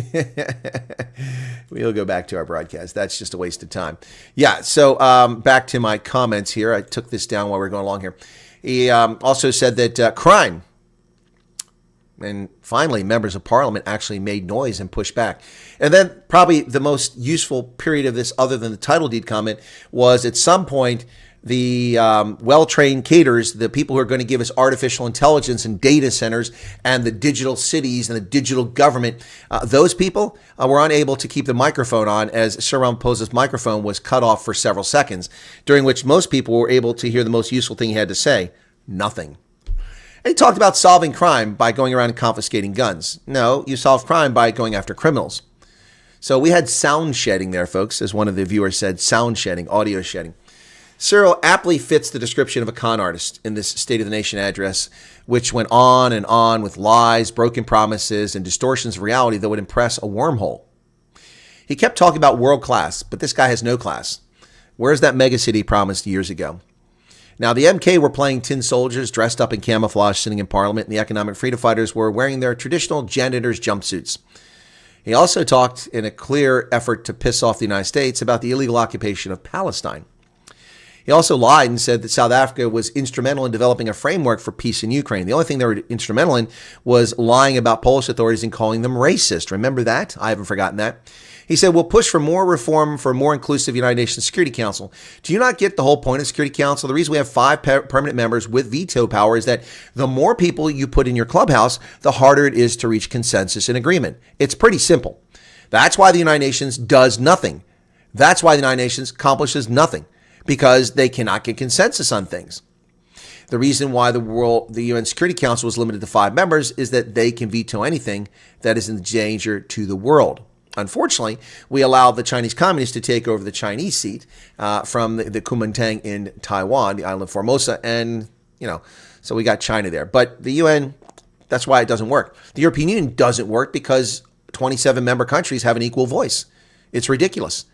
We'll go back to our broadcast. That's just a waste of time. Yeah, so back to my comments here. I took this down while we were going along here. He also said that crime And finally, members of parliament actually made noise and pushed back. And then probably the most useful period of this, other than the title deed comment, was at some point the well-trained caterers, the people who are going to give us artificial intelligence and data centers and the digital cities and the digital government, those people were unable to keep the microphone on, as Sir Ramaphosa's microphone was cut off for several seconds, during which most people were able to hear the most useful thing he had to say: nothing. And he talked about solving crime by going around and confiscating guns. No, you solve crime by going after criminals. So we had sound shedding there, folks, as one of the viewers said, sound shedding, audio shedding. Cyril aptly fits the description of a con artist in this State of the Nation address, which went on and on with lies, broken promises, and distortions of reality that would impress a wormhole. He kept talking about world class, but this guy has no class. Where's that megacity promised years ago? Now, the MK were playing tin soldiers dressed up in camouflage sitting in Parliament, and the economic freedom fighters were wearing their traditional janitor's jumpsuits. He also talked in a clear effort to piss off the United States about the illegal occupation of Palestine. He also lied and said that South Africa was instrumental in developing a framework for peace in Ukraine. The only thing they were instrumental in was lying about Polish authorities and calling them racist. Remember that? I haven't forgotten that. He said, we'll push for more reform for a more inclusive United Nations Security Council. Do you not get the whole point of Security Council? The reason we have 5 permanent members with veto power is that the more people you put in your clubhouse, the harder it is to reach consensus and agreement. It's pretty simple. That's why the United Nations does nothing. That's why the United Nations accomplishes nothing, because they cannot get consensus on things. The reason why the UN Security Council is limited to 5 members is that they can veto anything that is in danger to the world. Unfortunately, we allowed the Chinese communists to take over the Chinese seat from the Kuomintang in Taiwan, the island of Formosa, and, so we got China there. But the UN, that's why it doesn't work. The European Union doesn't work because 27 member countries have an equal voice. It's ridiculous.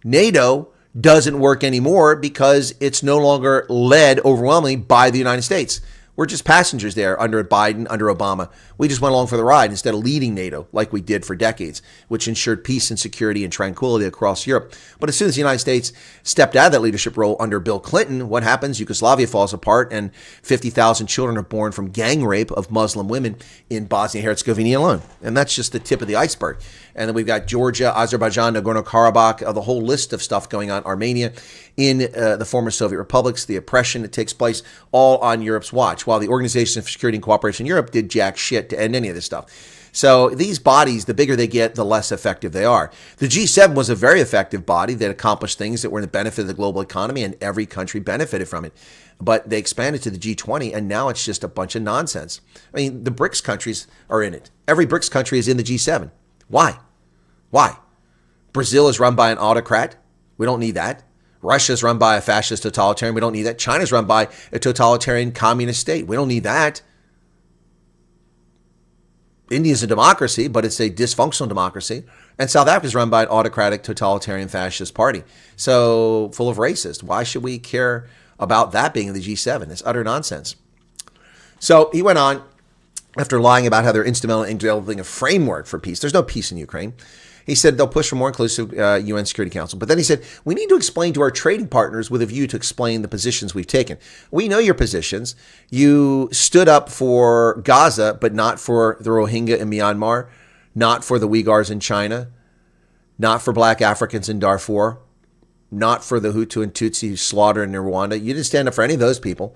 NATO doesn't work anymore because it's no longer led overwhelmingly by the United States. We're just passengers there under Biden, under Obama. We just went along for the ride instead of leading NATO like we did for decades, which ensured peace and security and tranquility across Europe. But as soon as the United States stepped out of that leadership role under Bill Clinton, what happens? Yugoslavia falls apart and 50,000 children are born from gang rape of Muslim women in Bosnia-Herzegovina alone. And that's just the tip of the iceberg. And then we've got Georgia, Azerbaijan, Nagorno-Karabakh, the whole list of stuff going on, Armenia, in the former Soviet republics, the oppression that takes place all on Europe's watch, while the Organization for Security and Cooperation in Europe did jack shit to end any of this stuff. So these bodies, the bigger they get, the less effective they are. The G7 was a very effective body that accomplished things that were in the benefit of the global economy, and every country benefited from it. But they expanded to the G20, and now it's just a bunch of nonsense. I mean, the BRICS countries are in it. Every BRICS country is in the G7. Why? Why? Brazil is run by an autocrat. We don't need that. Russia is run by a fascist totalitarian. We don't need that. China is run by a totalitarian communist state. We don't need that. India is a democracy, but it's a dysfunctional democracy. And South Africa is run by an autocratic, totalitarian, fascist party. So full of racists. Why should we care about that being in the G7? It's utter nonsense. So he went on, after lying about how they're instrumental in developing a framework for peace. There's no peace in Ukraine. He said they'll push for more inclusive UN Security Council. But then he said, we need to explain to our trading partners with a view to explain the positions we've taken. We know your positions. You stood up for Gaza, but not for the Rohingya in Myanmar, not for the Uyghurs in China, not for black Africans in Darfur, not for the Hutu and Tutsi slaughtered in Rwanda. You didn't stand up for any of those people.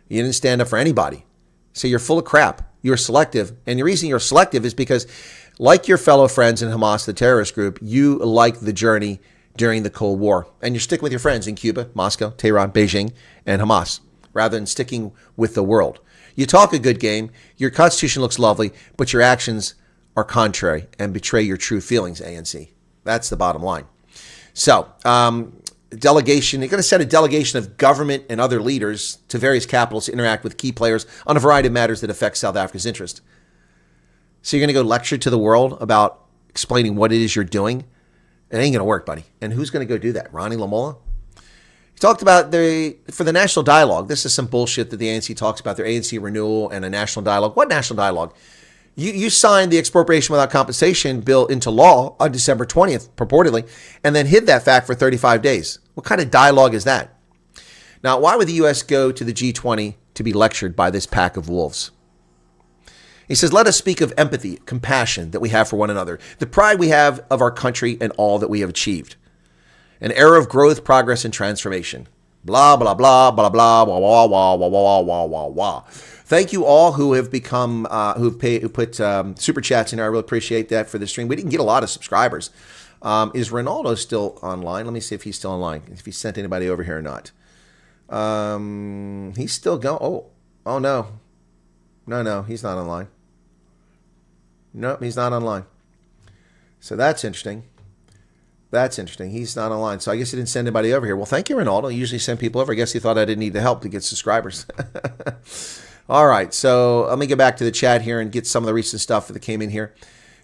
You didn't stand up for anybody. So you're full of crap. You're selective. And the reason you're selective is because, like your fellow friends in Hamas, the terrorist group, you like the journey during the Cold War. And you're sticking with your friends in Cuba, Moscow, Tehran, Beijing, and Hamas, rather than sticking with the world. You talk a good game, your constitution looks lovely, but your actions are contrary and betray your true feelings, ANC. That's the bottom line. So, delegation, you're going to send a delegation of government and other leaders to various capitals to interact with key players on a variety of matters that affect South Africa's interest. So you're going to go lecture to the world about explaining what it is you're doing? It ain't going to work, buddy. And who's going to go do that? Ronnie Lamola? He talked about for the national dialogue. This is some bullshit that the ANC talks about, their ANC renewal and a national dialogue. What national dialogue? You signed the expropriation without compensation bill into law on December 20th, purportedly, and then hid that fact for 35 days. What kind of dialogue is that? Now, why would the U.S. go to the G20 to be lectured by this pack of wolves? He says, let us speak of empathy, compassion that we have for one another, the pride we have of our country and all that we have achieved. An era of growth, progress, and transformation. Blah, blah, blah, blah, blah, wah, wah, wah, wah, wah, wah, wah, wah. Thank you all who have become, who put super chats in there. I really appreciate that for the stream. We didn't get a lot of subscribers. Is Ronaldo still online? Let me see if he's still online, if he sent anybody over here or not. He's still going. Oh no. No, he's not online. Nope, he's not online. So that's interesting. He's not online. So I guess he didn't send anybody over here. Well, thank you, Ronaldo. You usually send people over. I guess he thought I didn't need the help to get subscribers. All right. So let me get back to the chat here and get some of the recent stuff that came in here.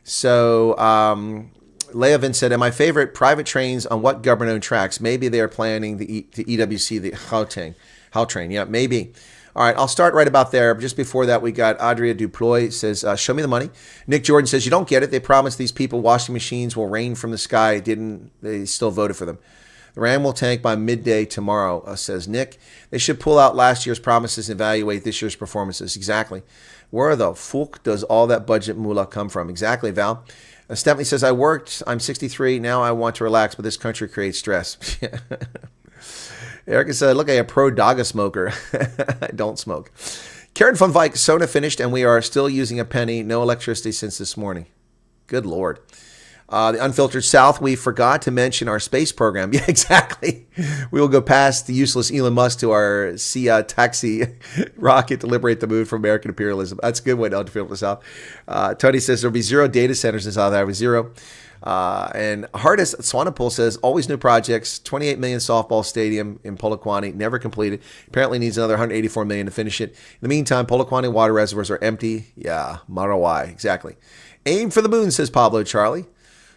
So Leovin said, my favorite private trains on what government-owned tracks? Maybe they are planning the EWC, the Gautrain. Yeah, maybe. All right, I'll start right about there. Just before that, we got Adria Duploy says, show me the money. Nick Jordan says, you don't get it. They promised these people washing machines will rain from the sky. They still voted for them. The Ram will tank by midday tomorrow, says Nick. They should pull out last year's promises and evaluate this year's performances. Exactly. Where the fuck does all that budget moolah come from? Exactly, Val. Stephanie says, I worked. I'm 63. Now I want to relax, but this country creates stress. Erica said, look, I'm a pro-Daga smoker. I don't smoke. Karen von Vike, Sona finished, and we are still using a penny. No electricity since this morning. Good Lord. The Unfiltered South, we forgot to mention our space program. Yeah, exactly. We will go past the useless Elon Musk to our Sia taxi rocket to liberate the moon from American imperialism. That's a good way to Unfiltered South. Tony says there will be 0 data centers in South Africa, 0. And Hardest Swanepoel says, always new projects, 28 million softball stadium in Polokwane, never completed. Apparently needs another 184 million to finish it. In the meantime, Polokwane water reservoirs are empty. Yeah, Marawai, exactly. Aim for the moon, says Pablo Charlie.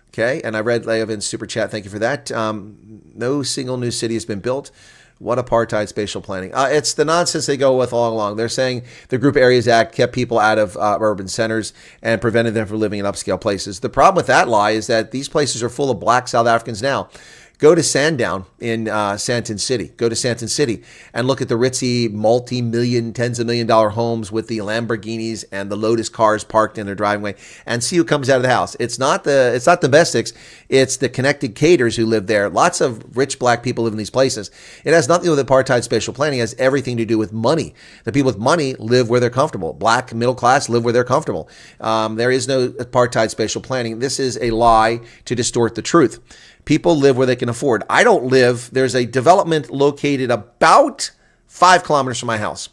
Okay, and I read Leovin's super chat. Thank you for that. No single new city has been built. What apartheid spatial planning? It's the nonsense they go with all along. They're saying the Group Areas Act kept people out of urban centers and prevented them from living in upscale places. The problem with that lie is that these places are full of black South Africans now. Go to Sandown in Sandton City. Go to Sandton City and look at the ritzy, multi-million, tens of million dollar homes with the Lamborghinis and the Lotus cars parked in their driveway, and see who comes out of the house. It's not the domestics. It's the connected cadres who live there. Lots of rich black people live in these places. It has nothing to do with apartheid spatial planning. It has everything to do with money. The people with money live where they're comfortable. Black middle class live where they're comfortable. There is no apartheid spatial planning. This is a lie to distort the truth. People live where they can afford. I don't live. There's a development located about 5 kilometers from my house.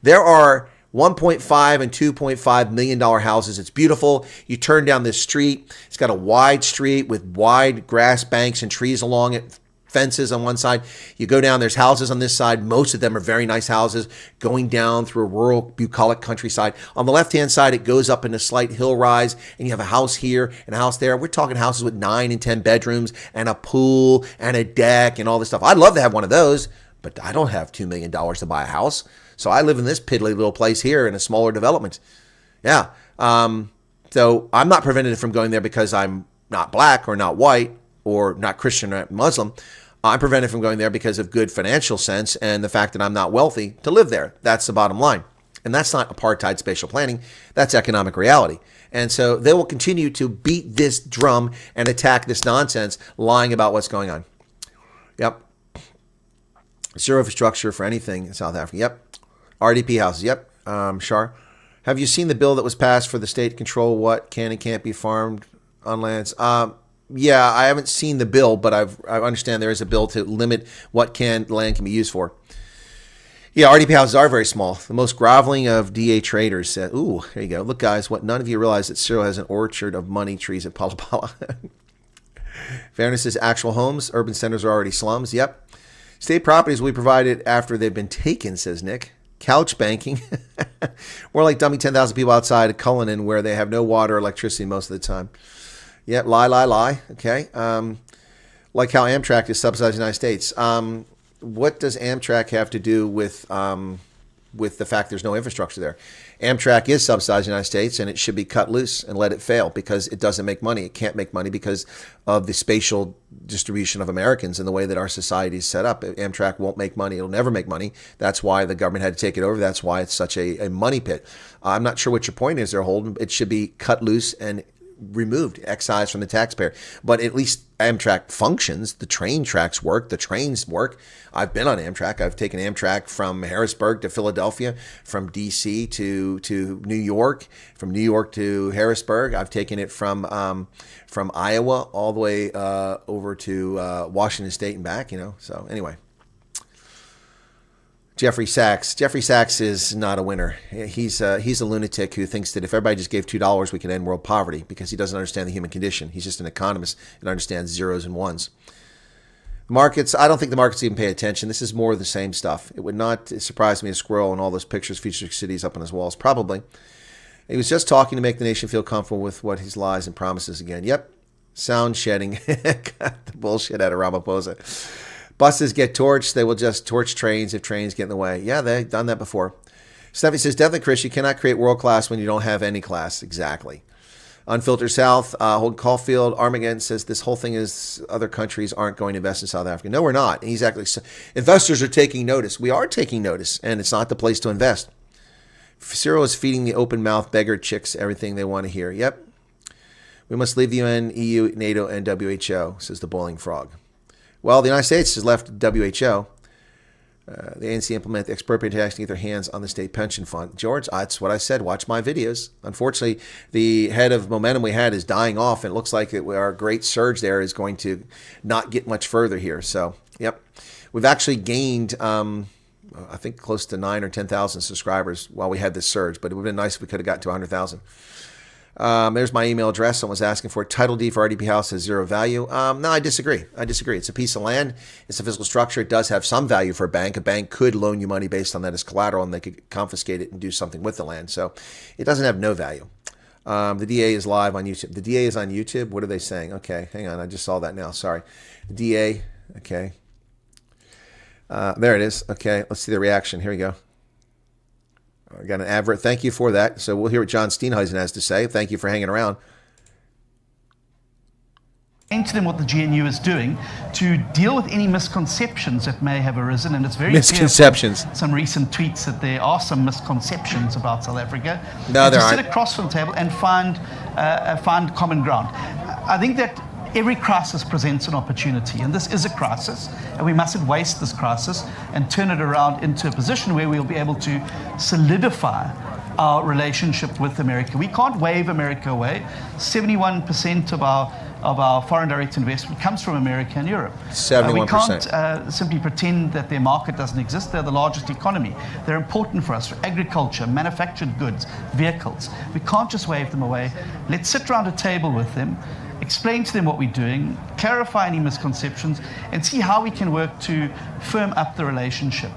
There are 1.5 and 2.5 million dollar houses. It's beautiful. You turn down this street. It's got a wide street with wide grass banks and trees along it. Fences on one side. You go down, there's houses on this side. Most of them are very nice houses going down through a rural bucolic countryside. On the left-hand side, it goes up in a slight hill rise, and you have a house here and a house there. We're talking houses with 9 and 10 bedrooms and a pool and a deck and all this stuff. I'd love to have one of those, but I don't have $2 million to buy a house. So I live in this piddly little place here in a smaller development. Yeah. So I'm not prevented from going there because I'm not black or not white or not Christian or not Muslim. I'm prevented from going there because of good financial sense and the fact that I'm not wealthy to live there. That's the bottom line. And that's not apartheid spatial planning. That's economic reality. And so they will continue to beat this drum and attack this nonsense, lying about what's going on. Yep. Zero infrastructure for anything in South Africa. Yep. RDP houses. Yep. Shar. Have you seen the bill that was passed for the state to control what can and can't be farmed on lands? Yeah, I haven't seen the bill, but I understand there is a bill to limit what land can be used for. Yeah, RDP houses are very small. The most groveling of DA traders said, ooh, there you go. Look, guys, what none of you realize that Cyril has an orchard of money trees at Pala Pala. Fairness is actual homes. Urban centers are already slums. Yep. State properties will be provided after they've been taken, says Nick. Couch banking. More like dumping 10,000 people outside of Cullinan where they have no water or electricity most of the time. Yeah, lie. Okay. Like how Amtrak is subsidized in the United States. What does Amtrak have to do with the fact there's no infrastructure there? Amtrak is subsidized in the United States, and it should be cut loose and let it fail because it doesn't make money. It can't make money because of the spatial distribution of Americans and the way that our society is set up. Amtrak won't make money. It'll never make money. That's why the government had to take it over. That's why it's such a money pit. I'm not sure what your point is there, Holden. It should be cut loose and removed, excised from the taxpayer. But at least Amtrak functions. The train tracks work. The trains work. I've been on Amtrak. I've taken Amtrak from Harrisburg to Philadelphia, from D.C. to New York, from New York to Harrisburg. I've taken it from Iowa all the way over to Washington State and back. So anyway. Jeffrey Sachs. Jeffrey Sachs is not a winner. He's a lunatic who thinks that if everybody just gave $2, we could end world poverty because he doesn't understand the human condition. He's just an economist and understands zeros and ones. Markets, I don't think the markets even pay attention. This is more of the same stuff. It would not surprise me a squirrel and all those pictures featuring cities up on his walls. Probably. He was just talking to make the nation feel comfortable with what his lies and promises again. Yep. Sound shedding. Got the bullshit out of Ramaphosa. Buses get torched. They will just torch trains if trains get in the way. Yeah, they've done that before. Stephanie says, definitely, Chris, you cannot create world class when you don't have any class. Exactly. Unfiltered South, Holden Caulfield, Armageddon says this whole thing is other countries aren't going to invest in South Africa. No, we're not. He's actually, investors are taking notice. We are taking notice, and it's not the place to invest. Cyril is feeding the open mouth beggar chicks everything they want to hear. Yep. We must leave the UN, EU, NATO, and WHO, says the boiling frog. Well, the United States has left WHO. The ANC implement the expropriate tax to get their hands on the state pension fund. George, that's what I said. Watch my videos. Unfortunately, the head of momentum we had is dying off, and it looks like our great surge there is going to not get much further here. So, yep. We've actually gained, I think, close to 9,000 or 10,000 subscribers while we had this surge, but it would have been nice if we could have got to 100,000. There's my email address. Someone's asking for title deed for RDP House has zero value. No, I disagree. It's a piece of land. It's a physical structure. It does have some value for a bank. A bank could loan you money based on that as collateral, and they could confiscate it and do something with the land. So it doesn't have no value. The DA is live on YouTube. The DA is on YouTube. What are they saying? Okay, hang on. I just saw that now. Sorry. The DA. Okay. There it is. Okay, let's see the reaction. Here we go. I got an advert. Thank you for that. So we'll hear what John Steenhuisen has to say. Thank you for hanging around. To them what the GNU is doing to deal with any misconceptions that may have arisen, and it's very misconceptions. Clear from some recent tweets that there are some misconceptions about South Africa. No, there aren't. Sit across from the table and find common ground. I think that every crisis presents an opportunity, and this is a crisis, and we mustn't waste this crisis and turn it around into a position where we'll be able to solidify our relationship with America. We can't wave America away. 71% of our foreign direct investment comes from America and Europe. 71%. We can't simply pretend that their market doesn't exist. They're the largest economy. They're important for us for agriculture, manufactured goods, vehicles. We can't just wave them away. Let's sit around a table with them, explain to them what we're doing, clarify any misconceptions, and see how we can work to firm up the relationship.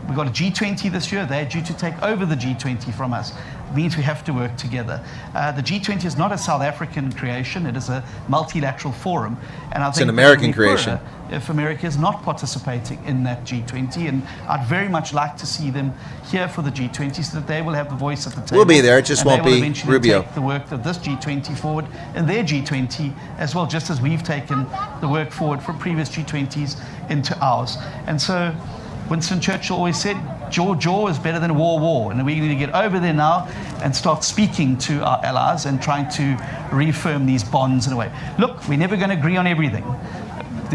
We've got a G20 this year. They're due to take over the G20 from us. It means we have to work together. The G20 is not a South African creation. It is a multilateral forum. And I think it's an American creation. If America is not participating in that G20, and I'd very much like to see them here for the G20 so that they will have the voice at the table. We'll be there. It just won't be eventually Rubio. Take the work of this G20 forward in their G20 as well, just as we've taken the work forward from previous G20s into ours. And so Winston Churchill always said, jaw is better than a war, and we need to get over there now and start speaking to our allies and trying to reaffirm these bonds in a way. Look, we're never going to agree on everything.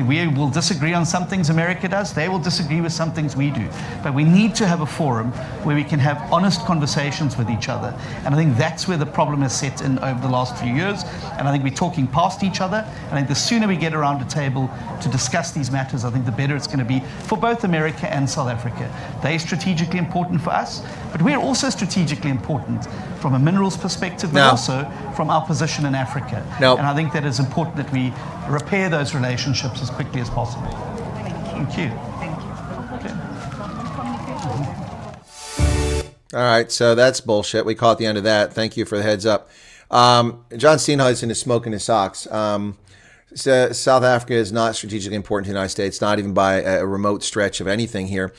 We will disagree on some things America does. They will disagree with some things we do. But we need to have a forum where we can have honest conversations with each other. And I think that's where the problem has set in over the last few years. And I think we're talking past each other. And I think the sooner we get around a table to discuss these matters, I think the better it's going to be for both America and South Africa. They're strategically important for us, but we're also strategically important from a minerals perspective, but also from our position in Africa. And I think that it's important that we repair those relationships as quickly as possible. Thank you. All right, so that's bullshit. We caught the end of that. Thank you for the heads up. John Steenhuisen is smoking his socks. South Africa is not strategically important to the United States, not even by a remote stretch of anything here.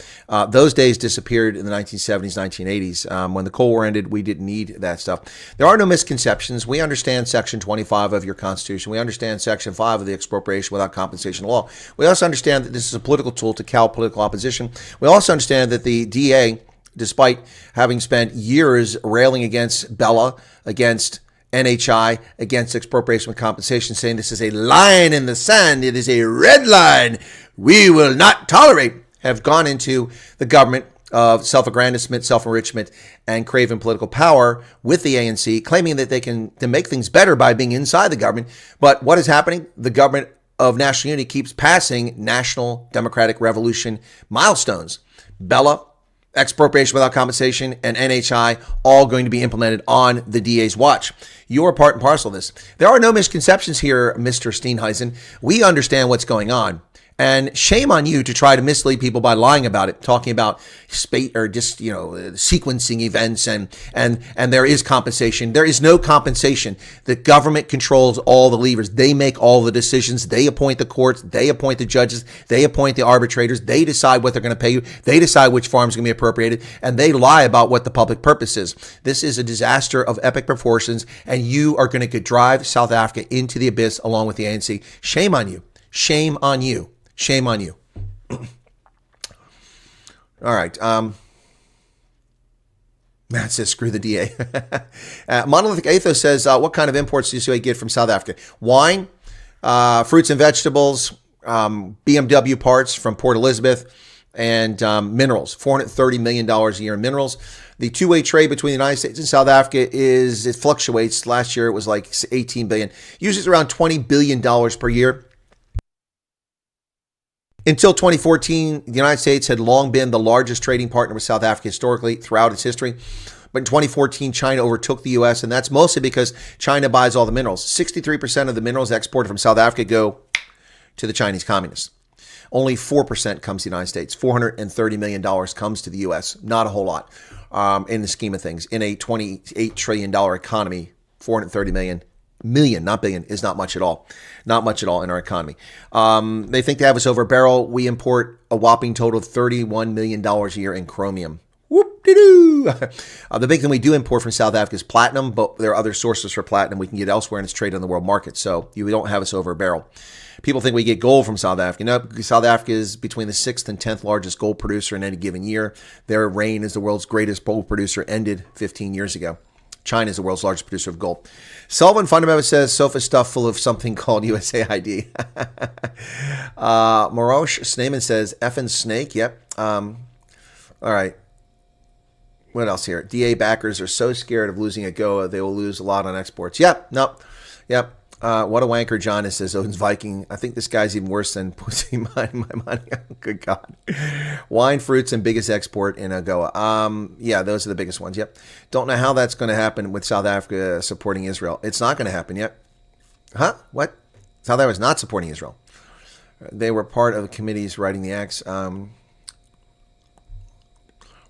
Those days disappeared in the 1970s, 1980s. When the Cold War ended, we didn't need that stuff. There are no misconceptions. We understand Section 25 of your Constitution. We understand Section 5 of the expropriation without compensation law. We also understand that this is a political tool to cow political opposition. We also understand that the DA, despite having spent years railing against Bella, against NHI, against expropriation with compensation, saying this is a line in the sand, it is a red line we will not tolerate, have gone into the government of self-aggrandizement, self-enrichment, and craven political power with the ANC, claiming that they can make things better by being inside the government. But what is happening? The government of national unity keeps passing national democratic revolution milestones. Bella, expropriation without compensation, and NHI all going to be implemented on the DA's watch. You're part and parcel of this. There are no misconceptions here, Mr. Steenhuisen. We understand what's going on. And shame on you to try to mislead people by lying about it, talking about space or just, sequencing events and there is compensation. There is no compensation. The government controls all the levers. They make all the decisions. They appoint the courts. They appoint the judges. They appoint the arbitrators. They decide what they're going to pay you. They decide which farms are going to be appropriated, and they lie about what the public purpose is. This is a disaster of epic proportions, and you are going to drive South Africa into the abyss along with the ANC. Shame on you. Shame on you. Shame on you. All right. Matt says, screw the DA. Monolithic Athos says, what kind of imports do you get from South Africa? Wine, fruits and vegetables, BMW parts from Port Elizabeth, and minerals. $430 million a year in minerals. The two-way trade between the United States and South Africa it fluctuates. Last year, it was like $18 billion. Usually it's around $20 billion per year. Until 2014, the United States had long been the largest trading partner with South Africa historically throughout its history. But in 2014, China overtook the U.S., and that's mostly because China buys all the minerals. 63% of the minerals exported from South Africa go to the Chinese communists. Only 4% comes to the United States. $430 million comes to the U.S. Not a whole lot in the scheme of things. In a $28 trillion economy, $430 million, not billion, is not much at all. Not much at all in our economy. They think they have us over a barrel. We import a whopping total of $31 million a year in chromium. Whoop-de-doo! The big thing we do import from South Africa is platinum, but there are other sources for platinum we can get elsewhere, and it's traded on the world market. So you don't have us over a barrel. People think we get gold from South Africa. No, South Africa is between the 6th and 10th largest gold producer in any given year. Their reign as the world's greatest gold producer ended 15 years ago. China is the world's largest producer of gold. Sullivan Fundamental says sofa stuff full of something called USAID. Morosh Snayman says effing snake. Yep. All right. What else here? DA backers are so scared of losing at GOA, they will lose a lot on exports. Yep. Nope. Yep. What a wanker, John, says Odin's Viking. I think this guy's even worse than putting my money. Good God. Wine, fruits, and biggest export in AGOA. Yeah, those are the biggest ones. Yep. Don't know how that's going to happen with South Africa supporting Israel. It's not going to happen yet. Huh? What? South Africa is not supporting Israel. They were part of the committees writing the acts.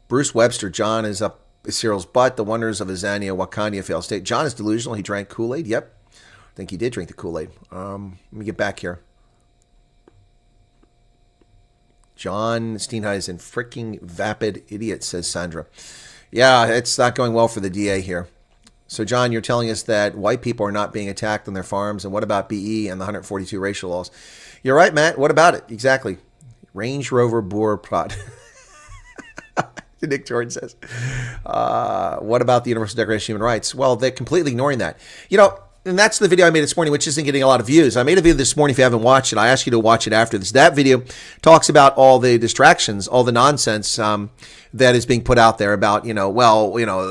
Bruce Webster, John is up Cyril's butt. The wonders of Azania, Wakania, failed state. John is delusional. He drank Kool-Aid. Yep. I think he did drink the Kool-Aid. Let me get back here. John Steenhuisen, freaking vapid idiot, says Sandra. Yeah, it's not going well for the DA here. So, John, you're telling us that white people are not being attacked on their farms, and what about BE and the 142 racial laws? You're right, Matt. What about it? Exactly. Range Rover Boer Plot. Nick Jordan says. What about the Universal Declaration of Human Rights? Well, they're completely ignoring that. And that's the video I made this morning, which isn't getting a lot of views. I made a video this morning. If you haven't watched it, I ask you to watch it after this. That video talks about all the distractions, all the nonsense that is being put out there about, the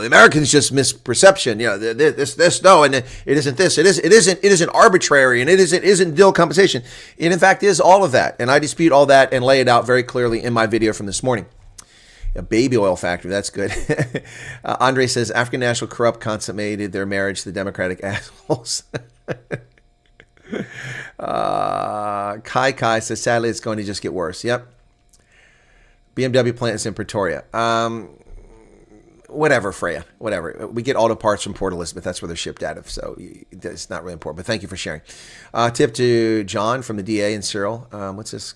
Americans just misperception. No, and it isn't this. It isn't arbitrary, and it isn't deal compensation. It in fact is all of that, and I dispute all that and lay it out very clearly in my video from this morning. A baby oil factory, that's good. Andre says, African national corrupt consummated their marriage to the Democratic assholes. Kai says, sadly, it's going to just get worse. Yep. BMW plants in Pretoria. whatever, Freya, whatever. We get auto parts from Port Elizabeth. That's where they're shipped out of. So it's not really important. But thank you for sharing. Tip to John from the DA and Cyril. What's this?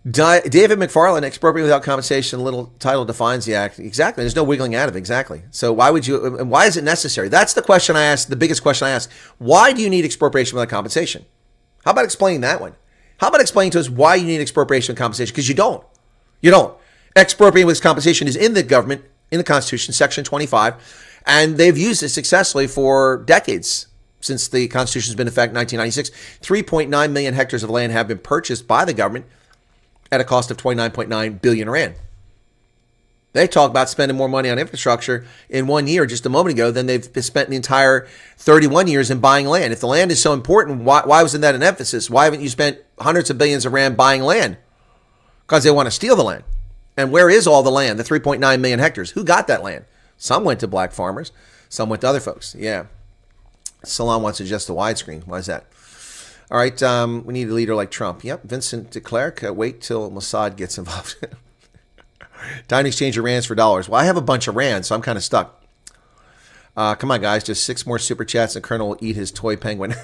David McFarland, expropriate without compensation, little title defines the act. Exactly. There's no wiggling out of it. Exactly. So why would you, and why is it necessary? That's the question I ask, the biggest question I ask. Why do you need expropriation without compensation? How about explaining that one? How about explaining to us why you need expropriation and compensation? Because you don't. You don't. Expropriating with compensation is in the government, in the Constitution, Section 25, and they've used it successfully for decades. Since the Constitution has been in effect in 1996, 3.9 million hectares of land have been purchased by the government at a cost of 29.9 billion rand. They talk about spending more money on infrastructure in 1 year just a moment ago than they've spent the entire 31 years in buying land. If the land is so important, why wasn't that an emphasis? Why haven't you spent hundreds of billions of rand buying land? Because they want to steal the land. And where is all the land, the 3.9 million hectares? Who got that land? Some went to black farmers. Some went to other folks. Yeah. Salon wants to adjust the widescreen. Why is that? All right, we need a leader like Trump. Yep, Vincent de Klerk. Wait till Mossad gets involved. Time to exchange your rands for dollars. Well, I have a bunch of rands, so I'm kind of stuck. Come on, guys. Just 6 more super chats and Colonel will eat his toy penguin.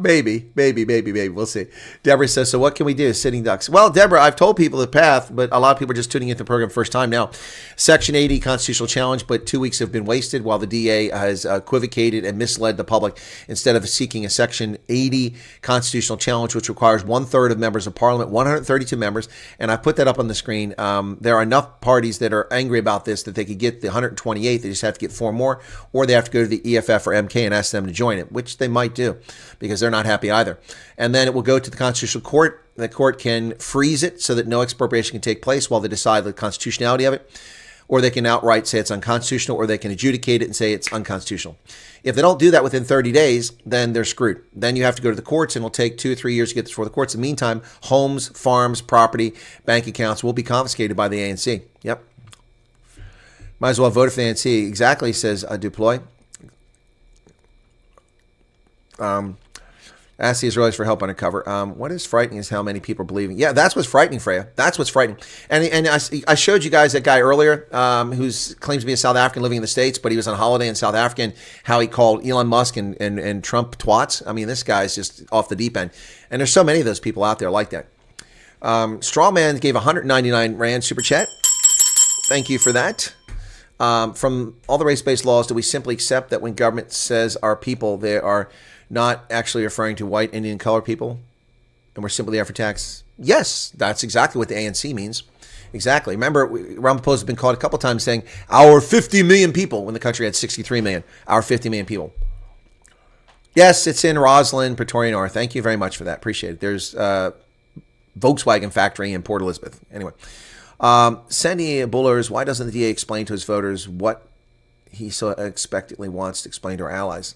Maybe. We'll see. Deborah says, so what can we do? Sitting ducks. Well, Deborah, I've told people the path, but a lot of people are just tuning into the program first time now. Section 80 constitutional challenge, but 2 weeks have been wasted while the DA has equivocated and misled the public instead of seeking a Section 80 constitutional challenge, which requires 1/3 of members of parliament, 132 members. And I put that up on the screen. There are enough parties that are angry about this that they could get the 128. They just have to get 4 more, or they have to go to the EFF or MK and ask them to join it, which they might do because they're not happy either. And then it will go to the Constitutional Court. The court can freeze it so that no expropriation can take place while they decide the constitutionality of it, or they can outright say it's unconstitutional, or they can adjudicate it and say it's unconstitutional. If they don't do that within 30 days, then they're screwed. Then you have to go to the courts, and it'll take 2 or 3 years to get this before the courts. In the meantime, homes, farms, property, bank accounts will be confiscated by the ANC. Yep. Might as well vote for the ANC. Exactly, says Duploy. Ask the Israelis for help undercover. What is frightening is how many people are believing. Yeah, that's what's frightening, Freya. That's what's frightening. And I showed you guys that guy earlier who claims to be a South African living in the States, but he was on holiday in South Africa, and how he called Elon Musk and Trump twats. I mean, this guy's just off the deep end. And there's so many of those people out there like that. Strawman gave 199 Rand super chat. Thank you for that. From all the race-based laws, do we simply accept that when government says our people, they are not actually referring to white, Indian, color people, and we're simply there for tax? Yes, that's exactly what the ANC means. Exactly. Remember, Ramaphosa has been called a couple times saying, our 50 million people, when the country had 63 million. Our 50 million people. Yes, it's in Roslyn, Pretoria North. Thank you very much for that. Appreciate it. There's a Volkswagen factory in Port Elizabeth. Anyway. Sandy Bullers, why doesn't the DA explain to his voters what he so expectantly wants to explain to our allies?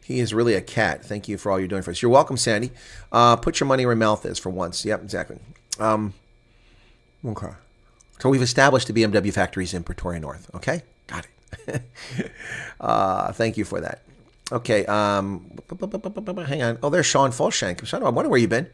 He is really a cat. Thank you for all you're doing for us. You're welcome, Sandy. Put your money where your mouth is for once. Yep, exactly. Okay. So we've established the BMW factories in Pretoria North. Okay, got it. Thank you for that. Okay. Hang on. Oh, there's Sean Fulshank. Sean, I wonder where you've been.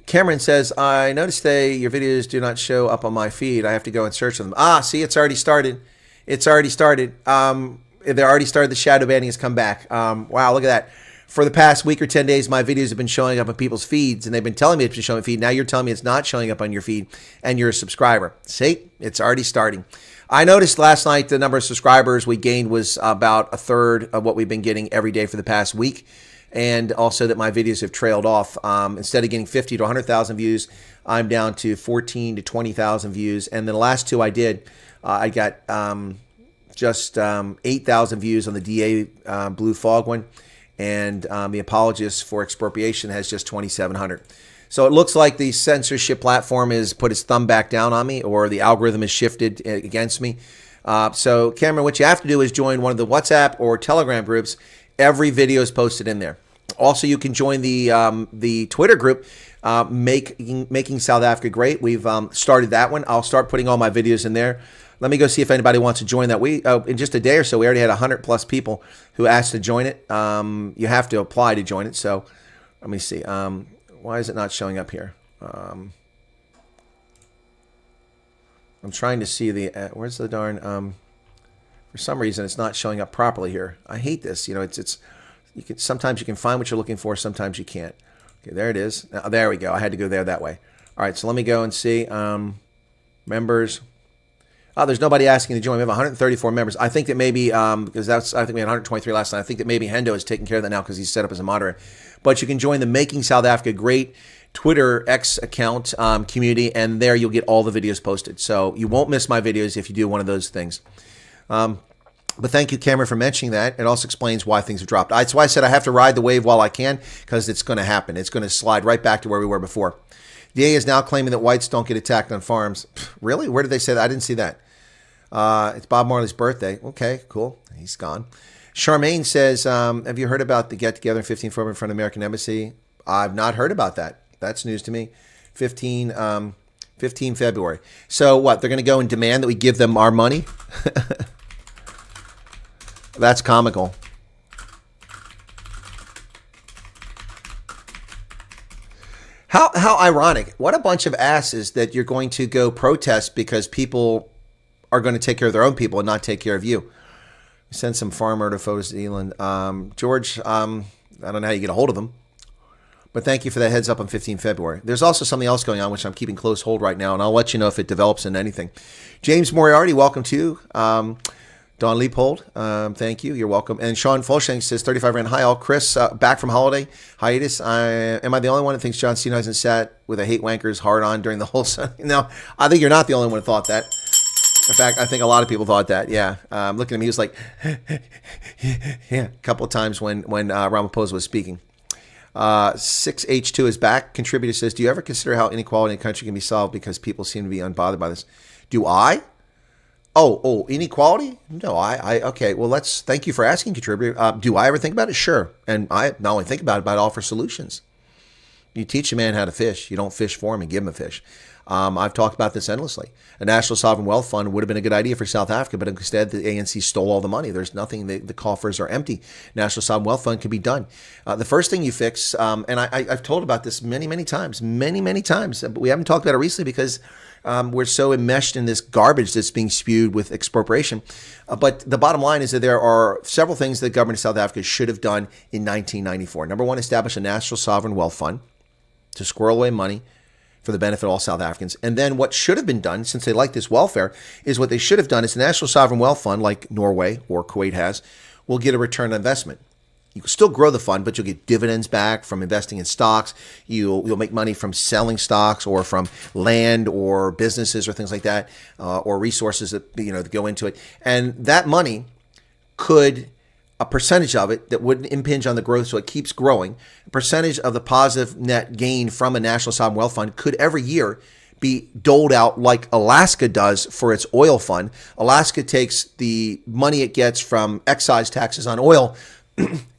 Cameron says, I noticed your videos do not show up on my feed. I have to go and search for them. See, it's already started. It's already started. They already started. The shadow banning has come back. Wow, look at that. For the past week or 10 days, my videos have been showing up on people's feeds, and they've been telling me it's showing feed. Now you're telling me it's not showing up on your feed, and you're a subscriber. See, it's already starting. I noticed last night the number of subscribers we gained was about 1/3 of what we've been getting every day for the past week. And also that my videos have trailed off. Instead of getting 50 to 100,000 views, I'm down to 14 to 20,000 views. And the last 2 I did, I got just 8,000 views on the DA Blue Fog one. And the Apologist for Expropriation has just 2,700. So it looks like the censorship platform has put its thumb back down on me, or the algorithm has shifted against me. So Cameron, what you have to do is join one of the WhatsApp or Telegram groups. Every video is posted in there. Also, you can join the Twitter group, Making South Africa Great. We've started that one. I'll start putting all my videos in there. Let me go see if anybody wants to join that. In just a day or so, we already had 100+ people who asked to join it. You have to apply to join it. So Let me see. Why is it not showing up here? I'm trying to see the, where's the darn, for some reason it's not showing up properly here. I hate this. You know, sometimes you can find what you're looking for, sometimes you can't. Okay, there it is. Now, there we go. I had to go there that way. All right, so let me go and see. Members. Oh, there's nobody asking to join. We have 134 members. I think that maybe, because I think we had 123 last night. I think that maybe Hendo is taking care of that now because he's set up as a moderator. But you can join the Making South Africa Great Twitter X account community, and there you'll get all the videos posted. So you won't miss my videos if you do one of those things. But thank you, Cameron, for mentioning that. It also explains why things have dropped. That's why I said I have to ride the wave while I can, because it's going to happen. It's going to slide right back to where we were before. DA is now claiming that whites don't get attacked on farms. Really? Where did they say that? I didn't see that. It's Bob Marley's birthday. Okay, cool. He's gone. Charmaine says, have you heard about the get-together in 15 February in front of the American Embassy? I've not heard about that. That's news to me. 15 February. So what? They're going to go and demand that we give them our money? That's comical. How ironic. What a bunch of asses that you're going to go protest because people are going to take care of their own people and not take care of you. Send some farm murder photos to Elon. George, I don't know how you get a hold of them, but thank you for that heads up on 15 February. There's also something else going on, which I'm keeping close hold right now, and I'll let you know if it develops into anything. James Moriarty, welcome to Don Leopold, thank you. You're welcome. And Sean Folshank says 35 Rand. Hi all. Chris, back from holiday hiatus. Am I the only one that thinks John Cena hasn't sat with a hate wankers hard on during the whole No, I think you're not the only one who thought that. In fact, I think a lot of people thought that. Yeah. Looking at me, he was like, yeah, a couple of times when Ramaphosa was speaking. 6H2 is back. Contributor says, do you ever consider how inequality in the country can be solved because people seem to be unbothered by this? Do I? Oh, inequality? No, okay. Well, thank you for asking, contributor. Do I ever think about it? Sure. And I not only think about it, but I offer solutions. You teach a man how to fish. You don't fish for him and give him a fish. I've talked about this endlessly. A National Sovereign Wealth Fund would have been a good idea for South Africa, but instead the ANC stole all the money. There's nothing. The coffers are empty. National Sovereign Wealth Fund can be done. The first thing you fix, and I've told about this many times, but we haven't talked about it recently because we're so enmeshed in this garbage that's being spewed with expropriation. But the bottom line is that there are several things that the government of South Africa should have done in 1994. Number one, establish a National Sovereign Wealth Fund to squirrel away money for the benefit of all South Africans. And then what should have been done, since they like this welfare, is what they should have done is the National Sovereign Wealth Fund, like Norway or Kuwait has, will get a return on investment. You can still grow the fund, but you'll get dividends back from investing in stocks. You'll make money from selling stocks or from land or businesses or things like that, or resources that that go into it. And that money could, a percentage of it that wouldn't impinge on the growth, so it keeps growing. A percentage of the positive net gain from a National Sovereign Wealth Fund could every year be doled out like Alaska does for its oil fund. Alaska takes the money it gets from excise taxes on oil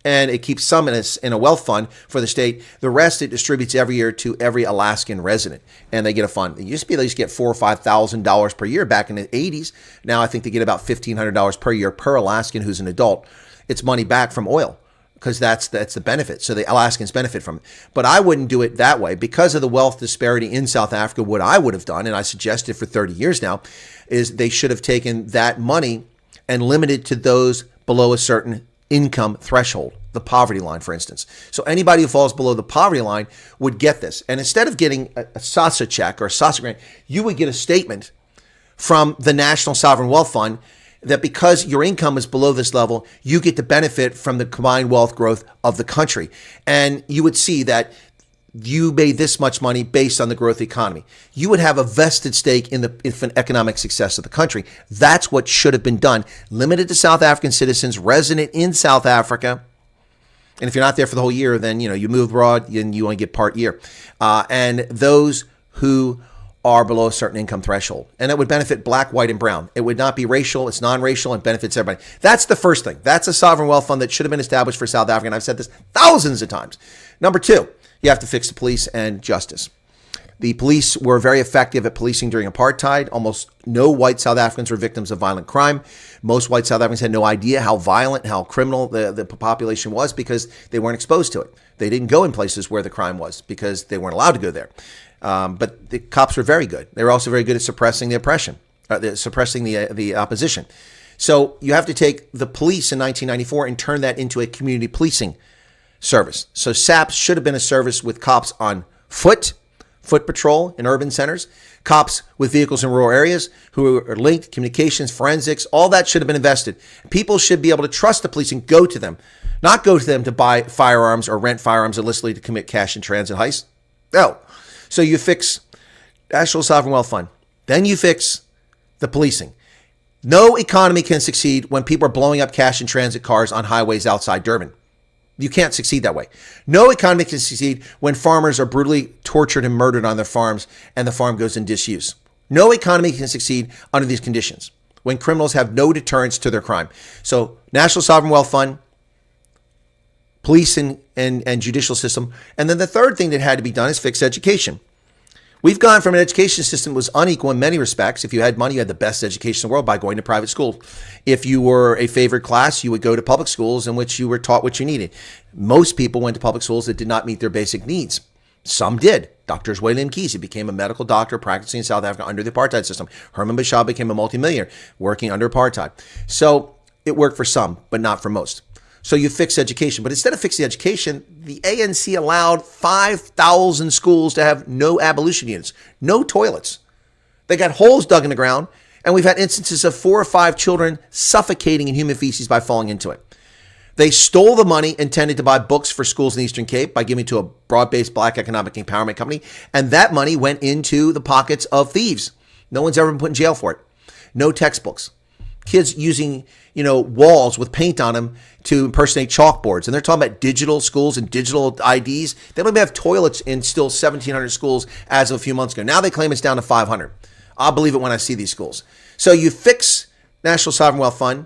and it keeps some in a wealth fund for the state. The rest it distributes every year to every Alaskan resident, and they get a fund. It used to be they used to get $4,000 or $5,000 per year back in the 80s. Now I think they get about $1,500 per year per Alaskan who's an adult. It's money back from oil because that's the benefit. So the Alaskans benefit from it. But I wouldn't do it that way because of the wealth disparity in South Africa. What I would have done, and I suggested for 30 years now, is they should have taken that money and limited to those below a certain income threshold, the poverty line, for instance. So anybody who falls below the poverty line would get this. And instead of getting a SASA check or a SASA grant, you would get a statement from the National Sovereign Wealth Fund that because your income is below this level, you get to benefit from the combined wealth growth of the country. And you would see that you made this much money based on the growth of the economy. You would have a vested stake in the economic success of the country. That's what should have been done. Limited to South African citizens resident in South Africa. And if you're not there for the whole year, then you move abroad and you only get part year. And those who are below a certain income threshold. And it would benefit black, white, and brown. It would not be racial. It's non-racial and benefits everybody. That's the first thing. That's a sovereign wealth fund that should have been established for South Africa. And I've said this thousands of times. Number two, you have to fix the police and justice. The police were very effective at policing during apartheid. Almost no white South Africans were victims of violent crime. Most white South Africans had no idea how violent, how criminal the population was because they weren't exposed to it. They didn't go in places where the crime was because they weren't allowed to go there. But the cops were very good. They were also very good at suppressing the oppression, suppressing the opposition. So you have to take the police in 1994 and turn that into a community policing service. So SAPS should have been a service with cops on foot patrol in urban centers, cops with vehicles in rural areas who are linked, communications, forensics, all that should have been invested. People should be able to trust the police and go to them, not go to them to buy firearms or rent firearms illicitly to commit cash in transit heists. No. So you fix National Sovereign Wealth Fund. Then you fix the policing. No economy can succeed when people are blowing up cash in transit cars on highways outside Durban. You can't succeed that way. No economy can succeed when farmers are brutally tortured and murdered on their farms and the farm goes in disuse. No economy can succeed under these conditions when criminals have no deterrence to their crime. So National Sovereign Wealth Fund, police and judicial system. And then the third thing that had to be done is fix education. We've gone from an education system that was unequal in many respects. If you had money, you had the best education in the world by going to private school. If you were a favored class, you would go to public schools in which you were taught what you needed. Most people went to public schools that did not meet their basic needs. Some did. Dr. Zweli Mkhize became a medical doctor practicing in South Africa under the apartheid system. Herman Bashar became a multimillionaire working under apartheid. So it worked for some, but not for most. So you fix education. But instead of fixing education, the ANC allowed 5,000 schools to have no ablution units, no toilets. They got holes dug in the ground, and we've had instances of 4 or 5 children suffocating in human feces by falling into it. They stole the money intended to buy books for schools in the Eastern Cape by giving to a broad-based black economic empowerment company, and that money went into the pockets of thieves. No one's ever been put in jail for it. No textbooks. Kids using, walls with paint on them to impersonate chalkboards. And they're talking about digital schools and digital IDs. They don't even have toilets in still 1,700 schools as of a few months ago. Now they claim it's down to 500. I'll believe it when I see these schools. So you fix National Sovereign Wealth Fund,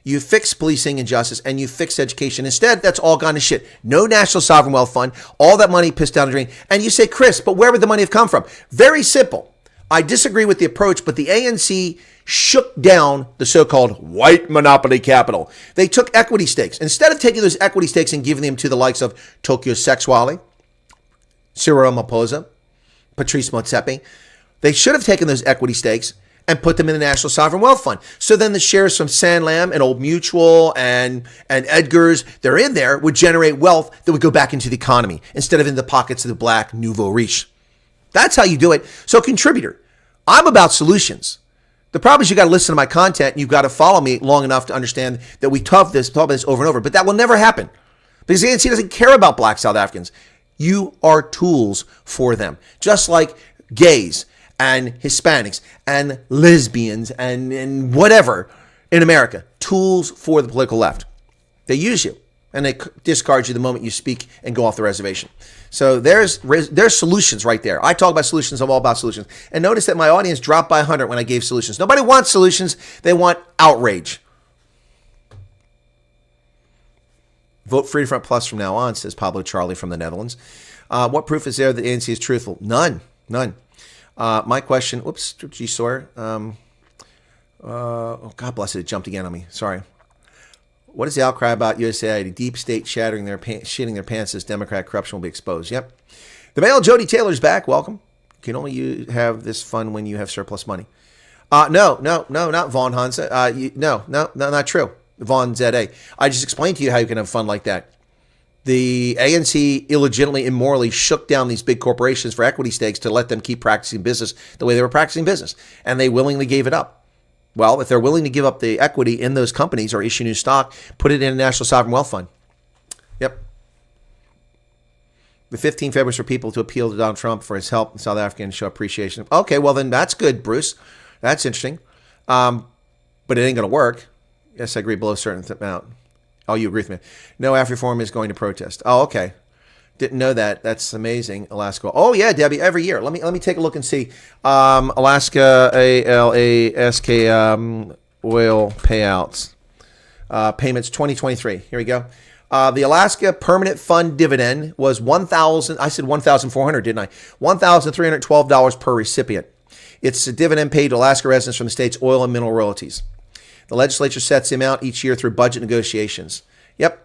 you fix policing and justice, and you fix education. Instead, that's all gone to shit. No National Sovereign Wealth Fund, all that money pissed down the drain. And you say, Chris, but where would the money have come from? Very simple. I disagree with the approach, but the ANC shook down the so-called white monopoly capital. They took equity stakes. Instead of taking those equity stakes and giving them to the likes of Tokyo Sexwale, Cyril Ramaphosa, Patrice Motsepe, they should have taken those equity stakes and put them in the National Sovereign Wealth Fund. So then the shares from Sanlam and Old Mutual and Edgar's, they're in there, would generate wealth that would go back into the economy instead of in the pockets of the black nouveau riche. That's how you do it. So contributor, I'm about solutions. The problem is you got to listen to my content and you've got to follow me long enough to understand that we talk about this over and over. But that will never happen because the ANC doesn't care about black South Africans. You are tools for them, just like gays and Hispanics and lesbians and whatever in America. Tools for the political left. They use you and they discard you the moment you speak and go off the reservation. So there's solutions right there. I talk about solutions. I'm all about solutions. And notice that my audience dropped by 100 when I gave solutions. Nobody wants solutions. They want outrage. Vote Freedom Front Plus from now on, says Pablo Charlie from the Netherlands. What proof is there that the ANC is truthful? None. My question, whoops, G. Sawyer. God bless it. It jumped again on me. Sorry. What is the outcry about USAID? Deep state shitting their pants as Democrat corruption will be exposed. Yep. The male Jody Taylor's back. Welcome. You can only have this fun when you have surplus money. No, not Vaughn Hansa. No, not true. Vaughn ZA. I just explained to you how you can have fun like that. The ANC illegitimately, immorally shook down these big corporations for equity stakes to let them keep practicing business the way they were practicing business. And they willingly gave it up. Well, if they're willing to give up the equity in those companies or issue new stock, put it in a National Sovereign Wealth Fund. Yep. The 15th February was for people to appeal to Donald Trump for his help in South Africa and show appreciation. Okay, well then that's good, Bruce. That's interesting. But it ain't going to work. Yes, I agree below a certain amount. Oh, you agree with me. No, AfriForum is going to protest. Oh, okay. Didn't know that. That's amazing. Alaska. Oh, yeah, Debbie, every year. Let me take a look and see. Alaska ALASK oil payouts. Payments 2023. Here we go. The Alaska Permanent Fund dividend was I said 1,400, didn't I? $1,312 per recipient. It's a dividend paid to Alaska residents from the state's oil and mineral royalties. The legislature sets the amount each year through budget negotiations. Yep.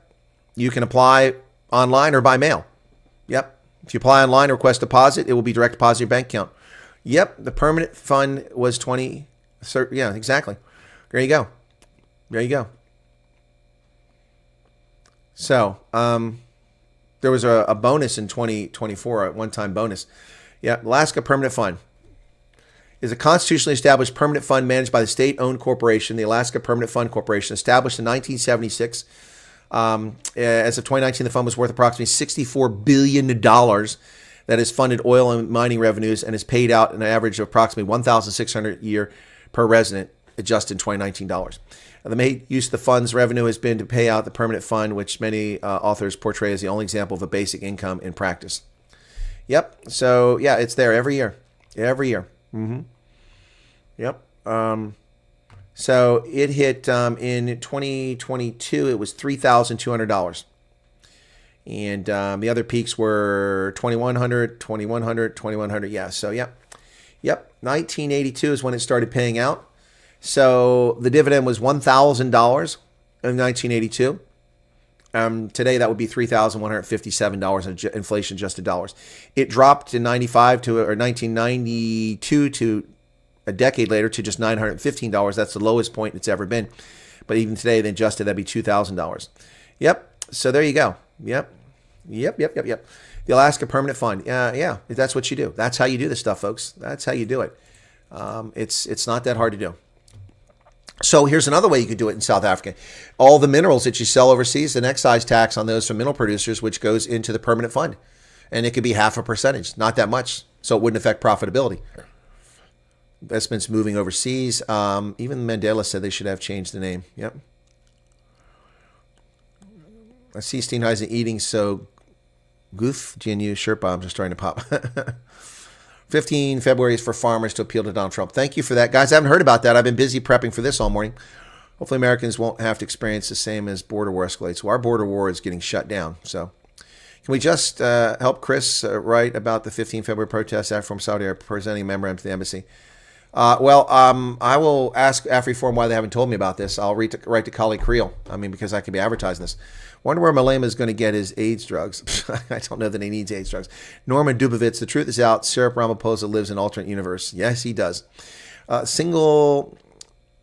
You can apply online or by mail. Yep. If you apply online, request deposit, it will be direct deposit to your bank account. Yep. The permanent fund was 20. Yeah, exactly. There you go. There you go. So, there was a bonus in 2024, a one-time bonus. Yeah, Alaska Permanent Fund is a constitutionally established permanent fund managed by the state-owned corporation, the Alaska Permanent Fund Corporation, established in 1976. As of 2019, the fund was worth approximately $64 billion that has funded oil and mining revenues and has paid out an average of approximately $1,600 a year per resident, adjusted in 2019 dollars. The main use of the fund's revenue has been to pay out the permanent fund, which many authors portray as the only example of a basic income in practice. Yep. So, yeah, it's there every year. Every year. Mm-hmm. Yep. So it hit in 2022, it was $3,200. And the other peaks were 2,100, 2,100, 2,100. Yeah. So, yep. 1982 is when it started paying out. So the dividend was $1,000 in 1982. Today, that would be $3,157 in inflation-adjusted dollars. It dropped in 1992 to a decade later to just $915. That's the lowest point it's ever been. But even today, then adjusted, that'd be $2,000. Yep. So there you go. Yep. The Alaska Permanent Fund. Yeah. That's what you do. That's how you do this stuff, folks. That's how you do it. It's not that hard to do. So here's another way you could do it in South Africa. All the minerals that you sell overseas, an excise tax on those from mineral producers, which goes into the permanent fund. And it could be 0.5%, not that much. So it wouldn't affect profitability. Investments moving overseas. Even Mandela said they should have changed the name. Yep. I see Steenhuisen eating, so goof, GNU shirt bombs are starting to pop. 15 February is for farmers to appeal to Donald Trump. Thank you for that. Guys, I haven't heard about that. I've been busy prepping for this all morning. Hopefully Americans won't have to experience the same as border war escalates. Well, our border war is getting shut down. So can we just help Chris write about the 15 February protests after from Saudi Arabia presenting a memorandum to the embassy? I will ask AfriForum why they haven't told me about this. I'll write to colleague Creel. Because I could be advertising this. Wonder where Malema is going to get his AIDS drugs. I don't know that he needs AIDS drugs. Norman Dubovitz, the truth is out. Cyril Ramaphosa lives in an alternate universe. Yes, he does. Single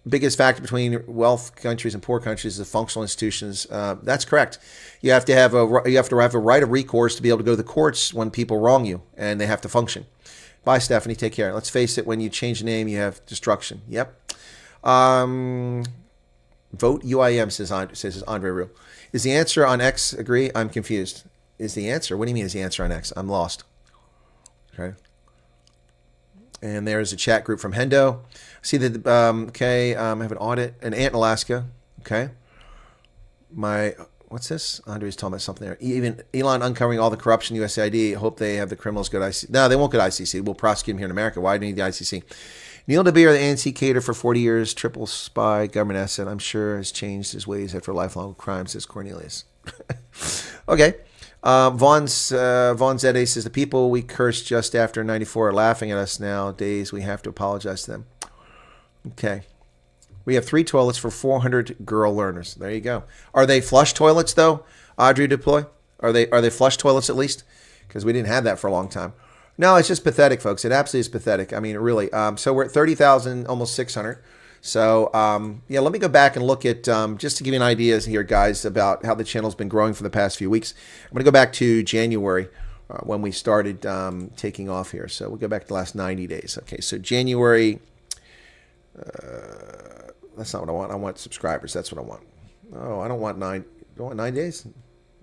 biggest factor between wealth countries and poor countries is functional institutions. That's correct. You have to have a right of recourse to be able to go to the courts when people wrong you, and they have to function. Bye, Stephanie. Take care. Let's face it. When you change the name, you have destruction. Yep. Vote UIM, says Andre Rue. Is the answer on X agree? I'm confused. Is the answer? What do you mean is the answer on X? I'm lost. Okay. And there's a chat group from Hendo. See that, okay, I have an audit, an aunt in Alaska. Okay. What's this? Andre's talking about something there. Even Elon uncovering all the corruption, USAID. Hope they have the criminals go to ICC. No, they won't go to ICC. We'll prosecute them here in America. Why do you need the ICC? Neil DeBeer, the ANC cater for 40 years, triple spy, government asset, I'm sure has changed his ways after lifelong crime, says Cornelius. Okay. Vaughn Zede says, the people we cursed just after 94 are laughing at us nowadays. We have to apologize to them. Okay. We have 3 toilets for 400 girl learners. There you go. Are they flush toilets, though, Audrey Deploy? Are they flush toilets at least? Because we didn't have that for a long time. No, it's just pathetic, folks. It absolutely is pathetic. Really. So we're at 30,000, almost 600. So, let me go back and look at, just to give you an idea here, guys, about how the channel's been growing for the past few weeks. I'm going to go back to January when we started taking off here. So we'll go back to the last 90 days. Okay, so January, that's not what I want. I want subscribers. That's what I want. Oh, I don't want 9. Don't want 9 days?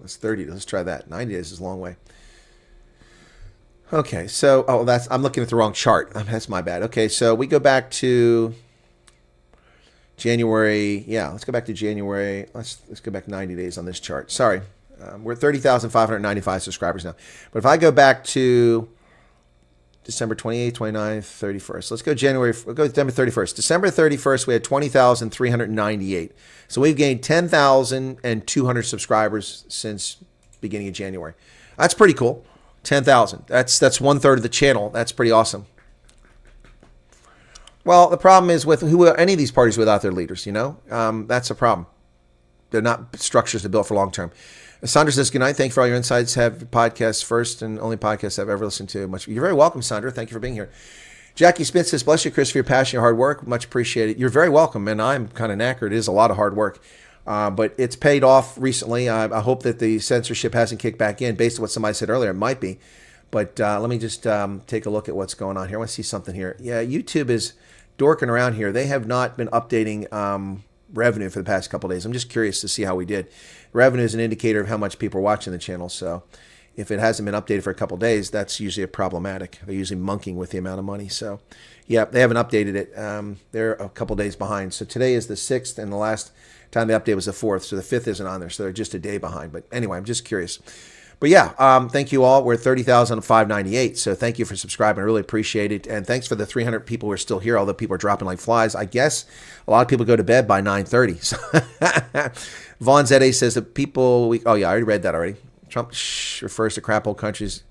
That's 30. Let's try that. 90 days is a long way. Okay, so, I'm looking at the wrong chart. That's my bad. Okay, so we go back to January. Yeah, let's go back to January. Let's go back 90 days on this chart. Sorry. We're at 30,595 subscribers now. But if I go back to December 28th, 29th, 31st. Let's go we'll go December 31st. December 31st, we had 20,398. So we've gained 10,200 subscribers since beginning of January. That's pretty cool. 10,000. That's 1/3 of the channel. That's pretty awesome. Well, the problem is with any of these parties without their leaders, that's a problem. They're not structures that are built for long term. Sandra says, good night. Thank you for all your insights. Have podcasts first and only podcast I've ever listened to. You're very welcome, Sandra. Thank you for being here. Jackie Smith says, bless you, Chris, for your passion, your hard work. Much appreciated. You're very welcome, and I'm kind of knackered. It is a lot of hard work, but it's paid off recently. I hope that the censorship hasn't kicked back in. Based on what somebody said earlier, it might be. But let me just take a look at what's going on here. I want to see something here. Yeah, YouTube is dorking around here. They have not been updating revenue for the past couple of days. I'm just curious to see how we did. Revenue is an indicator of how much people are watching the channel. So if it hasn't been updated for a couple of days, that's usually problematic. They're usually monkeying with the amount of money. So yeah, they haven't updated it. They're a couple of days behind. So today is the 6th, and the last time they updated was the 4th. So the 5th isn't on there. So they're just a day behind. But anyway, I'm just curious. But yeah, thank you all. We're at 30,598. So thank you for subscribing. I really appreciate it. And thanks for the 300 people who are still here, although people are dropping like flies. I guess a lot of people go to bed by 9:30. So Vaughn Zede says that people, oh yeah, I already read that already. Trump refers to crap old countries.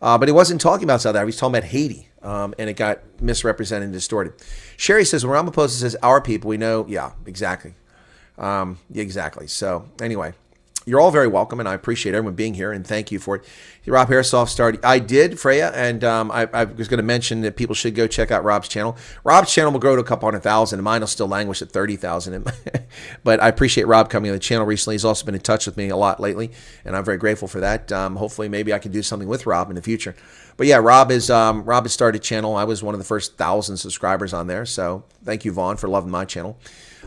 But he wasn't talking about South Africa. He was talking about Haiti. And it got misrepresented and distorted. Sherry says, when Ramaphosa says our people, we know, yeah, exactly. Exactly. So anyway. You're all very welcome, and I appreciate everyone being here, and thank you for it. Rob Hairsoft started. I did, Freya, and I was going to mention that people should go check out Rob's channel. Rob's channel will grow to a couple 100,000, and mine will still languish at 30,000. But I appreciate Rob coming on the channel recently. He's also been in touch with me a lot lately, and I'm very grateful for that. Hopefully, maybe I can do something with Rob in the future. But yeah, Rob has started a channel. I was one of the first 1,000 subscribers on there, so thank you, Vaughn, for loving my channel.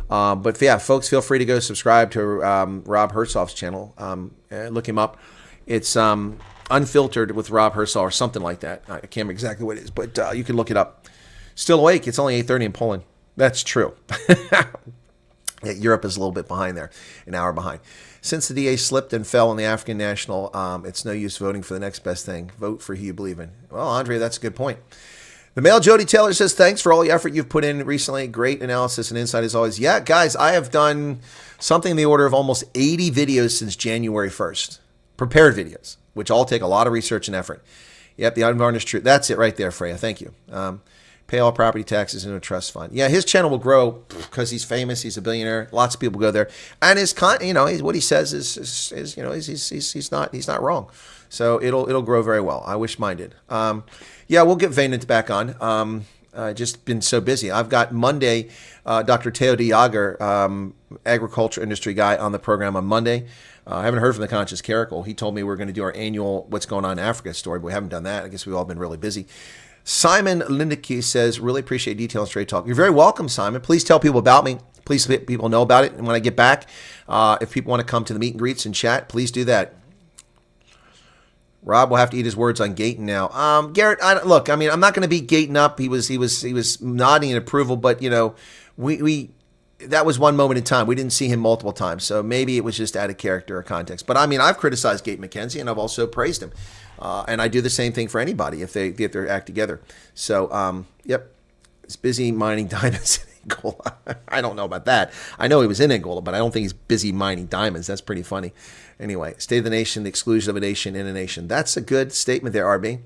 But yeah, folks, feel free to go subscribe to Rob Hersoff's channel. Look him up. It's Unfiltered with Rob Hersoff or something like that. I can't remember exactly what it is, but you can look it up. Still awake. It's only 8:30 in Poland. That's true. Yeah, Europe is a little bit behind there, an hour behind. Since the DA slipped and fell in the African National, it's no use voting for the next best thing. Vote for who you believe in. Well, Andre, that's a good point. The male Jody Taylor says, thanks for all the effort you've put in recently. Great analysis and insight as always. Yeah, guys, I have done something in the order of almost 80 videos since January 1st. Prepared videos, which all take a lot of research and effort. Yep, the unvarnished truth. That's it right there, Freya. Thank you. Pay all property taxes into a trust fund. Yeah, his channel will grow because he's famous. He's a billionaire. Lots of people go there. And his what he says is he's not wrong. So it'll grow very well. I wish mine did. Yeah, we'll get Vaynant back on. Just been so busy. I've got Monday, Dr. Teo de Jager, agriculture industry guy, on the program on Monday. I haven't heard from the Conscious Caracal. He told me we're going to do our annual What's Going On in Africa story, but we haven't done that. I guess we've all been really busy. Simon Lindeke says, really appreciate detail and straight talk. You're very welcome, Simon. Please tell people about me. Please let people know about it. And when I get back, if people want to come to the meet and greets and chat, please do that. Rob will have to eat his words on Gayton now. Garrett, look, I mean, I'm not going to be Gayton up. He was nodding in approval, but we that was one moment in time. We didn't see him multiple times, so maybe it was just out of character or context. But I mean, I've criticized Gayton McKenzie, and I've also praised him, and I do the same thing for anybody if they get their act together. So, yep, he's busy mining diamonds in Angola. I don't know about that. I know he was in Angola, but I don't think he's busy mining diamonds. That's pretty funny. Anyway, state of the nation, the exclusion of a nation in a nation. That's a good statement there, RB.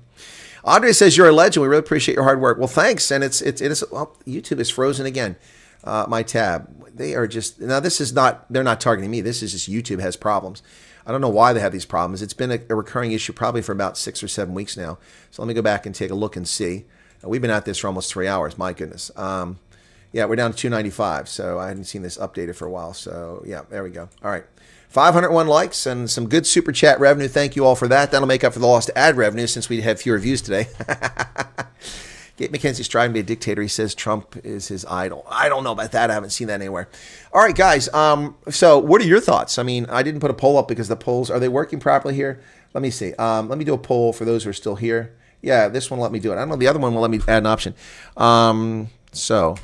Andre says, you're a legend. We really appreciate your hard work. Well, thanks. And it is, well, YouTube is frozen again. My tab. They are just, now this is not, they're not targeting me. This is just YouTube has problems. I don't know why they have these problems. It's been a recurring issue probably for about 6 or 7 weeks now. So let me go back and take a look and see. We've been at this for almost 3 hours. My goodness. Yeah, we're down to 295. So I hadn't seen this updated for a while. So yeah, there we go. All right. 501 likes and some good super chat revenue. Thank you all for that. That'll make up for the lost ad revenue since we have fewer views today. Gate McKenzie's trying to be a dictator. He says Trump is his idol. I don't know about that. I haven't seen that anywhere. All right, guys. So what are your thoughts? I mean, I didn't put a poll up because the polls, are they working properly here? Let me see. Let me do a poll for those who are still here. Yeah, this one let me do it. I don't know. The other one will let me add an option. So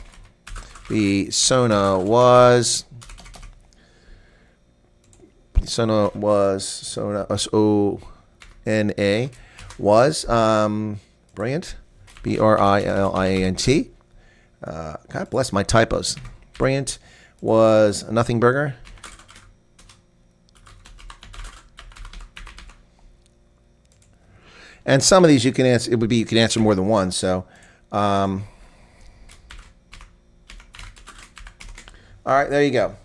the Sona was S-O-N-A was brilliant. Brilliant. God bless my typos. Brilliant was a nothing burger. And some of these you can answer. It would be you can answer more than one. So, all right, there you go.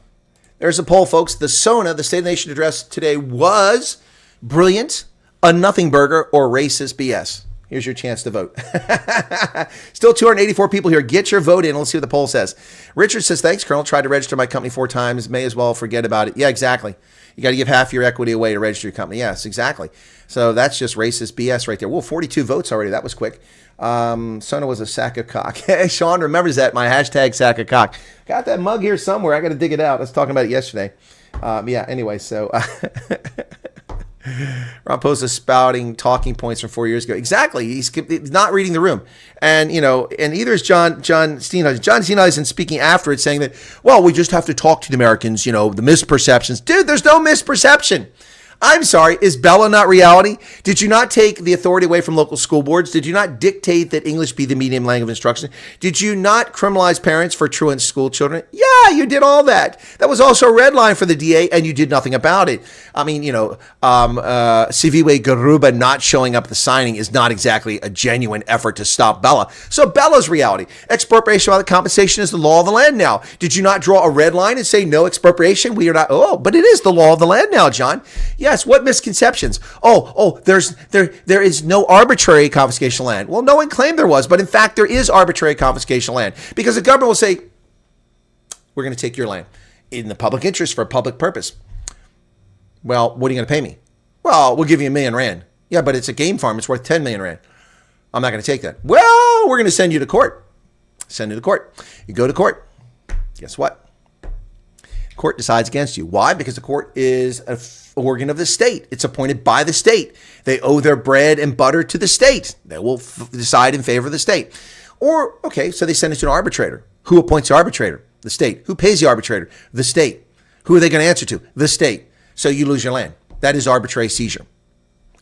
There's a poll, folks. The SONA, the State of the Nation address today, was brilliant, a nothing burger, or racist BS. Here's your chance to vote. Still 284 people here. Get your vote in. Let's see what the poll says. Richard says, thanks, Colonel. Tried to register my company 4 times. May as well forget about it. Yeah, exactly. You got to give half your equity away to register your company. Yes, exactly. So that's just racist BS right there. Whoa, 42 votes already. That was quick. Sona was a sack of cock. Sean remembers that, my hashtag sack of cock. Got that mug here somewhere. I got to dig it out. I was talking about it yesterday. Yeah, anyway, so... Ramaphosa spouting talking points from 4 years ago. Exactly. He's not reading the room. And, you know, and either is John Steenhuisen. John Steenhuisen speaking after it saying that, well, we just have to talk to the Americans, you know, the misperceptions. Dude, there's no misperception. I'm sorry, is Bella not reality? Did you not take the authority away from local school boards? Did you not dictate that English be the medium language of instruction? Did you not criminalize parents for truant school children? Yeah, you did all that. That was also a red line for the DA, and you did nothing about it. I mean, you know, Siviwe Garuba not showing up at the signing is not exactly a genuine effort to stop Bella. So Bella's reality. Expropriation without compensation is the law of the land now. Did you not draw a red line and say no expropriation? We are not. Oh, but it is the law of the land now, John. Yes, what misconceptions? There is no arbitrary confiscation of land. Well, no one claimed there was, but in fact, there is arbitrary confiscation of land because the government will say, we're going to take your land in the public interest for a public purpose. Well, what are you going to pay me? Well, we'll give you R1,000,000. Yeah, but it's a game farm. It's worth 10 million rand. I'm not going to take that. Well, we're going to send you to court. Send you to court. You go to court. Guess what? Court decides against you. Why? Because the court is an organ of the state. It's appointed by the state. They owe their bread and butter to the state. They will decide in favor of the state. Or, okay, so they send it to an arbitrator. Who appoints the arbitrator? The state. Who pays the arbitrator? The state. Who are they going to answer to? The state. So you lose your land. That is arbitrary seizure.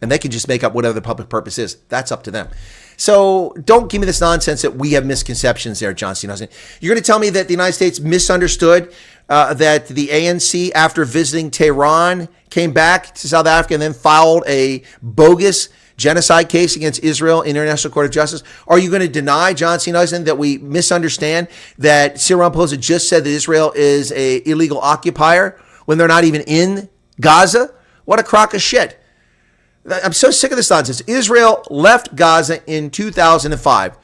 And they can just make up whatever the public purpose is. That's up to them. So don't give me this nonsense that we have misconceptions there, John Steenhuisen. You're going to tell me that the United States misunderstood that the ANC, after visiting Tehran, came back to South Africa and then filed a bogus genocide case against Israel in the International Court of Justice? Are you going to deny, John Steenhuisen, that we misunderstand that Cyril Ramaphosa just said that Israel is an illegal occupier when they're not even in Gaza? What a crock of shit. I'm so sick of this nonsense. Israel left Gaza in 2005.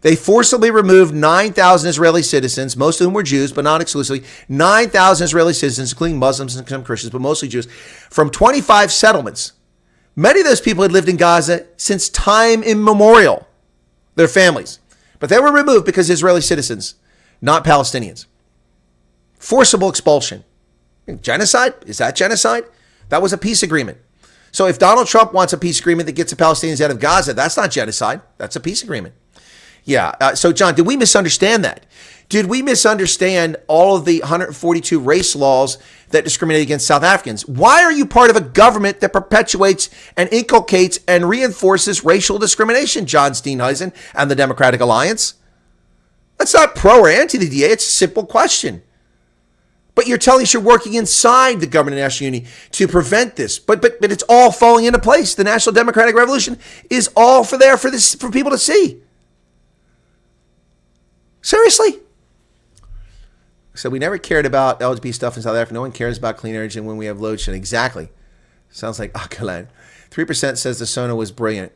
They forcibly removed 9,000 Israeli citizens, most of whom were Jews, but not exclusively. 9,000 Israeli citizens, including Muslims and some Christians, but mostly Jews, from 25 settlements. Many of those people had lived in Gaza since time immemorial, their families. But they were removed because Israeli citizens, not Palestinians. Forcible expulsion. Genocide? Is that genocide? That was a peace agreement. So if Donald Trump wants a peace agreement that gets the Palestinians out of Gaza, that's not genocide. That's a peace agreement. Yeah. So, John, did we misunderstand that? Did we misunderstand all of the 142 race laws that discriminate against South Africans? Why are you part of a government that perpetuates and inculcates and reinforces racial discrimination, John Steenhuisen and the Democratic Alliance? That's not pro or anti the DA. It's a simple question. But you're telling us you're working inside the government of national unity to prevent this. But it's all falling into place. The National Democratic Revolution is all for people to see. Seriously? So we never cared about LGBT stuff in South Africa. No one cares about clean energy and when we have load shedding. Exactly. Sounds like Akalan. 3% says the Sona was brilliant.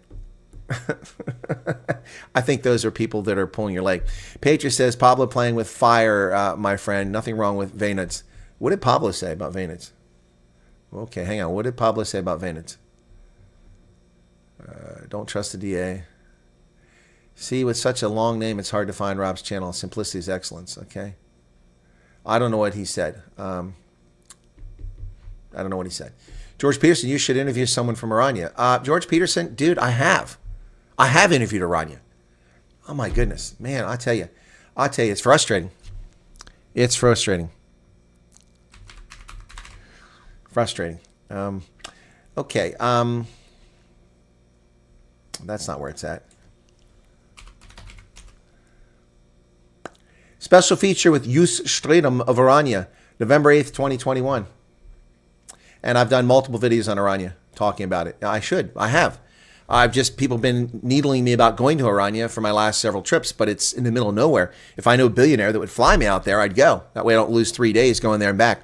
I think those are people that are pulling your leg. Patriot says, Pablo playing with fire, my friend. Nothing wrong with Vaynitz. What did Pablo say about Vaynitz? Okay, hang on. What did Pablo say about Vaynitz? Don't trust the DA. See, with such a long name, it's hard to find Rob's channel. Simplicity is excellence, okay? I don't know what he said. I don't know what he said. George Peterson, you should interview someone from Irania. George Peterson, dude, I have interviewed Irania. Oh, my goodness. Man, I tell you, it's frustrating. It's frustrating. Frustrating. Okay. That's not where it's at. Special feature with Jus Stratum of Oranje, November 8th, 2021. And I've done multiple videos on Oranje talking about it. I have. People been needling me about going to Oranje for my last several trips, but it's in the middle of nowhere. If I knew a billionaire that would fly me out there, I'd go. That way I don't lose 3 days going there and back.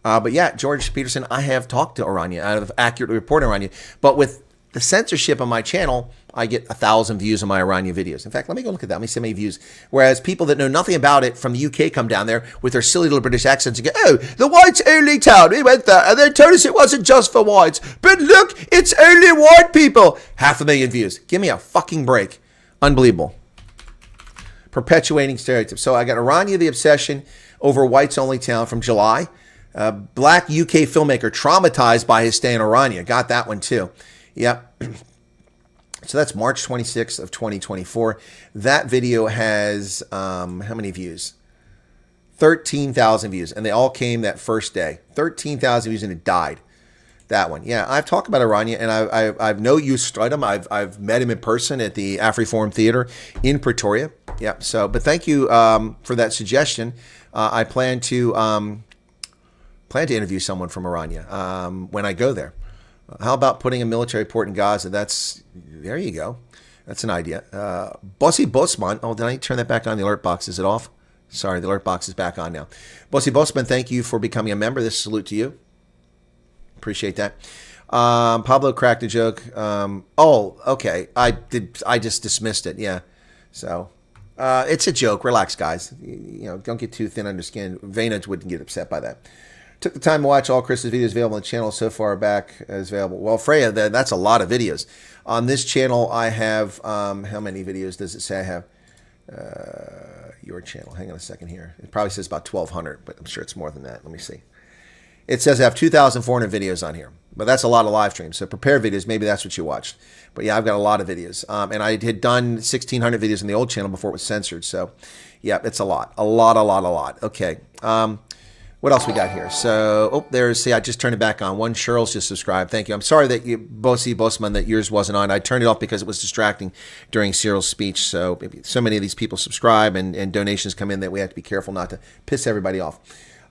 But yeah, George Peterson, I have talked to Oranje. I have accurately reported Oranje. But with the censorship on my channel, I get 1,000 views on my Oranje videos. In fact, let me go look at that. Let me see how many views. Whereas people that know nothing about it from the UK come down there with their silly little British accents and go, oh, the whites only town. We went there and they told us it wasn't just for whites. But look, it's only white people. 500,000 views. Give me a fucking break. Unbelievable. Perpetuating stereotypes. So I got Oranje, the obsession over whites only town from July. Black UK filmmaker traumatized by his stay in Oranje. Got that one too. Yep. So that's March 26th of 2024. That video has, how many views? 13,000 views. And they all came that first day. 13,000 views and it died. That one. Yeah, I've talked about Oranje and I've no use Stratum. I've met him in person at the AfriForum Theater in Pretoria. Yeah. So, but thank you for that suggestion. I plan to interview someone from Oranje when I go there. How about putting a military port in Gaza? There you go. That's an idea. Bossy Bosman. Oh, did I turn that back on? The alert box, is it off? Sorry, the alert box is back on now. Bossy Bosman, thank you for becoming a member. This salute to you. Appreciate that. Pablo cracked a joke. Oh, okay. I just dismissed it. Yeah. So it's a joke. Relax, guys. Don't get too thin under skin. Vayner wouldn't get upset by that. Took the time to watch all Chris's videos available on the channel so far back as available. Well, Freya, that's a lot of videos. On this channel, I have, how many videos does it say I have? Your channel. Hang on a second here. It probably says about 1,200, but I'm sure it's more than that. Let me see. It says I have 2,400 videos on here, but that's a lot of live streams. So prepare videos. Maybe that's what you watched. But yeah, I've got a lot of videos. And I had done 1,600 videos on the old channel before it was censored. So yeah, it's a lot. A lot. Okay. What else we got here? So, I just turned it back on. One Cheryl's just subscribed. Thank you. I'm sorry that Bossy Bosman, that yours wasn't on. I turned it off because it was distracting during Cyril's speech. So many of these people subscribe and donations come in that we have to be careful not to piss everybody off.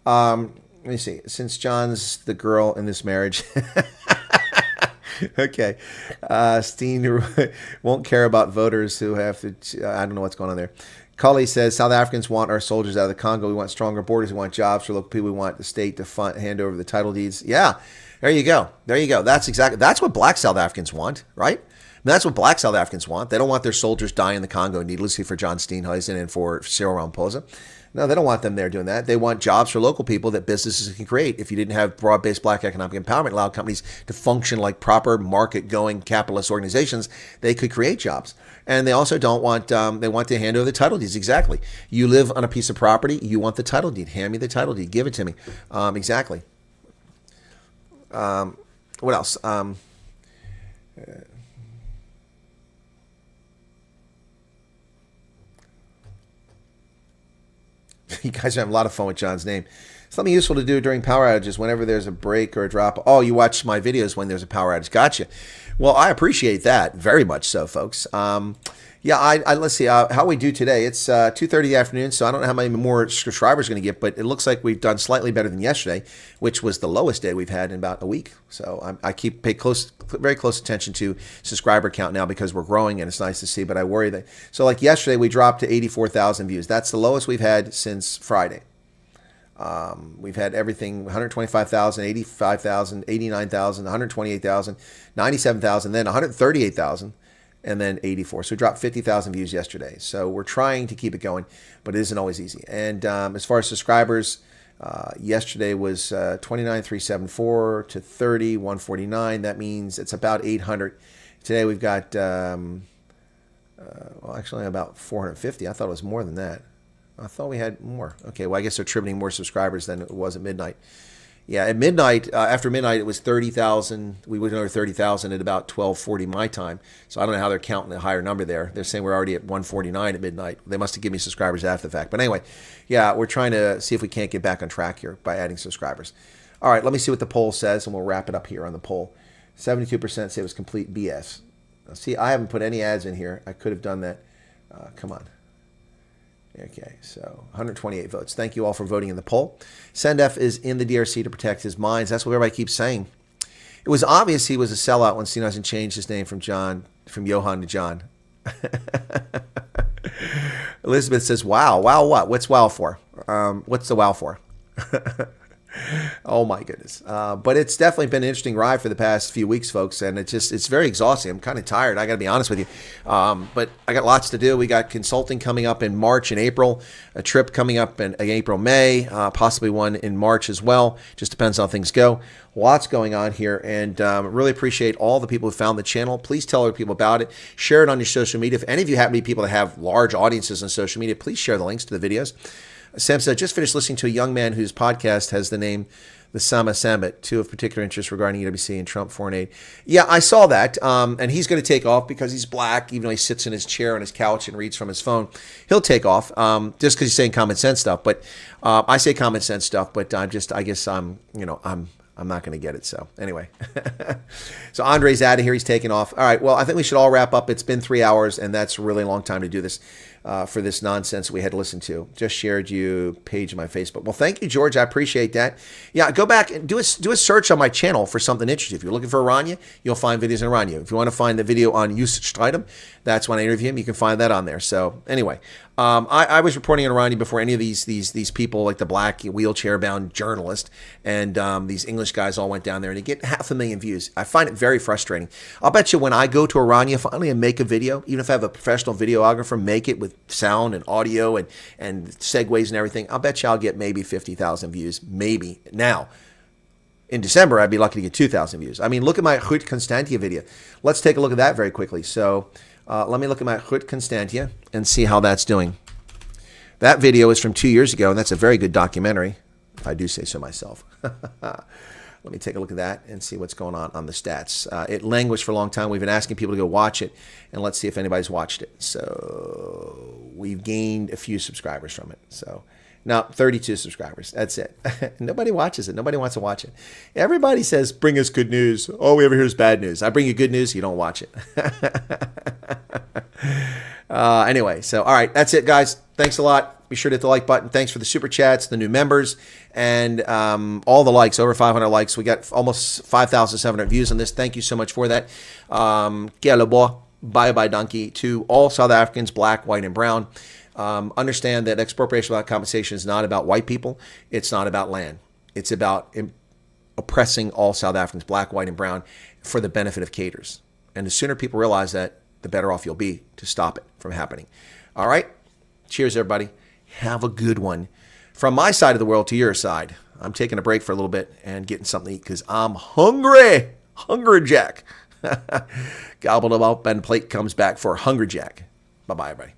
Let me see. Since John's the girl in this marriage. Okay. Steen won't care about voters who have to, I don't know what's going on there. Cully says, South Africans want our soldiers out of the Congo. We want stronger borders. We want jobs for local people. We want the state to hand over the title deeds. Yeah, there you go. That's what black South Africans want, right? That's what black South Africans want. They don't want their soldiers dying in the Congo needlessly for John Steenhuisen and for Cyril Ramaphosa. No, they don't want them there doing that. They want jobs for local people that businesses can create. If you didn't have broad-based black economic empowerment, allow companies to function like proper market-going capitalist organizations, they could create jobs. And they also don't want, they want to hand over the title deeds. Exactly. You live on a piece of property, you want the title deed. Hand me the title deed. Give it to me. Exactly. What else? You guys are having a lot of fun with John's name. Something useful to do during power outages whenever there's a break or a drop. Oh, you watch my videos when there's a power outage. Gotcha. Well, I appreciate that very much so, folks. Yeah, let's see how we do today. It's 2:30 in the afternoon, so I don't know how many more subscribers we're going to get, but it looks like we've done slightly better than yesterday, which was the lowest day we've had in about a week. So I pay very close attention to subscriber count now because we're growing and it's nice to see, but I worry that. So like yesterday, we dropped to 84,000 views. That's the lowest we've had since Friday. We've had everything 125,000, 85,000, 89,000, 128,000, 97,000, then 138,000, and then 84. So we dropped 50,000 views yesterday. So we're trying to keep it going, but it isn't always easy. And as far as subscribers, yesterday was 29,374 to 30,149. That means it's about 800. Today we've got, well, actually about 450. I thought it was more than that. I thought we had more. Okay, well, I guess they're attributing more subscribers than it was at midnight. Yeah, at midnight, after midnight, it was 30,000. We went over 30,000 at about 12:40 my time. So I don't know how they're counting a higher number there. They're saying we're already at 149 at midnight. They must have given me subscribers after the fact. But anyway, yeah, we're trying to see if we can't get back on track here by adding subscribers. All right, let me see what the poll says, and we'll wrap it up here on the poll. 72% say it was complete BS. Now, see, I haven't put any ads in here. I could have done that. Come on. Okay, so 128 votes. Thank you all for voting in the poll. Sendef is in the DRC to protect his mines. That's what everybody keeps saying. It was obvious he was a sellout when Steenhuisen changed his name from Johan to John. Elizabeth says, wow. Wow what? What's wow for? What's the wow for? Oh my goodness. But it's definitely been an interesting ride for the past few weeks, folks. And it's very exhausting. I'm kind of tired. I got to be honest with you. But I got lots to do. We got consulting coming up in March and April, a trip coming up in April, May, possibly one in March as well. Just depends on how things go. Lots going on here, and really appreciate all the people who found the channel. Please tell other people about it. Share it on your social media. If any of you happen to be people that have large audiences on social media, please share the links to the videos. Sam said, just finished listening to a young man whose podcast has the name The Sama Sambit, two of particular interest regarding EWC and Trump foreign aid. Yeah, I saw that, and he's going to take off because he's black, even though he sits in his chair on his couch and reads from his phone. He'll take off just because he's saying common sense stuff. But I say common sense stuff, but I guess I'm not going to get it. So anyway, so Andre's out of here. He's taking off. All right. Well, I think we should all wrap up. It's been 3 hours, and that's a really long time to do this for this nonsense we had to listen to. Just shared you page on my Facebook. Well, thank you, George. I appreciate that. Yeah, go back and do a search on my channel for something interesting. If you're looking for Aranya, you'll find videos on Aranya. If you want to find the video on Yus Stridham, that's when I interview him. You can find that on there. So anyway, I was reporting on Aranya before any of these people, like the black wheelchair-bound journalist and these English guys all went down there, and they get 500,000 views. I find it very frustrating. I'll bet you when I go to Aranya finally and make a video, even if I have a professional videographer make it with sound and audio and segues and everything, I'll bet you I'll get maybe 50,000 views, maybe. Now, in December, I'd be lucky to get 2,000 views. I mean, look at my Goed Constantia video. Let's take a look at that very quickly. So let me look at my Goed Constantia and see how that's doing. That video is from 2 years ago, and that's a very good documentary, if I do say so myself. Let me take a look at that and see what's going on the stats. It languished for a long time. We've been asking people to go watch it, and let's see if anybody's watched it. So we've gained a few subscribers from it. So now 32 subscribers. That's it. Nobody watches it. Nobody wants to watch it. Everybody says, bring us good news. All we ever hear is bad news. I bring you good news, you don't watch it. Anyway, so all right, that's it, guys. Thanks a lot. Be sure to hit the like button. Thanks for the super chats, the new members, and all the likes, over 500 likes. We got almost 5,700 views on this. Thank you so much for that. Bye-bye donkey to all South Africans, black, white, and brown. Understand that expropriation without compensation is not about white people. It's not about land. It's about oppressing all South Africans, black, white, and brown, for the benefit of caters. And the sooner people realize that, the better off you'll be to stop it from happening. All right? Cheers, everybody. Have a good one. From my side of the world to your side, I'm taking a break for a little bit and getting something to eat because I'm hungry. Hungry Jack. Gobbled them up and plate comes back for Hungry Jack. Bye-bye, everybody.